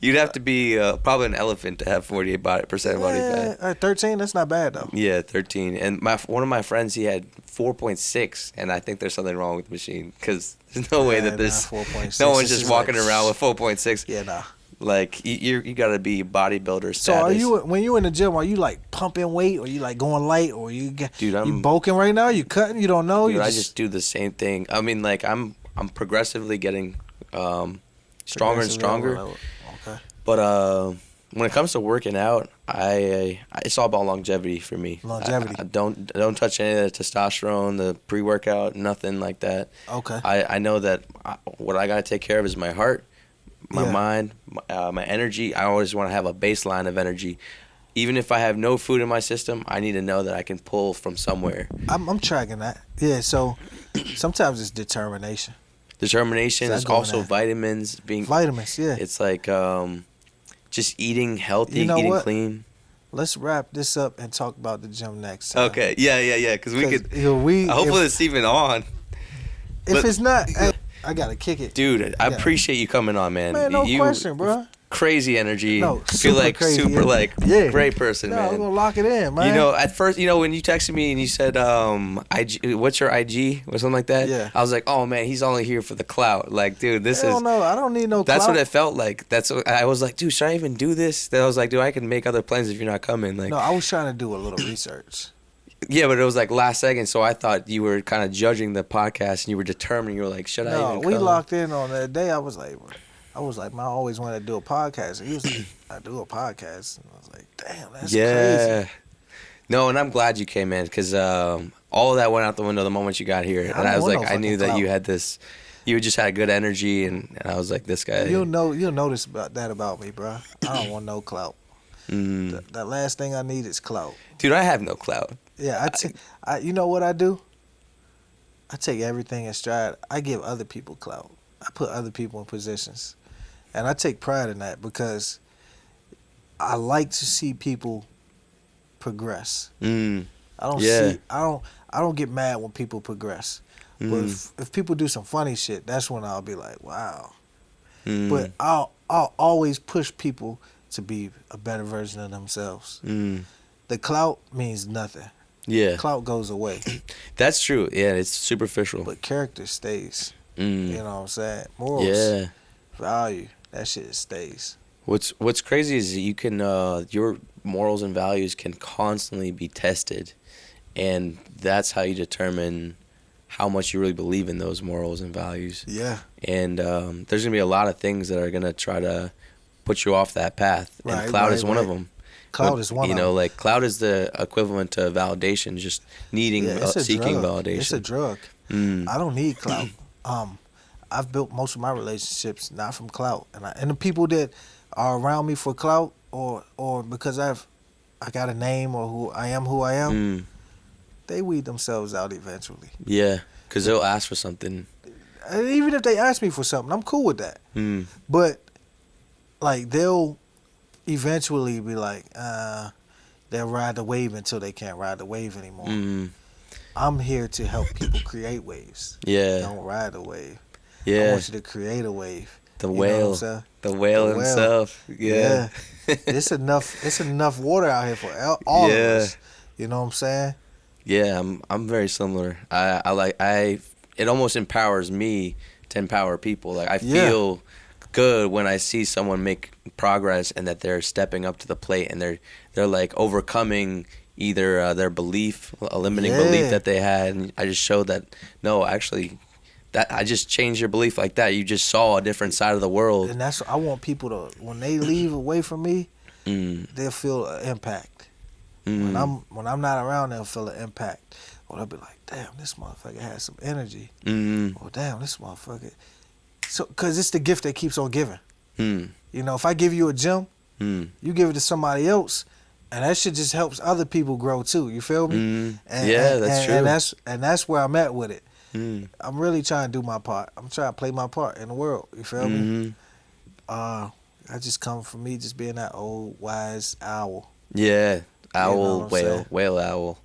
You'd have to be probably an elephant to have 48% body fat. 13, that's not bad though. Yeah, 13. And one of my friends, he had 4.6, and I think there's something wrong with the machine because there's no way that there's 4.6. No one's just walking around with 4.6. Yeah, nah. Like you gotta be bodybuilder status. So when you in the gym, are you like pumping weight, or you like going light, or you I'm bulking right now? You cutting? You don't know? Dude, I just do the same thing. I mean, like I'm progressively getting stronger and stronger. Okay. But When it comes to working out, it's all about longevity for me. Longevity. I don't touch any of the testosterone, the pre-workout, nothing like that. Okay. I know that what I got to take care of is my heart, my Yeah. mind, my energy. I always want to have a baseline of energy. Even if I have no food in my system, I need to know that I can pull from somewhere. I'm tracking that. Yeah. So sometimes it's determination. Determination is also vitamins. Vitamins. Yeah. It's like just eating healthy, You know eating what? clean. Let's wrap this up and talk about the gym next time. Okay. Yeah. Because we could. We Hopefully it's even on. if but- it's not, hey, I gotta kick it. Dude, I appreciate you coming on, man. Man, no question, bro. Crazy energy. No, feel super like crazy, super yeah. like Yeah. great person, No, man. we're gonna lock it in, man. You know, at first, when you texted me and you said, IG, what's your IG or something like that? Yeah. I was like, oh man, he's only here for the clout. Like, dude, this Hell is. no, I don't need no That's clout. what it felt like. That's what I was like, dude. Should I even do this? Then I was like, dude, I can make other plans if you're not coming. Like, No, I was trying to do a little research. yeah, but it was like last second, so I thought you were kind of judging the podcast and you were determined. You were like, should I No, even we come? locked in on that day. I was like, man, I always wanted to do a podcast. And he was like, I do a podcast. And I was like, damn, that's crazy. No, and I'm glad you came in because all of that went out the window the moment you got here, Yeah, I and don't I was want like, no I knew fucking that you clout. had this, you just had good energy, and I was like, this guy. You'll notice about that about me, bro. I don't want no clout. Mm. The last thing I need is clout. Dude, I have no clout. Yeah, you know what I do? I take everything in stride. I give other people clout. I put other people in positions. And I take pride in that because I like to see people progress. Mm. I don't get mad when people progress. But if people do some funny shit, that's when I'll be like, wow. Mm. But I'll always push people to be a better version of themselves. Mm. The clout means nothing. Yeah, Clout goes away, that's true. Yeah, it's superficial. but character stays. Mm. You know what I'm saying? Morals, Yeah. value, that shit stays. What's crazy is that you can your morals and values can constantly be tested, and that's how you determine how much you really believe in those morals and values. Yeah. And there's gonna be a lot of things that are gonna try to put you off that path, and Right, cloud right, is one of right. them. Clout is one You of know, them. like cloud is the equivalent to validation, just needing, Yeah, it's a seeking drug. validation. It's a drug. Mm. I don't need clout. I've built most of my relationships not from clout, and the people that are around me for clout or because I got a name or who I am, Mm. they weed themselves out eventually. Yeah, because they'll ask for something. And even if they ask me for something, I'm cool with that. Mm. But like they'll eventually be like, they'll ride the wave until they can't ride the wave anymore. Mm. I'm here to help people create waves. Yeah. Don't ride the wave. I Yeah. want you to create a wave. The You know what I'm whale. saying? The whale The whale. himself. Yeah. It's enough water out here for all Yeah. of us. You know what I'm saying? Yeah, I'm very similar. It almost empowers me to empower people. Like I Yeah. feel good when I see someone make progress and that they're stepping up to the plate and they're like overcoming either their belief, a limiting Yeah. belief that they had, and I just showed that no, actually, that I just changed your belief like that. You just saw a different side of the world. And that's I want people to when they leave away from me, Mm, they'll feel an impact. mm, When I'm not around, they'll feel an impact. Or they'll be like, damn, this motherfucker has some energy. mm, Or damn, this motherfucker. So, cause it's the gift that keeps on giving. mm, You know, if I give you a gem, mm, you give it to somebody else, and that shit just helps other people grow too. You feel me? mm. Yeah, that's true. And that's where I'm at with it. Mm, I'm really trying to do my part. I'm trying to play my part in the world. You feel me? mhm. I just come from me just being that old wise owl. Yeah, owl, what I'm whale, saying? whale, owl.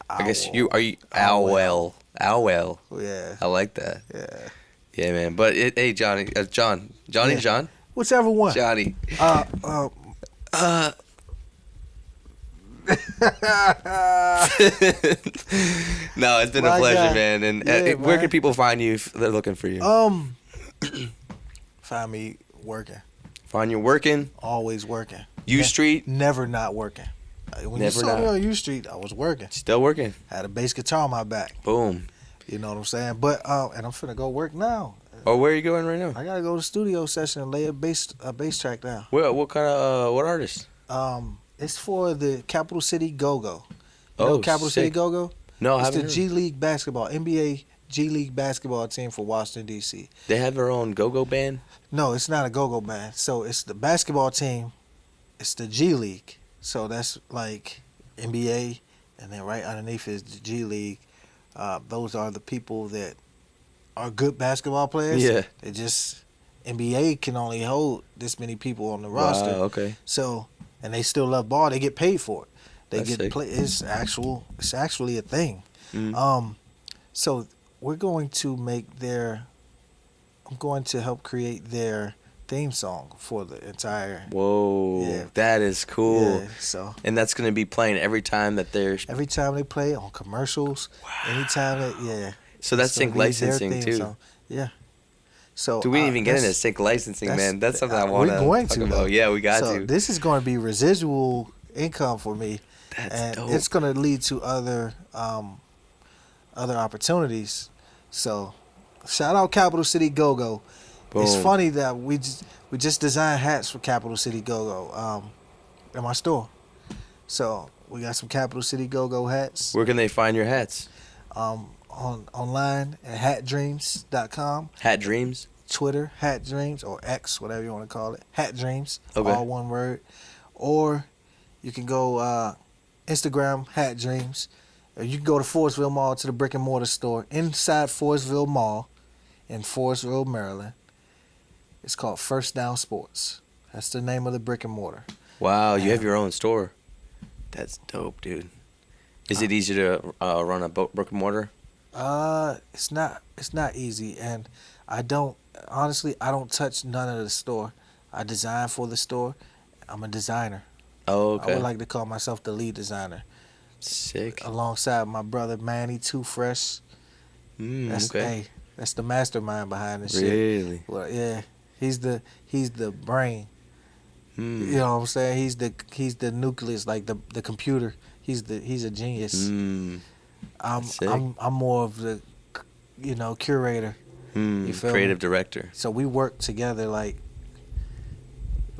I guess Owl. you owl whale, owl whale. Yeah, I like that. yeah. Yeah, man. But hey, Johnny, Johnny, Yeah. John, Whichever one. Johnny. Uh, No, it's been My a pleasure, God. man. And Yeah, where man. can people find you if they're looking for you? find me working. Find you working, Always working. U Street, Never not working. When Never you saw me not. on U Street, I was working. still working. Had a bass guitar on my back. Boom. You know what I'm saying? But and I'm finna go work now. Or where are you going right now? I gotta go to studio session and lay a bass track down. What kind of what artist? It's for the Capital City Go-Go. You Oh, know Capital City sick. Go-Go? No, I It's haven't the heard. G League basketball, NBA G League basketball team for Washington, D.C. They have their own go-go band. No, it's not a go-go band. So it's the basketball team. It's the G League. So that's like NBA, and then right underneath is the G League. Those are the people that are good basketball players. Yeah. They just NBA can only hold this many people on the roster. Wow, okay. So, and they still love ball. They get paid for it. They That's get sick. play. It's actually a thing. Mm. So we're going to make their. I'm going to help create their theme song for the entire. Whoa, Yeah. that is cool. Yeah, so And that's gonna be playing every time that they're. every time they play on commercials, anytime that So that's it's gonna sync be their licensing theme too. song. Yeah. So Do we didn't even get into that's- sync licensing, man? That's something I we're want to going talk to, about. though. Yeah, we got so to. this is going to be residual income for me, That's and dope. it's going to lead to other opportunities. So shout out Capital City Go-Go. It's Boom. funny that we just designed hats for Capital City Go-Go in my store. So we got some Capital City Go-Go hats Where can they find your hats? online at hatdreams.com. Hat Dreams. Twitter, Hat Dreams, or X, whatever you want to call it. Hat Dreams, Okay. all one word. Or you can go Instagram, Hat Dreams. Or you can go to Forestville Mall to the brick and mortar store inside Forestville Mall in Forestville, Maryland. It's called First Down Sports. That's the name of the brick and mortar. Wow, you have Yeah. your own store. That's dope, dude. Is it easy to run a brick and mortar? It's not easy, and I don't touch none of the store. I design for the store. I'm a designer. Oh, I okay. would like to call myself the lead designer, Sick. alongside my brother Manny Too Fresh. Okay. That's the mastermind behind this shit. Really? Well, yeah, he's the brain. Mm. You know what I'm saying? He's the nucleus, like the computer. He's a genius. Mm. Sick. I'm more of the curator. Mm. You feel Creative me? director. So we work together like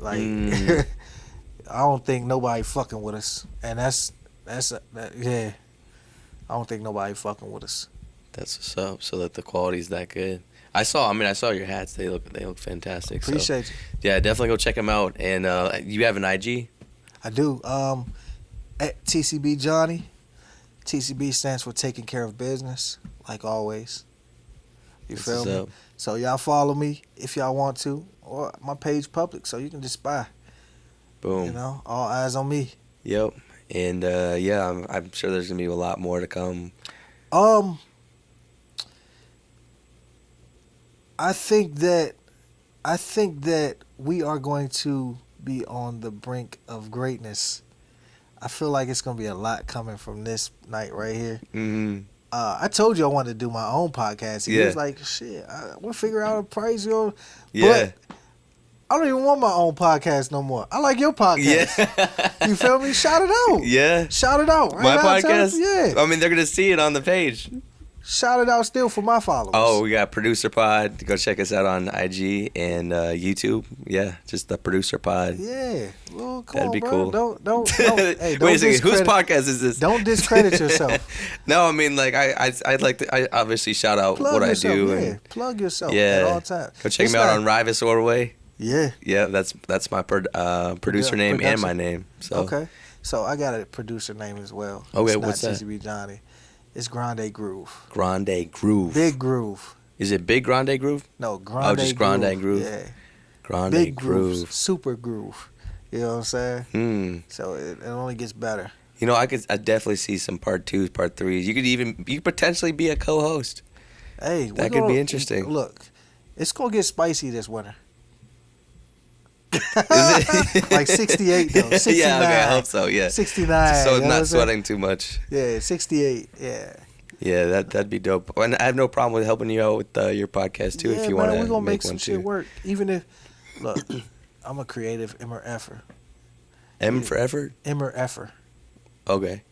Mm. I don't think nobody fucking with us, and yeah. I don't think nobody fucking with us. That's what's up. So that the quality's that good. I saw your hats. They look fantastic. So, Appreciate you. yeah, definitely go check them out. And you have an IG? I do. At TCB Johnny. TCB stands for taking care of business, like always. You That's feel what's me? up. So y'all follow me if y'all want to, or my page public, so you can just buy. Boom. You know, all eyes on me. Yep. And yeah, I'm sure there's gonna be a lot more to come. I think that we are going to be on the brink of greatness. I feel like it's gonna be a lot coming from this night right here. Mm-hmm. I told you I wanted to do my own podcast. He Yeah. was like, "Shit, we'll figure out a price, yo." Yeah. But I don't even want my own podcast no more. I like your podcast. Yeah. You feel me? Shout it out. Yeah. Shout it out. Right My now, tell podcast? them- Yeah. I mean, they're gonna see it on the page. Shout it out still for my followers. Oh, we got Producer Pod. Go check us out on IG and YouTube. Yeah, just the Producer Pod. Yeah. Well, come That'd on, be bro. cool. Don't hey, don't Wait a second. Whose discredit- podcast is this? Don't discredit yourself. No, I mean, like I'd like to. I obviously shout out Plug what yourself, I do. yeah. And Plug yourself yeah, at all times. go check It's me out not- on Raivis Ordway. Yeah. Yeah, that's my producer name and production. my name. So Okay. So I got a producer name as well. Okay, It's not what's that? TCB Johnny. It's Grande Groove. Grande Groove. Big Groove. Is it Big Grande Groove? No, Grande just Grande Groove. Yeah. Grande Big Groove. Groove. Super Groove. You know what I'm saying? Hmm. So it only gets better. You know, I definitely see some part 2s, part 3s. You could potentially be a co-host. Hey, we're That could be gonna- interesting. Look, it's gonna get spicy this winter. Is it? Like 68 though. 69. Yeah, okay, I hope so. Yeah. 69. So you know what I'm not saying? sweating too much. Yeah, 68. Yeah. Yeah, that'd be dope. And I have no problem with helping you out with your podcast too. Yeah, if you man, want we're to gonna make make some one shit too. work. Even if, look, I'm a creative MRFer. M for effort. MRFer. Okay.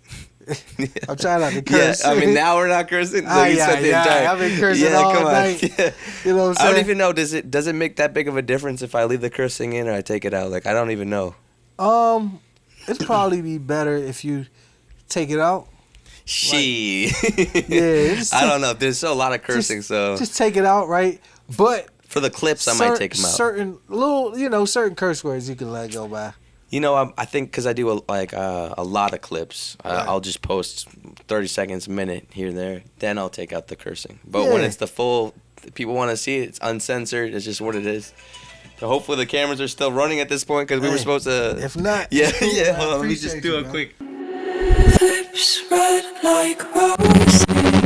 I'm trying not to Yeah, curse. I mean now we're not cursing. Like, you spent the entire- I've been cursing all night. Yeah. You know what I'm I saying? don't even know. Does it make that big of a difference if I leave the cursing in or I take it out? Like I don't even know. It'd probably be better if you take it out. She. Yeah, I don't know. There's still a lot of cursing, so just take it out, right? But for the clips, I might take them out. Certain curse words you can let go by. You know, I think because I do a lot of clips, Right. I'll just post 30 seconds, a minute here and there. Then I'll take out the cursing. But when it's the full, people want to see it. It's uncensored. It's just what it is. So hopefully the cameras are still running at this point because we were supposed to. If not, Yeah, cool, yeah. man. Hold on, let me just Appreciate do you, a man. quick. Lips red like roses.